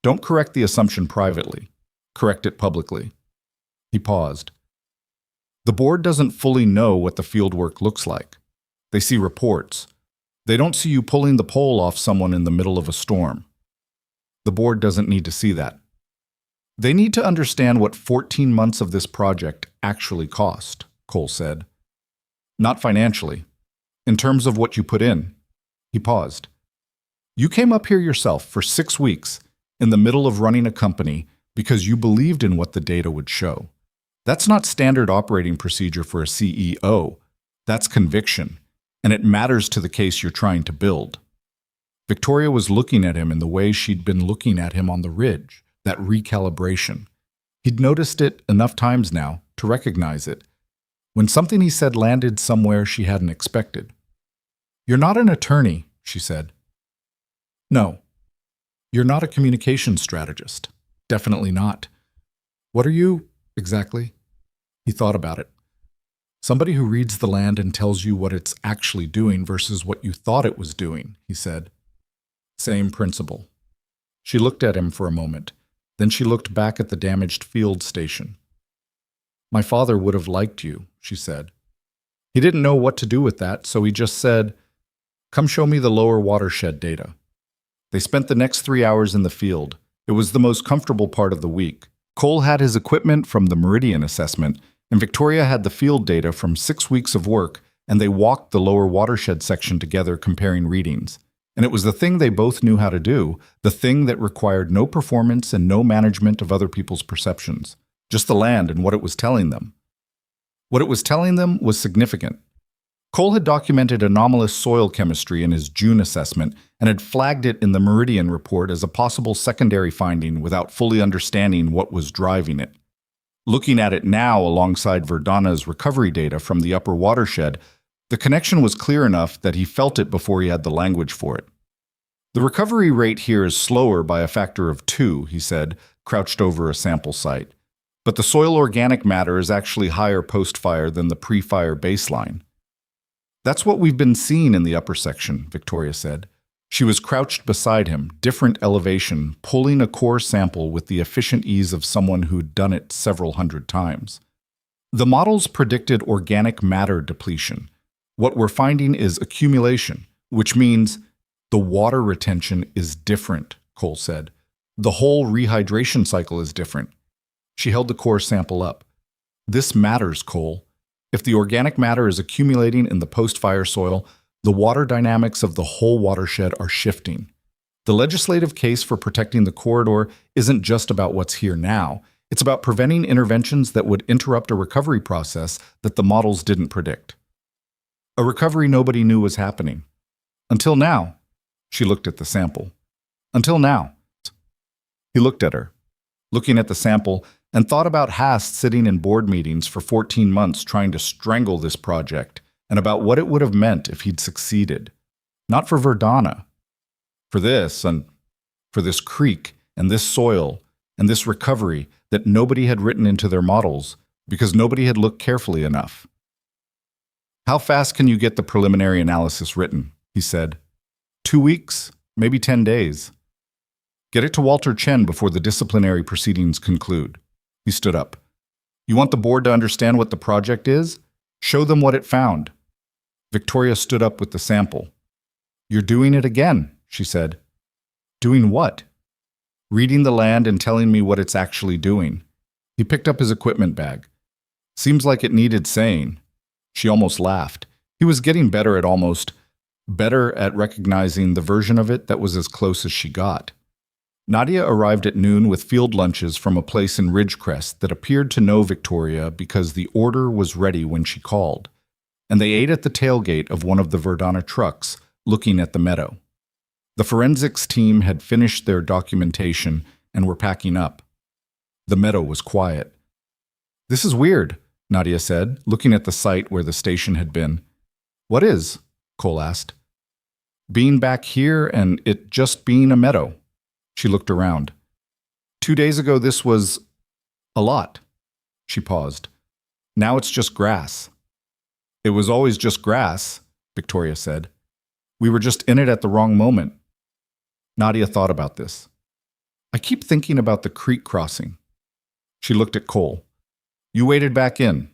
Don't correct the assumption privately. Correct it publicly." He paused. "The board doesn't fully know what the fieldwork looks like. They see reports. They don't see you pulling the pole off someone in the middle of a storm. The board doesn't need to see that. They need to understand what 14 months of this project actually cost," Cole said. "Not financially. In terms of what you put in." He paused. "You came up here yourself for 6 weeks, in the middle of running a company, because you believed in what the data would show. That's not standard operating procedure for a CEO. That's conviction, and it matters to the case you're trying to build." Victoria was looking at him in the way she'd been looking at him on the ridge, that recalibration. He'd noticed it enough times now to recognize it, when something he said landed somewhere she hadn't expected. "You're not an attorney," she said. "No. You're not a communications strategist. Definitely not. What are you, exactly?" He thought about it. "Somebody who reads the land and tells you what it's actually doing versus what you thought it was doing," he said. "Same principle." She looked at him for a moment. Then she looked back at the damaged field station. "My father would have liked you," she said. "He didn't know what to do with that, so he just said, 'Come show me the lower watershed data.'" They spent the next 3 hours in the field. It was the most comfortable part of the week. Cole had his equipment from the Meridian assessment, and Victoria had the field data from 6 weeks of work, and they walked the lower watershed section together comparing readings. And it was the thing they both knew how to do, the thing that required no performance and no management of other people's perceptions, just the land and what it was telling them. What it was telling them was significant. Cole had documented anomalous soil chemistry in his June assessment and had flagged it in the Meridian report as a possible secondary finding without fully understanding what was driving it. Looking at it now alongside Verdana's recovery data from the upper watershed, the connection was clear enough that he felt it before he had the language for it. The recovery rate here is slower by a factor of 2, he said, crouched over a sample site. But the soil organic matter is actually higher post-fire than the pre-fire baseline. That's what we've been seeing in the upper section, Victoria said. She was crouched beside him, different elevation, pulling a core sample with the efficient ease of someone who'd done it several hundred times. The models predicted organic matter depletion. What we're finding is accumulation, which means the water retention is different, Cole said. The whole rehydration cycle is different. She held the core sample up. This matters, Cole. If the organic matter is accumulating in the post-fire soil, the water dynamics of the whole watershed are shifting. The legislative case for protecting the corridor isn't just about what's here now. It's about preventing interventions that would interrupt a recovery process that the models didn't predict. A recovery nobody knew was happening. Until now. She looked at the sample. Until now. He looked at her, looking at the sample, and thought about Haast sitting in board meetings for 14 months trying to strangle this project, and about what it would have meant if he'd succeeded. Not for Verdana. For this, and for this creek, and this soil, and this recovery that nobody had written into their models because nobody had looked carefully enough. How fast can you get the preliminary analysis written? He said. 2 weeks, maybe 10 days. Get it to Walter Chen before the disciplinary proceedings conclude. He stood up. You want the board to understand what the project is? Show them what it found. Victoria stood up with the sample. You're doing it again, she said. Doing what? Reading the land and telling me what it's actually doing. He picked up his equipment bag. Seems like it needed saying. She almost laughed. He was getting better at recognizing the version of it that was as close as she got. Nadia arrived at noon with field lunches from a place in Ridgecrest that appeared to know Victoria because the order was ready when she called, and they ate at the tailgate of one of the Verdana trucks, looking at the meadow. The forensics team had finished their documentation and were packing up. The meadow was quiet. This is weird, Nadia said, looking at the site where the station had been. What is? Cole asked. Being back here and it just being a meadow. She looked around. 2 days ago this was a lot. She paused. Now it's just grass. It was always just grass, Victoria said. We were just in it at the wrong moment. Nadia thought about this. I keep thinking about the creek crossing. She looked at Cole. You waded back in.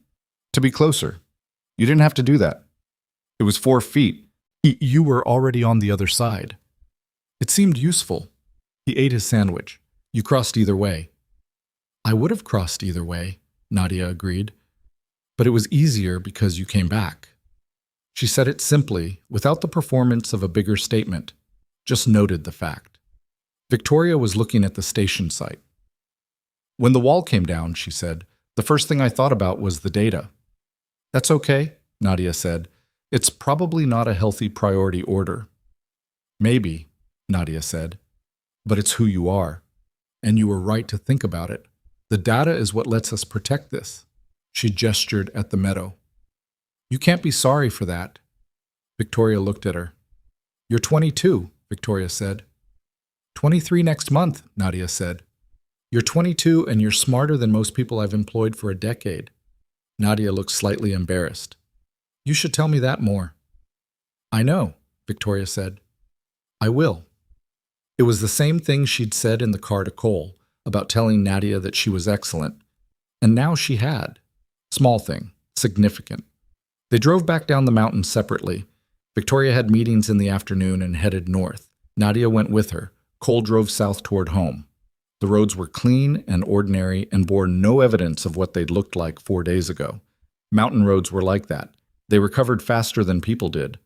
To be closer. You didn't have to do that. It was 4 feet. You were already on the other side. It seemed useful. He ate his sandwich. You crossed either way. I would have crossed either way, Nadia agreed. But it was easier because you came back. She said it simply, without the performance of a bigger statement, just noted the fact. Victoria was looking at the station site. When the wall came down, she said, the first thing I thought about was the data. That's okay, Nadia said. It's probably not a healthy priority order. Maybe, Nadia said. But it's who you are. And you were right to think about it. The data is what lets us protect this. She gestured at the meadow. You can't be sorry for that. Victoria looked at her. You're 22, Victoria said. 23 next month, Nadia said. You're 22 and you're smarter than most people I've employed for a decade. Nadia looked slightly embarrassed. You should tell me that more. I know, Victoria said. I will. It was the same thing she'd said in the car to Cole about telling Nadia that she was excellent. And now she had. Small thing, significant. They drove back down the mountain separately. Victoria had meetings in the afternoon and headed north. Nadia went with her. Cole drove south toward home. The roads were clean and ordinary and bore no evidence of what they'd looked like 4 days ago. Mountain roads were like that. They recovered faster than people did.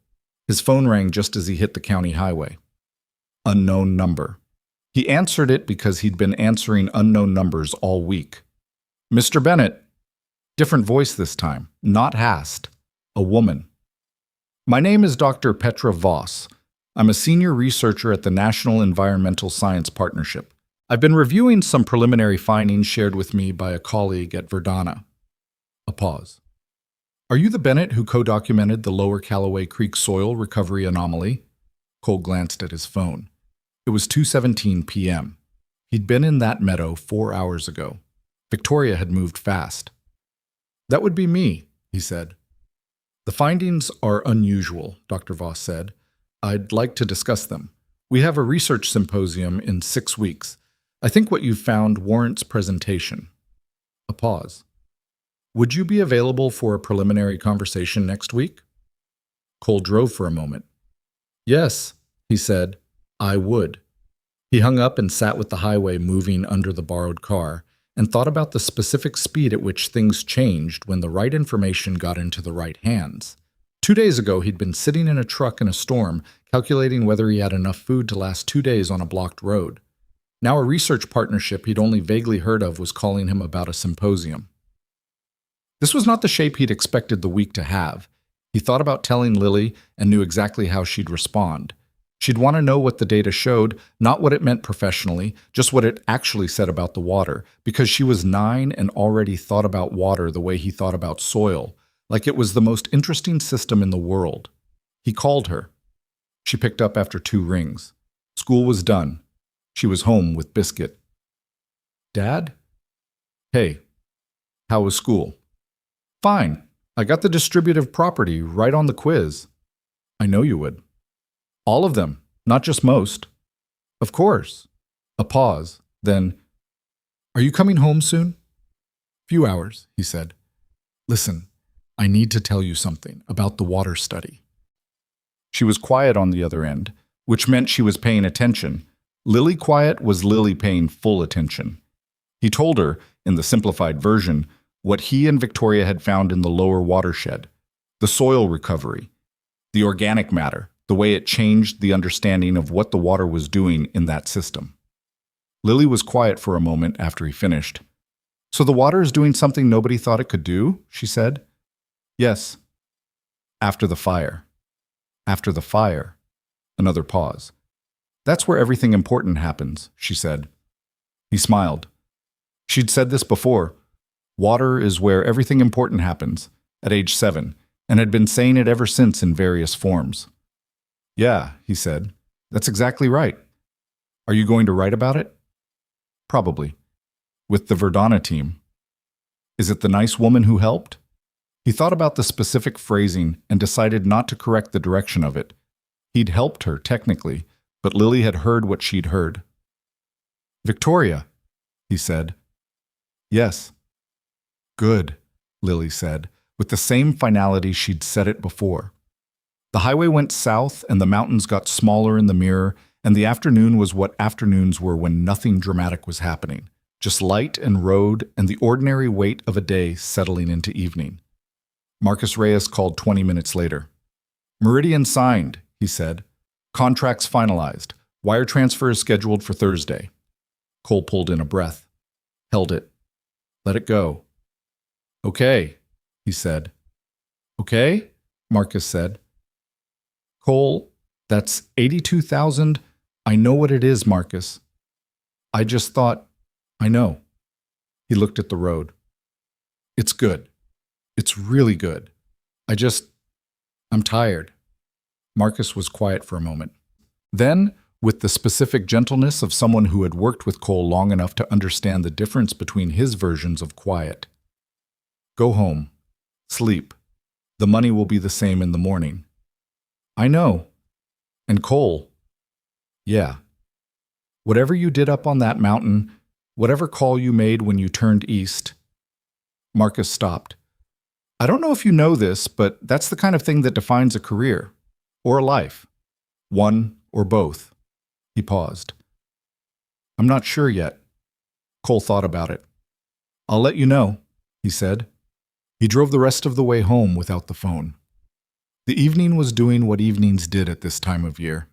His phone rang just as he hit the county highway. Unknown number. He answered it because he'd been answering unknown numbers all week. Mr. Bennett. Different voice this time. Not Haast. A woman. My name is Dr. Petra Voss. I'm a senior researcher at the National Environmental Science Partnership. I've been reviewing some preliminary findings shared with me by a colleague at Verdana. A pause. Are you the Bennett who co-documented the Lower Callaway Creek soil recovery anomaly? Cole glanced at his phone. It was 2:17 p.m. He'd been in that meadow 4 hours ago. Victoria had moved fast. That would be me, he said. The findings are unusual, Dr. Voss said. I'd like to discuss them. We have a research symposium in 6 weeks. I think what you've found warrants presentation. A pause. Would you be available for a preliminary conversation next week? Cole drove for a moment. Yes, he said, I would. He hung up and sat with the highway moving under the borrowed car and thought about the specific speed at which things changed when the right information got into the right hands. 2 days ago, he'd been sitting in a truck in a storm, calculating whether he had enough food to last 2 days on a blocked road. Now a research partnership he'd only vaguely heard of was calling him about a symposium. This was not the shape he'd expected the week to have. He thought about telling Lily and knew exactly how she'd respond. She'd want to know what the data showed, not what it meant professionally, just what it actually said about the water, because she was 9 and already thought about water the way he thought about soil, like it was the most interesting system in the world. He called her. She picked up after 2 rings. School was done. She was home with Biscuit. Dad? Hey, how was school? Fine. I got the distributive property right on the quiz. I know you would. All of them, not just most. Of course. A pause, then, are you coming home soon? Few hours, he said. Listen, I need to tell you something about the water study. She was quiet on the other end, which meant she was paying attention. Lily quiet was Lily paying full attention. He told her, in the simplified version, what he and Victoria had found in the lower watershed, the soil recovery, the organic matter, the way it changed the understanding of what the water was doing in that system. Lily was quiet for a moment after he finished. So the water is doing something nobody thought it could do, she said. Yes. After the fire. After the fire. Another pause. That's where everything important happens, she said. He smiled. She'd said this before. Water is where everything important happens, at age 7, and had been saying it ever since in various forms. Yeah, he said. That's exactly right. Are you going to write about it? Probably. With the Verdana team. Is it the nice woman who helped? He thought about the specific phrasing and decided not to correct the direction of it. He'd helped her, technically, but Lily had heard what she'd heard. Victoria, he said. Yes. Good, Lily said, with the same finality she'd said it before. The highway went south and the mountains got smaller in the mirror, and the afternoon was what afternoons were when nothing dramatic was happening, just light and road and the ordinary weight of a day settling into evening. Marcus Reyes called 20 minutes later. Meridian signed, he said. Contracts finalized. Wire transfer is scheduled for Thursday. Cole pulled in a breath. Held it. Let it go. Okay, he said. Okay, Marcus said. Cole, that's 82,000. I know what it is, Marcus. I just thought, I know. He looked at the road. It's good. It's really good. I'm tired. Marcus was quiet for a moment. Then, with the specific gentleness of someone who had worked with Cole long enough to understand the difference between his versions of quiet. Go home. Sleep. The money will be the same in the morning. I know. And Cole. Yeah. Whatever you did up on that mountain, whatever call you made when you turned east. Marcus stopped. I don't know if you know this, but that's the kind of thing that defines a career. Or a life. One or both. He paused. I'm not sure yet. Cole thought about it. I'll let you know, he said. He drove the rest of the way home without the phone. The evening was doing what evenings did at this time of year.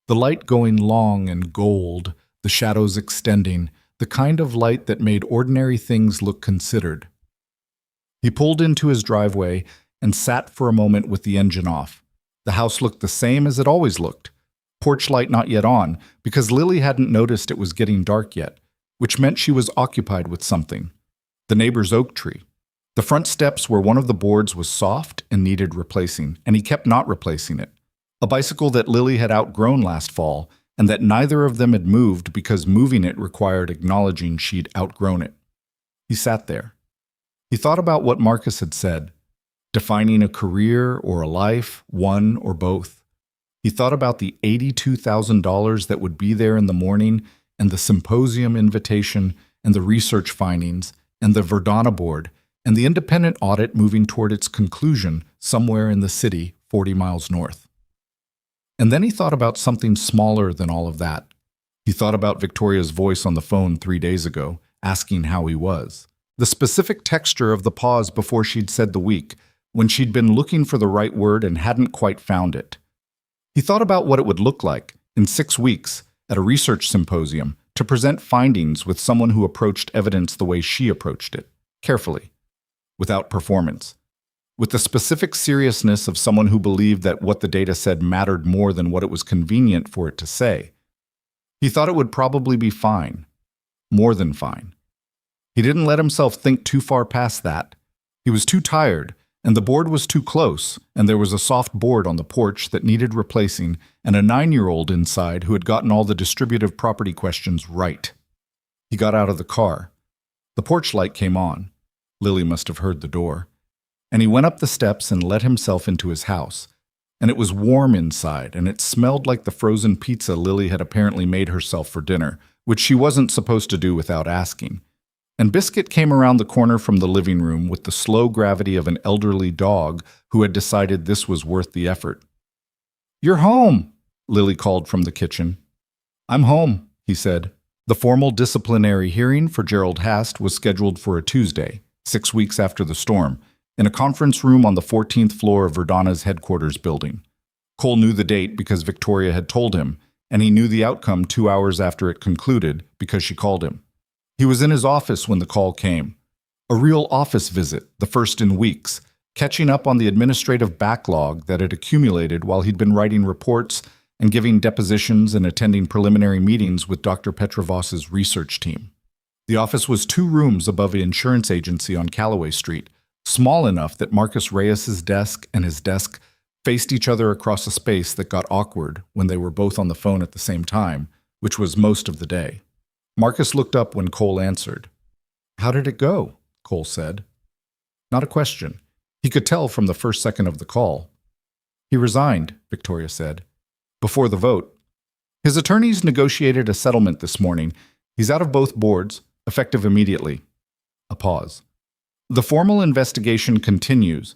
The light going long and gold, the shadows extending, the kind of light that made ordinary things look considered. He pulled into his driveway and sat for a moment with the engine off, The house looked the same as it always looked. Porch light not yet on, because Lily hadn't noticed it was getting dark yet, which meant she was occupied with something. The neighbor's oak tree. The front steps where one of the boards was soft and needed replacing, and he kept not replacing it. A bicycle that Lily had outgrown last fall, and that neither of them had moved because moving it required acknowledging she'd outgrown it. He sat there. He thought about what Marcus had said, defining a career or a life, one or both. He thought about the $82,000 that would be there in the morning, and the symposium invitation, and the research findings, and the Verdana board, and the independent audit moving toward its conclusion somewhere in the city 40 miles north. And then he thought about something smaller than all of that. He thought about Victoria's voice on the phone 3 days ago, asking how he was. The specific texture of the pause before she'd said the week, when she'd been looking for the right word and hadn't quite found it. He thought about what it would look like, in 6 weeks, at a research symposium, to present findings with someone who approached evidence the way she approached it, carefully, without performance, with the specific seriousness of someone who believed that what the data said mattered more than what it was convenient for it to say. He thought it would probably be fine, more than fine. He didn't let himself think too far past that. He was too tired, and the board was too close, and there was a soft board on the porch that needed replacing, and a 9-year-old inside who had gotten all the distributive property questions right. He got out of the car. The porch light came on. Lily must have heard the door. And he went up the steps and let himself into his house. And it was warm inside, and it smelled like the frozen pizza Lily had apparently made herself for dinner, which she wasn't supposed to do without asking. And Biscuit came around the corner from the living room with the slow gravity of an elderly dog who had decided this was worth the effort. "You're home," Lily called from the kitchen. "I'm home," he said. The formal disciplinary hearing for Gerald Hast was scheduled for a Tuesday, 6 weeks after the storm, in a conference room on the 14th floor of Verdana's headquarters building. Cole knew the date because Victoria had told him, and he knew the outcome 2 hours after it concluded because she called him. He was in his office when the call came. A real office visit, the first in weeks, catching up on the administrative backlog that had accumulated while he'd been writing reports and giving depositions and attending preliminary meetings with Dr. Petrovos's research team. The office was 2 rooms above an insurance agency on Callaway Street, small enough that Marcus Reyes's desk and his desk faced each other across a space that got awkward when they were both on the phone at the same time, which was most of the day. Marcus looked up when Cole answered. "How did it go?" Cole said. Not a question. He could tell from the first second of the call. "He resigned," Victoria said. "Before the vote. His attorneys negotiated a settlement this morning. He's out of both boards, effective immediately." A pause. "The formal investigation continues.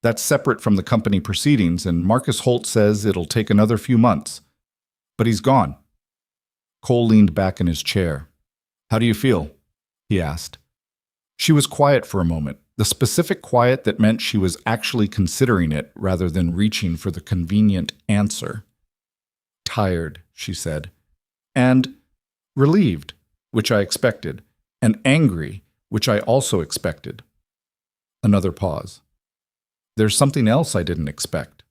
That's separate from the company proceedings, and Marcus Holt says it'll take another few months. But he's gone." Cole leaned back in his chair. "How do you feel?" he asked. She was quiet for a moment, the specific quiet that meant she was actually considering it rather than reaching for the convenient answer. "Tired," she said. "And relieved, which I expected, and angry, which I also expected." Another pause. "There's something else I didn't expect."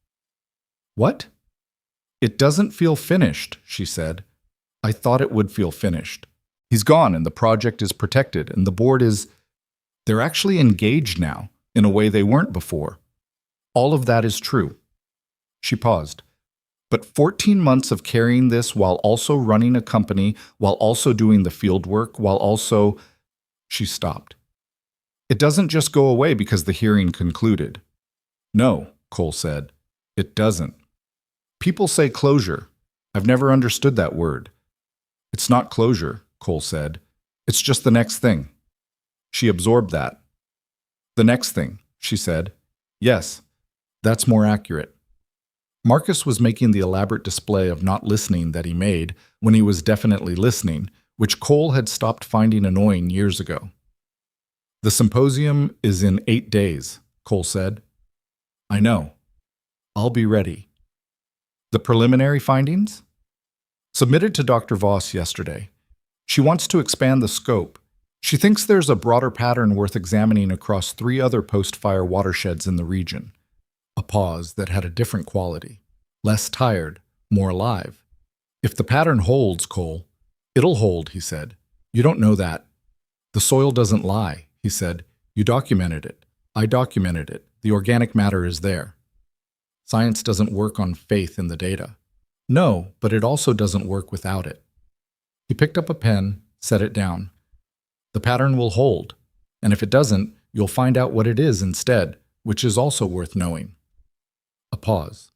"What?" "It doesn't feel finished," she said. "I thought it would feel finished. He's gone and the project is protected and the board is... They're actually engaged now, in a way they weren't before. All of that is true." She paused. "But 14 months of carrying this while also running a company, while also doing the field work, while also..." She stopped. "It doesn't just go away because the hearing concluded." "No," Cole said. "It doesn't. People say closure. I've never understood that word." "It's not closure," Cole said. "It's just the next thing." She absorbed that. "The next thing," she said. "Yes, that's more accurate." Marcus was making the elaborate display of not listening that he made when he was definitely listening, which Cole had stopped finding annoying years ago. "The symposium is in 8 days," Cole said. "I know. I'll be ready." "The preliminary findings?" "Submitted to Dr. Voss yesterday. She wants to expand the scope. She thinks there's a broader pattern worth examining across 3 other post-fire watersheds in the region." A pause that had a different quality. less tired, more alive. If the pattern holds, Cole, it'll hold, he said. You don't know that. The soil doesn't lie, he said. You documented it. I documented it. The organic matter is there. Science doesn't work on faith in the data. No, but it also doesn't work without it. He picked up a pen, set it down. The pattern will hold, and if it doesn't, you'll find out what it is instead, which is also worth knowing. A pause.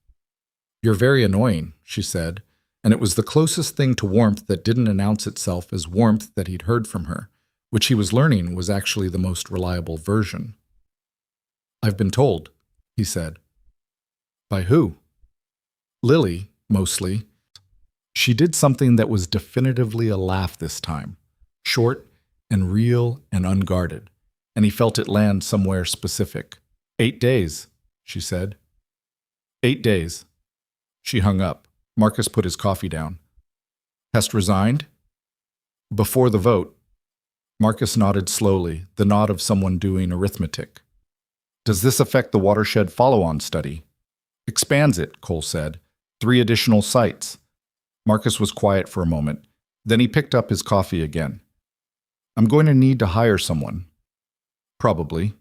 You're very annoying, she said, and it was the closest thing to warmth that didn't announce itself as warmth that he'd heard from her, which he was learning was actually the most reliable version. I've been told, he said. By who? Lily, mostly. She did something that was definitively a laugh this time, short and real and unguarded, and he felt it land somewhere specific. 8 days, she said. 8 days. She hung up. Marcus put his coffee down. Hast resigned? Before the vote. Marcus nodded slowly, the nod of someone doing arithmetic. Does this affect the watershed follow-on study? Expands it, Cole said. 3 additional sites. Marcus was quiet for a moment. Then he picked up his coffee again. I'm going to need to hire someone. Probably.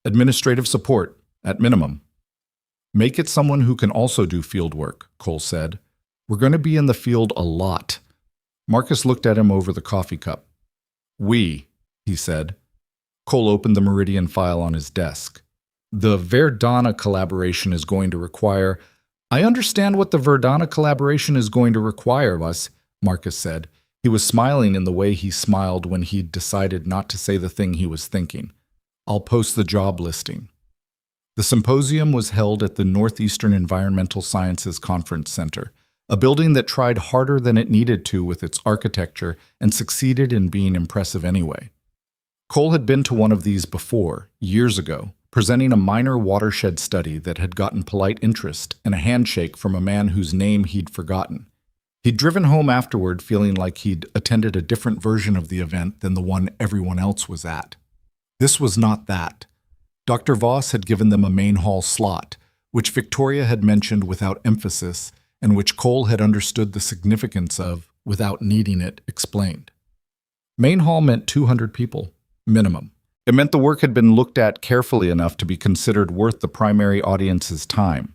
Administrative support, at minimum. Make it someone who can also do field work, Cole said. We're going to be in the field a lot. Marcus looked at him over the coffee cup. We, he said. Cole opened the Meridian file on his desk. The Verdana collaboration is going to require... I understand what the Verdana collaboration is going to require of us, Marcus said. He was smiling in the way he smiled when he'd decided not to say the thing he was thinking. I'll post the job listing. The symposium was held at the Northeastern Environmental Sciences Conference Center, a building that tried harder than it needed to with its architecture and succeeded in being impressive anyway. Cole had been to one of these before, years ago, presenting a minor watershed study that had gotten polite interest and a handshake from a man whose name he'd forgotten. He'd driven home afterward feeling like he'd attended a different version of the event than the one everyone else was at. This was not that. Dr. Voss had given them a main hall slot, which Victoria had mentioned without emphasis and which Cole had understood the significance of without needing it explained. Main hall meant 200 people, minimum. It meant the work had been looked at carefully enough to be considered worth the primary audience's time.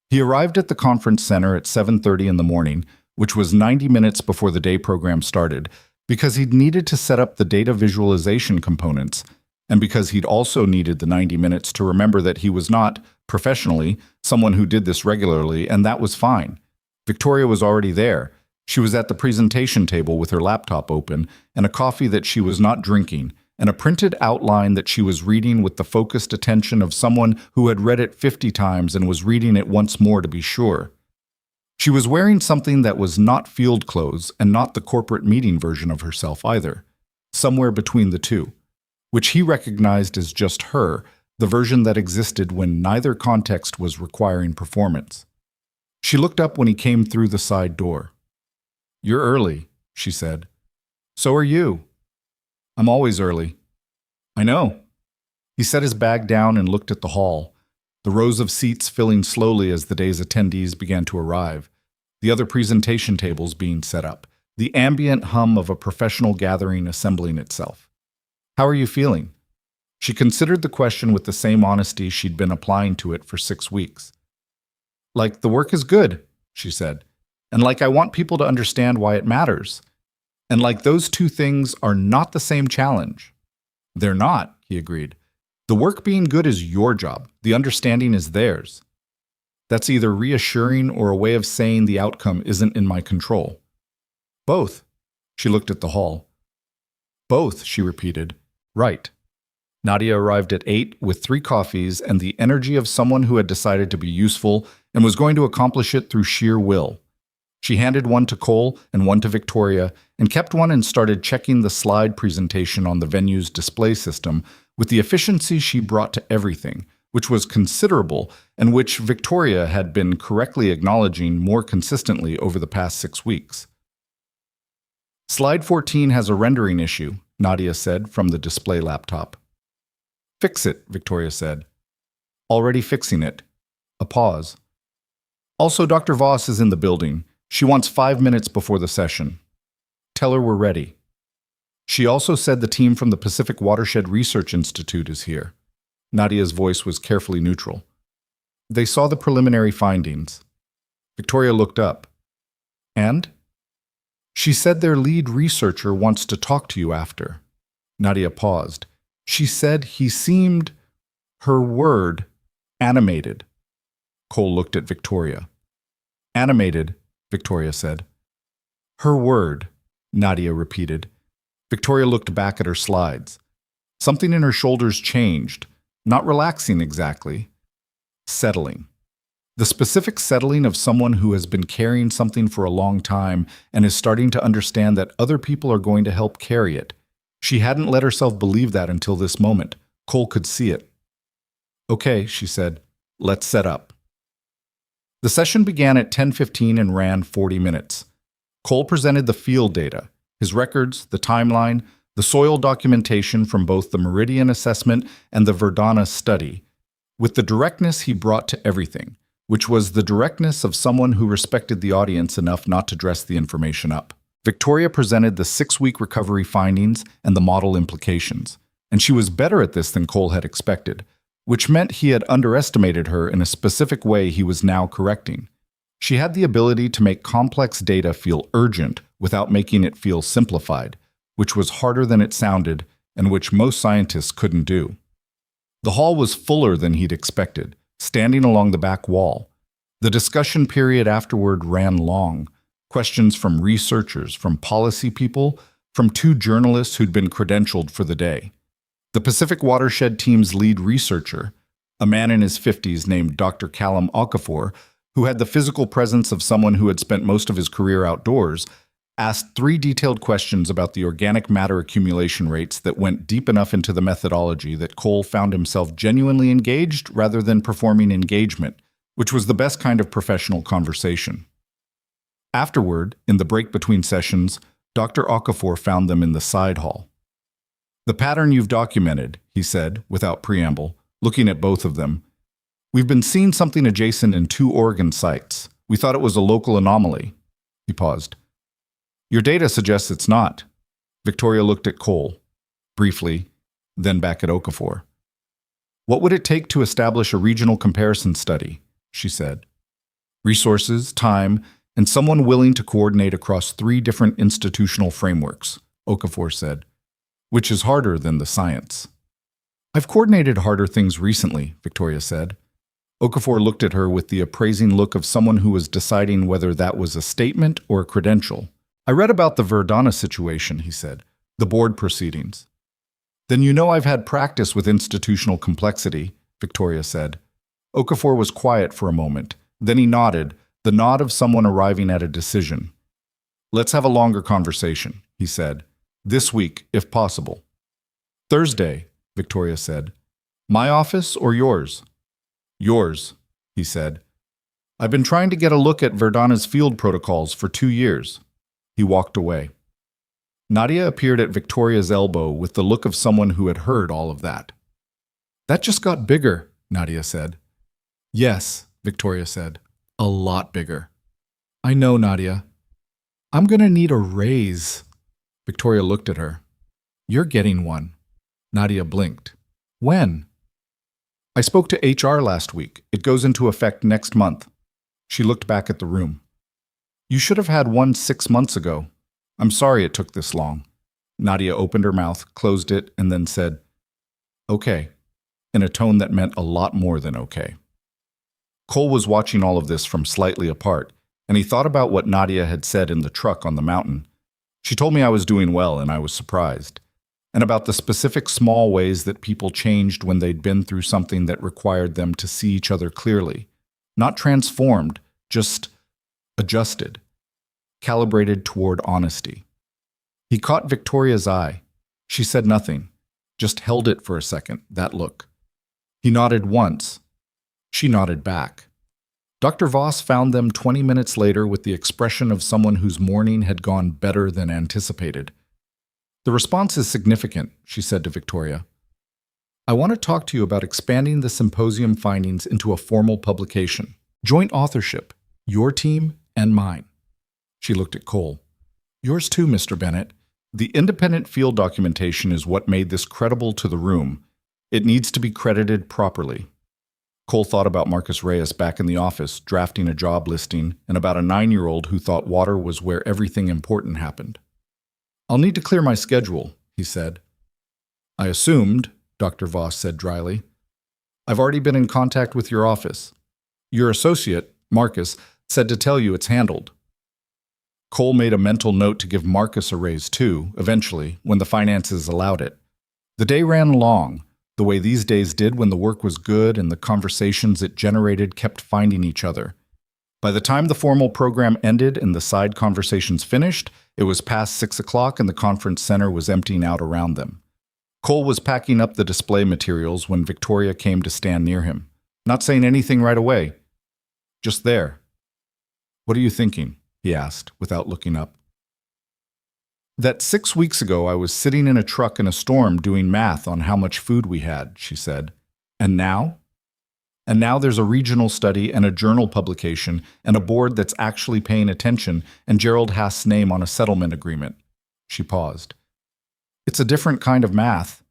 He arrived at the conference center at 7:30 in the morning, which was 90 minutes before the day program started, because he'd needed to set up the data visualization components, and because he'd also needed the 90 minutes to remember that he was not, professionally, someone who did this regularly, and that was fine. Victoria was already there. She was at the presentation table with her laptop open, and a coffee that she was not drinking, and a printed outline that she was reading with the focused attention of someone who had read it 50 times and was reading it once more to be sure. She was wearing something that was not field clothes and not the corporate meeting version of herself either, somewhere between the two, which he recognized as just her, the version that existed when neither context was requiring performance. She looked up when he came through the side door. You're early, she said. So are you. I'm always early. I know. He set his bag down and looked at the hall, the rows of seats filling slowly as the day's attendees began to arrive, the other presentation tables being set up, the ambient hum of a professional gathering assembling itself. How are you feeling? She considered the question with the same honesty she'd been applying to it for 6 weeks. Like, the work is good, she said, and like I want people to understand why it matters. And like those two things are not the same challenge. They're not, he agreed. The work being good is your job. The understanding is theirs. That's either reassuring or a way of saying the outcome isn't in my control. Both. She looked at the hall. Both, she repeated. Right. Nadia arrived at 8 with 3 coffees and the energy of someone who had decided to be useful and was going to accomplish it through sheer will. She handed one to Cole and one to Victoria and kept one and started checking the slide presentation on the venue's display system with the efficiency she brought to everything, which was considerable and which Victoria had been correctly acknowledging more consistently over the past 6 weeks. Slide 14 has a rendering issue, Nadia said from the display laptop. Fix it, Victoria said. Already fixing it. A pause. Also, Dr. Voss is in the building. She wants 5 minutes before the session. Tell her we're ready. She also said the team from the Pacific Watershed Research Institute is here. Nadia's voice was carefully neutral. They saw the preliminary findings. Victoria looked up. And? She said their lead researcher wants to talk to you after. Nadia paused. She said he seemed, her word, animated. Cole looked at Victoria. Animated, Victoria said. Her word, Nadia repeated. Victoria looked back at her slides. Something in her shoulders changed, not relaxing exactly, settling. The specific settling of someone who has been carrying something for a long time and is starting to understand that other people are going to help carry it. She hadn't let herself believe that until this moment. Cole could see it. Okay, she said, let's set up. The session began at 10:15 and ran 40 minutes. Cole presented the field data, his records, the timeline, the soil documentation from both the Meridian assessment and the Verdana study, with the directness he brought to everything, which was the directness of someone who respected the audience enough not to dress the information up. Victoria presented the 6-week recovery findings and the model implications, and she was better at this than Cole had expected, which meant he had underestimated her in a specific way he was now correcting. She had the ability to make complex data feel urgent without making it feel simplified, which was harder than it sounded and which most scientists couldn't do. The hall was fuller than he'd expected, standing along the back wall. The discussion period afterward ran long. Questions from researchers, from policy people, from 2 journalists who'd been credentialed for the day. The Pacific Watershed team's lead researcher, a man in his 50s named Dr. Callum Okafor, who had the physical presence of someone who had spent most of his career outdoors, asked 3 detailed questions about the organic matter accumulation rates that went deep enough into the methodology that Cole found himself genuinely engaged rather than performing engagement, which was the best kind of professional conversation. Afterward, in the break between sessions, Dr. Okafor found them in the side hall. The pattern you've documented, he said, without preamble, looking at both of them. We've been seeing something adjacent in 2 Oregon sites. We thought it was a local anomaly. He paused. Your data suggests it's not. Victoria looked at Cole, briefly, then back at Okafor. What would it take to establish a regional comparison study? She said. Resources, time, and someone willing to coordinate across 3 different institutional frameworks, Okafor said, which is harder than the science. I've coordinated harder things recently, Victoria said. Okafor looked at her with the appraising look of someone who was deciding whether that was a statement or a credential. I read about the Verdana situation, he said, the board proceedings. Then you know I've had practice with institutional complexity, Victoria said. Okafor was quiet for a moment. Then he nodded, the nod of someone arriving at a decision. Let's have a longer conversation, he said. This week, if possible. Thursday, Victoria said. My office or yours? Yours, he said. I've been trying to get a look at Verdana's field protocols for 2 years. He walked away. Nadia appeared at Victoria's elbow with the look of someone who had heard all of that. That just got bigger, Nadia said. Yes, Victoria said. A lot bigger. I know, Nadia. I'm going to need a raise. Victoria looked at her. You're getting one. Nadia blinked. When? I spoke to HR last week. It goes into effect next month. She looked back at the room. You should have had one 6 months ago. I'm sorry it took this long. Nadia opened her mouth, closed it, and then said, Okay, in a tone that meant a lot more than okay. Cole was watching all of this from slightly apart, and he thought about what Nadia had said in the truck on the mountain. She told me I was doing well, and I was surprised. And about the specific small ways that people changed when they'd been through something that required them to see each other clearly. Not transformed, just adjusted, calibrated toward honesty. He caught Victoria's eye. She said nothing, just held it for a second, that look. He nodded once. She nodded back. Dr. Voss found them 20 minutes later with the expression of someone whose morning had gone better than anticipated. The response is significant, she said to Victoria. I want to talk to you about expanding the symposium findings into a formal publication. Joint authorship. Your team and mine. She looked at Cole. Yours too, Mr. Bennett. The independent field documentation is what made this credible to the room. It needs to be credited properly. Cole thought about Marcus Reyes back in the office, drafting a job listing, and about a 9-year-old who thought water was where everything important happened. I'll need to clear my schedule, he said. I assumed, Dr. Voss said dryly. I've already been in contact with your office. Your associate, Marcus, said to tell you it's handled. Cole made a mental note to give Marcus a raise too, eventually, when the finances allowed it. The day ran long, the way these days did when the work was good and the conversations it generated kept finding each other. By the time the formal program ended and the side conversations finished, it was past 6 o'clock and the conference center was emptying out around them. Cole was packing up the display materials when Victoria came to stand near him, not saying anything right away. Just there. What are you thinking? He asked, without looking up. That 6 weeks ago I was sitting in a truck in a storm doing math on how much food we had, she said. And now? And now there's a regional study and a journal publication and a board that's actually paying attention and Gerald Haast's name on a settlement agreement. She paused. It's a different kind of math.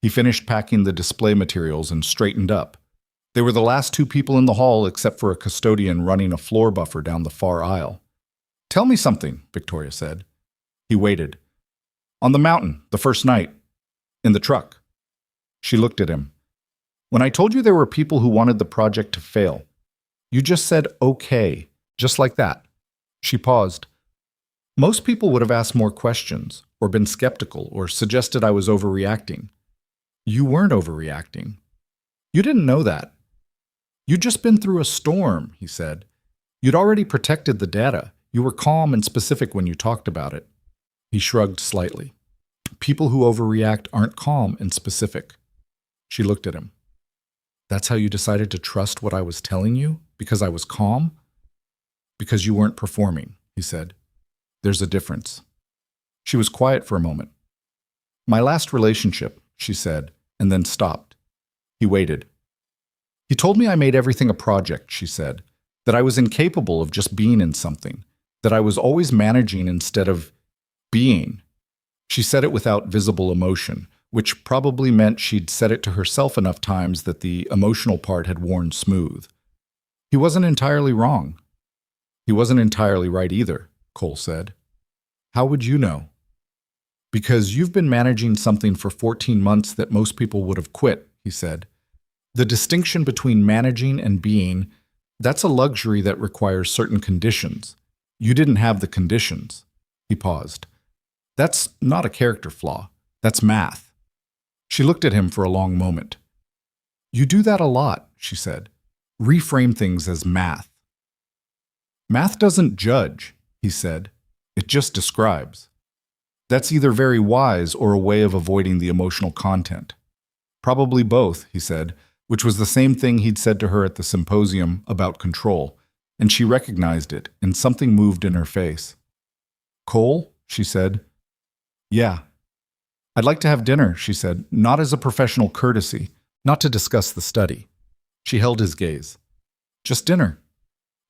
He finished packing the display materials and straightened up. They were the last 2 people in the hall except for a custodian running a floor buffer down the far aisle. Tell me something, Victoria said. He waited. On the mountain, the first night. In the truck. She looked at him. When I told you there were people who wanted the project to fail, you just said okay, just like that. She paused. Most people would have asked more questions, or been skeptical, or suggested I was overreacting. You weren't overreacting. You didn't know that. You'd just been through a storm, he said. You'd already protected the data. You were calm and specific when you talked about it. He shrugged slightly. People who overreact aren't calm and specific. She looked at him. That's how you decided to trust what I was telling you? Because I was calm? Because you weren't performing, he said. There's a difference. She was quiet for a moment. My last relationship, she said, and then stopped. He waited. He told me I made everything a project, she said, that I was incapable of just being in something, that I was always managing instead of being. She said it without visible emotion, which probably meant she'd said it to herself enough times that the emotional part had worn smooth. He wasn't entirely wrong. He wasn't entirely right either, Cole said. How would you know? Because you've been managing something for 14 months that most people would have quit, he said. The distinction between managing and being, that's a luxury that requires certain conditions. You didn't have the conditions. He paused. That's not a character flaw. That's math. She looked at him for a long moment. You do that a lot, she said. Reframe things as math. Math doesn't judge, he said. It just describes. That's either very wise or a way of avoiding the emotional content. Probably both, he said, which was the same thing he'd said to her at the symposium about control, and she recognized it, and something moved in her face. Cole, she said. Yeah. I'd like to have dinner, she said, not as a professional courtesy, not to discuss the study. She held his gaze. Just dinner.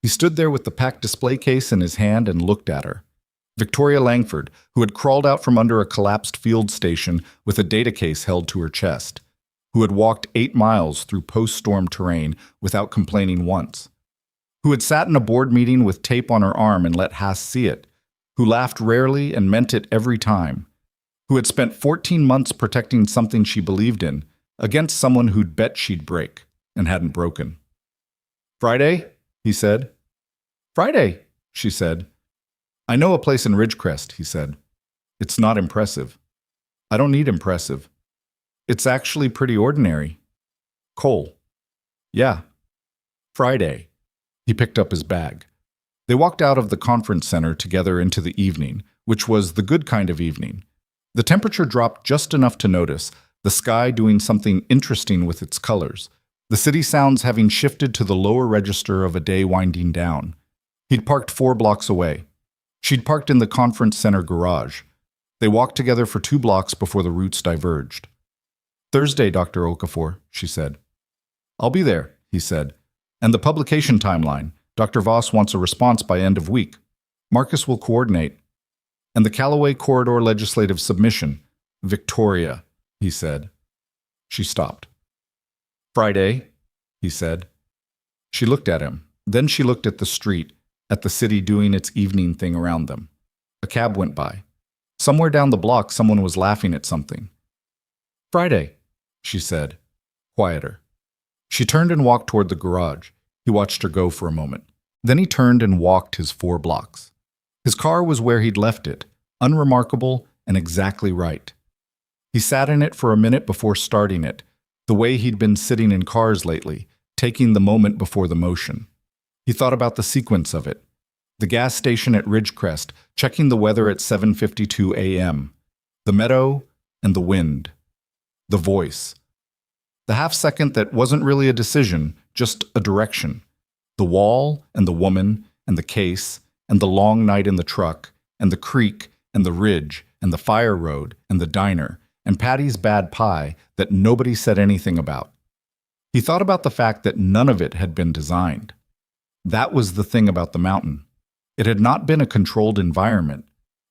He stood there with the packed display case in his hand and looked at her. Victoria Langford, who had crawled out from under a collapsed field station with a data case held to her chest, who had walked 8 miles through post-storm terrain without complaining once, who had sat in a board meeting with tape on her arm and let Haast see it, who laughed rarely and meant it every time, who had spent 14 months protecting something she believed in against someone who'd bet she'd break and hadn't broken. Friday? He said. Friday, she said. I know a place in Ridgecrest, he said. It's not impressive. I don't need impressive. It's actually pretty ordinary. Cole. Yeah. Friday. He picked up his bag. They walked out of the conference center together into the evening, which was the good kind of evening. The temperature dropped just enough to notice, the sky doing something interesting with its colors, the city sounds having shifted to the lower register of a day winding down. He'd parked 4 blocks away. She'd parked in the conference center garage. They walked together for 2 blocks before the routes diverged. Thursday, Dr. Okafor, she said. I'll be there, he said. And the publication timeline. Dr. Voss wants a response by end of week. Marcus will coordinate. And the Callaway Corridor legislative submission. Victoria, he said. She stopped. Friday, he said. She looked at him. Then she looked at the street, at the city doing its evening thing around them. A cab went by. Somewhere down the block, someone was laughing at something. Friday, she said, quieter. She turned and walked toward the garage. He watched her go for a moment. Then he turned and walked his 4 blocks. His car was where he'd left it, unremarkable and exactly right. He sat in it for a minute before starting it, the way he'd been sitting in cars lately, taking the moment before the motion. He thought about the sequence of it. The gas station at Ridgecrest, checking the weather at 7:52 a.m. The meadow and the wind. The voice. The half-second that wasn't really a decision, just a direction. The wall and the woman and the case and the long night in the truck and the creek and the ridge and the fire road and the diner and Patty's bad pie that nobody said anything about. He thought about the fact that none of it had been designed. That was the thing about the mountain. It had not been a controlled environment.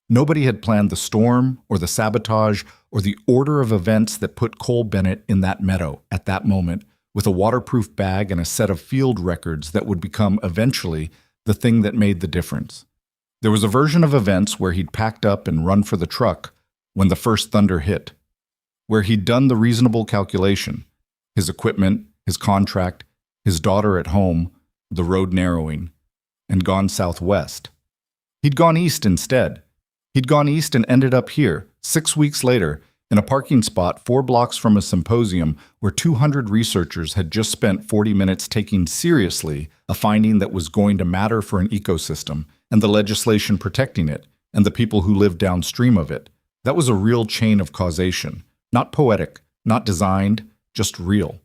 Nobody had planned the storm or the sabotage or the order of events that put Cole Bennett in that meadow at that moment with a waterproof bag and a set of field records that would become eventually the thing that made the difference. There was a version of events where he'd packed up and run for the truck when the first thunder hit, where he'd done the reasonable calculation, his equipment, his contract, his daughter at home, the road narrowing, and gone southwest. He'd gone east instead. He'd gone east and ended up here, 6 weeks later, in a parking spot 4 blocks from a symposium where 200 researchers had just spent 40 minutes taking seriously a finding that was going to matter for an ecosystem and the legislation protecting it and the people who lived downstream of it. That was a real chain of causation, not poetic, not designed, just real.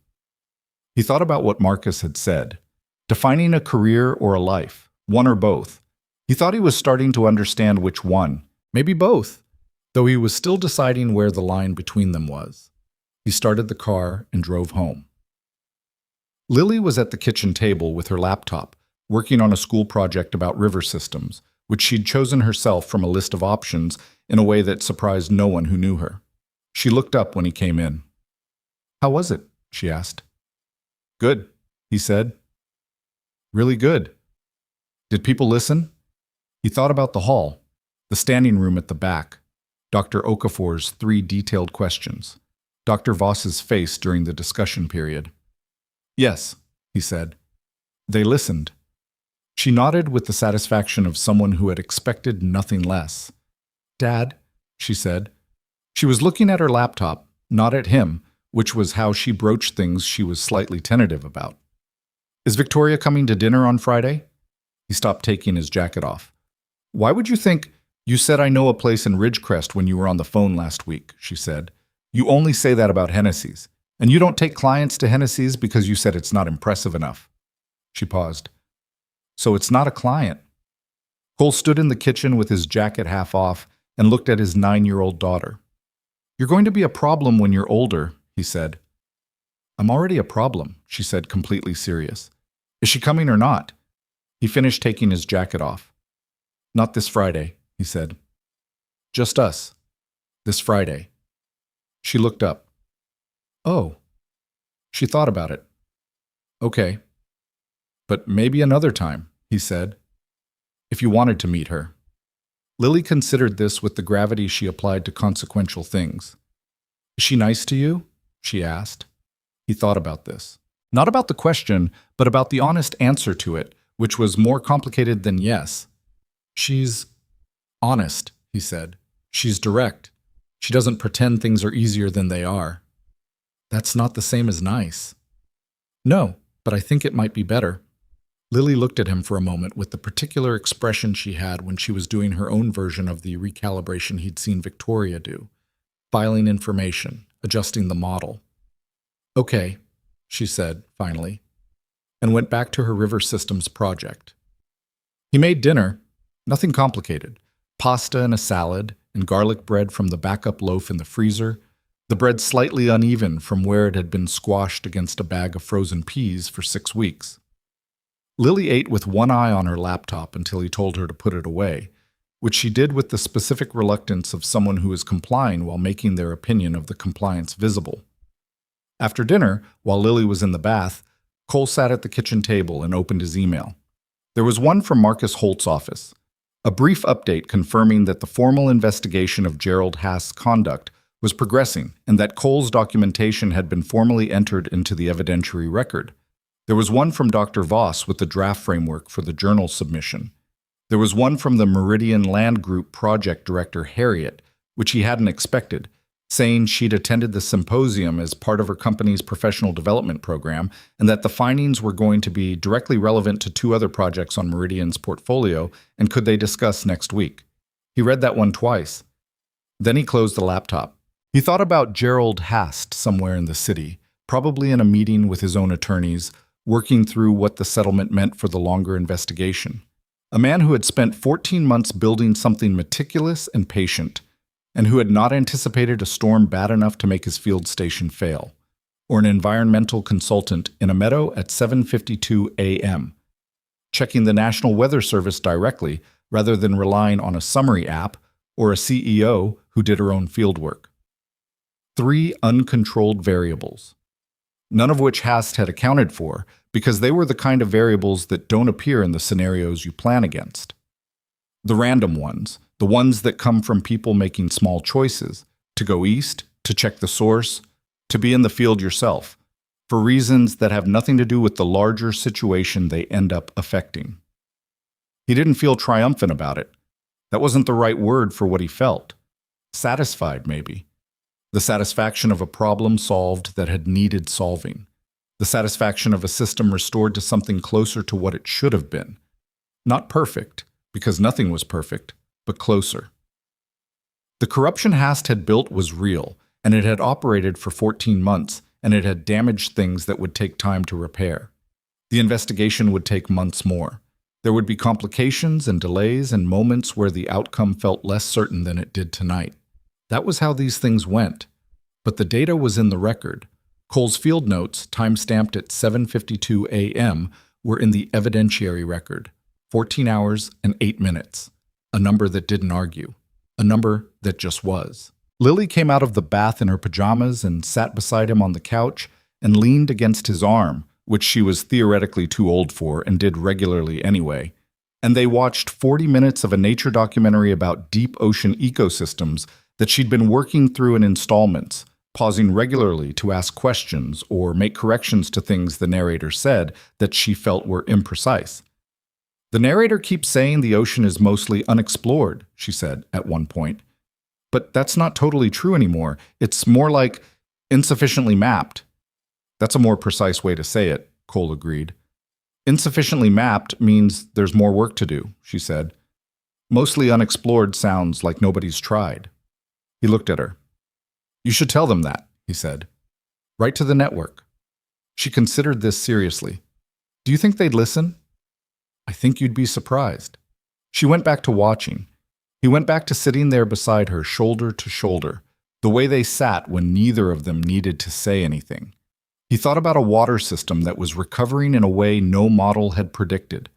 He thought about what Marcus had said, defining a career or a life, one or both. He thought he was starting to understand which one, maybe both, though he was still deciding where the line between them was. He started the car and drove home. Lily was at the kitchen table with her laptop, working on a school project about river systems, which she'd chosen herself from a list of options in a way that surprised no one who knew her. She looked up when he came in. "How was it?" she asked. "Good," he said. "Really good. Did people listen?" He thought about the hall, the standing room at the back, Dr. Okafor's 3 detailed questions, Dr. Voss's face during the discussion period. "Yes," he said. "They listened." She nodded with the satisfaction of someone who had expected nothing less. "Dad," she said. She was looking at her laptop, not at him, which was how she broached things she was slightly tentative about. "Is Victoria coming to dinner on Friday?" He stopped taking his jacket off. "Why would you think—" "You said I know a place in Ridgecrest when you were on the phone last week," she said. "You only say that about Hennessy's. And you don't take clients to Hennessy's because you said it's not impressive enough." She paused. "So it's not a client." Cole stood in the kitchen with his jacket half off and looked at his 9-year-old daughter. "You're going to be a problem when you're older," he said. "I'm already a problem," she said, completely serious. "Is she coming or not?" He finished taking his jacket off. "Not this Friday," he said. "Just us. This Friday." She looked up. "Oh." She thought about it. "Okay. But maybe another time," he said, "if you wanted to meet her." Lily considered this with the gravity she applied to consequential things. "Is she nice to you?" she asked. He thought about this. Not about the question, but about the honest answer to it, which was more complicated than yes. "She's honest," he said. "She's direct. She doesn't pretend things are easier than they are." "That's not the same as nice." "No, but I think it might be better." Lily looked at him for a moment with the particular expression she had when she was doing her own version of the recalibration he'd seen Victoria do, filing information, adjusting the model. "Okay," she said, finally, and went back to her river systems project. He made dinner, nothing complicated, pasta and a salad, and garlic bread from the backup loaf in the freezer, the bread slightly uneven from where it had been squashed against a bag of frozen peas for 6 weeks. Lily ate with one eye on her laptop until he told her to put it away, which she did with the specific reluctance of someone who is complying while making their opinion of the compliance visible. After dinner, while Lily was in the bath, Cole sat at the kitchen table and opened his email. There was one from Marcus Holt's office, a brief update confirming that the formal investigation of Gerald Haast's conduct was progressing and that Cole's documentation had been formally entered into the evidentiary record. There was one from Dr. Voss with the draft framework for the journal submission. There was one from the Meridian Land Group project director Harriet, which he hadn't expected, saying she'd attended the symposium as part of her company's professional development program and that the findings were going to be directly relevant to two other projects on Meridian's portfolio and could they discuss next week. He read that one twice. Then he closed the laptop. He thought about Gerald Haast somewhere in the city, probably in a meeting with his own attorneys, working through what the settlement meant for the longer investigation. A man who had spent 14 months building something meticulous and patient, and who had not anticipated a storm bad enough to make his field station fail, or an environmental consultant in a meadow at 7:52 a.m., checking the National Weather Service directly rather than relying on a summary app or a CEO who did her own fieldwork. 3 uncontrolled variables, none of which Haast had accounted for because they were the kind of variables that don't appear in the scenarios you plan against. The random ones, the ones that come from people making small choices, to go east, to check the source, to be in the field yourself, for reasons that have nothing to do with the larger situation they end up affecting. He didn't feel triumphant about it. That wasn't the right word for what he felt. Satisfied, maybe. The satisfaction of a problem solved that had needed solving. The satisfaction of a system restored to something closer to what it should have been. Not perfect, because nothing was perfect, but closer. The corruption Haast had built was real, and it had operated for 14 months, and it had damaged things that would take time to repair. The investigation would take months more. There would be complications and delays and moments where the outcome felt less certain than it did tonight. That was how these things went. But the data was in the record. Cole's field notes, time-stamped at 7:52 a.m., were in the evidentiary record, 14 hours and 8 minutes, a number that didn't argue, a number that just was. Lily came out of the bath in her pajamas and sat beside him on the couch and leaned against his arm, which she was theoretically too old for and did regularly anyway, and they watched 40 minutes of a nature documentary about deep ocean ecosystems that she'd been working through in installments, pausing regularly to ask questions or make corrections to things the narrator said that she felt were imprecise. The narrator keeps saying the ocean is mostly unexplored, she said at one point. But that's not totally true anymore. It's more like insufficiently mapped. That's a more precise way to say it, Cole agreed. Insufficiently mapped means there's more work to do, she said. Mostly unexplored sounds like nobody's tried. He looked at her. You should tell them that, he said. Write to the network. She considered this seriously. Do you think they'd listen? I think you'd be surprised. She went back to watching. He went back to sitting there beside her, shoulder to shoulder, the way they sat when neither of them needed to say anything. He thought about a water system that was recovering in a way no model had predicted.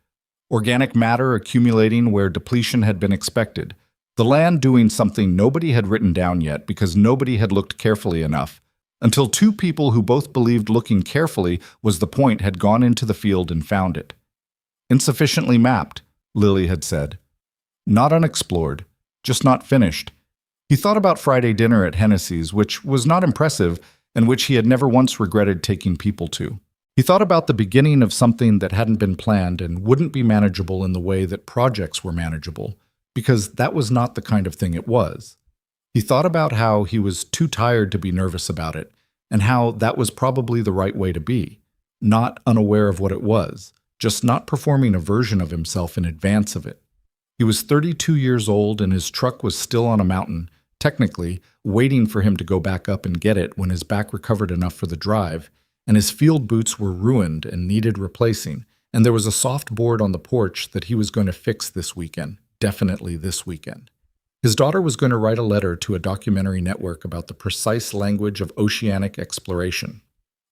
Organic matter accumulating where depletion had been expected. The land doing something nobody had written down yet because nobody had looked carefully enough, until 2 people who both believed looking carefully was the point had gone into the field and found it. Insufficiently mapped, Lily had said. Not unexplored, just not finished. He thought about Friday dinner at Hennessy's, which was not impressive and which he had never once regretted taking people to. He thought about the beginning of something that hadn't been planned and wouldn't be manageable in the way that projects were manageable, because that was not the kind of thing it was. He thought about how he was too tired to be nervous about it, and how that was probably the right way to be, not unaware of what it was, just not performing a version of himself in advance of it. He was 32 years old and his truck was still on a mountain, technically, waiting for him to go back up and get it when his back recovered enough for the drive, and his field boots were ruined and needed replacing, and there was a soft board on the porch that he was going to fix this weekend. Definitely this weekend. His daughter was going to write a letter to a documentary network about the precise language of oceanic exploration.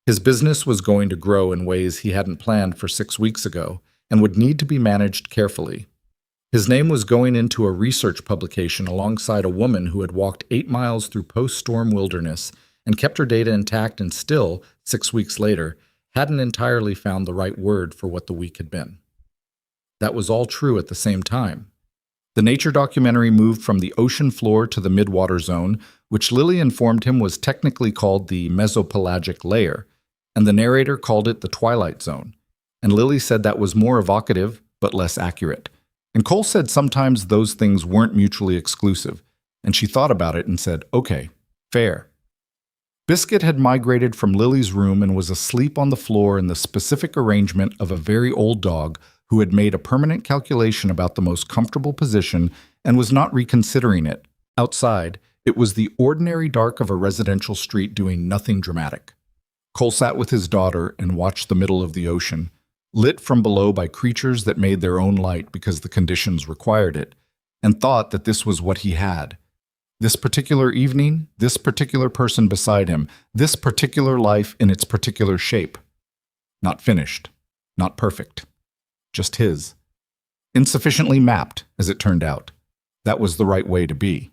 His business was going to grow in ways he hadn't planned for 6 weeks ago, and would need to be managed carefully. His name was going into a research publication alongside a woman who had walked 8 miles through post-storm wilderness and kept her data intact and still, 6 weeks later, hadn't entirely found the right word for what the week had been. That was all true at the same time. The nature documentary moved from the ocean floor to the midwater zone, which Lily informed him was technically called the mesopelagic layer, and the narrator called it the twilight zone. And Lily said that was more evocative, but less accurate. And Cole said sometimes those things weren't mutually exclusive, and she thought about it and said, okay, fair. Biscuit had migrated from Lily's room and was asleep on the floor in the specific arrangement of a very old dog who had made a permanent calculation about the most comfortable position and was not reconsidering it. Outside, it was the ordinary dark of a residential street doing nothing dramatic. Cole sat with his daughter and watched the middle of the ocean, lit from below by creatures that made their own light because the conditions required it, and thought that this was what he had. This particular evening, this particular person beside him, this particular life in its particular shape. Not finished, not perfect, just his. Insufficiently mapped, as it turned out. That was the right way to be.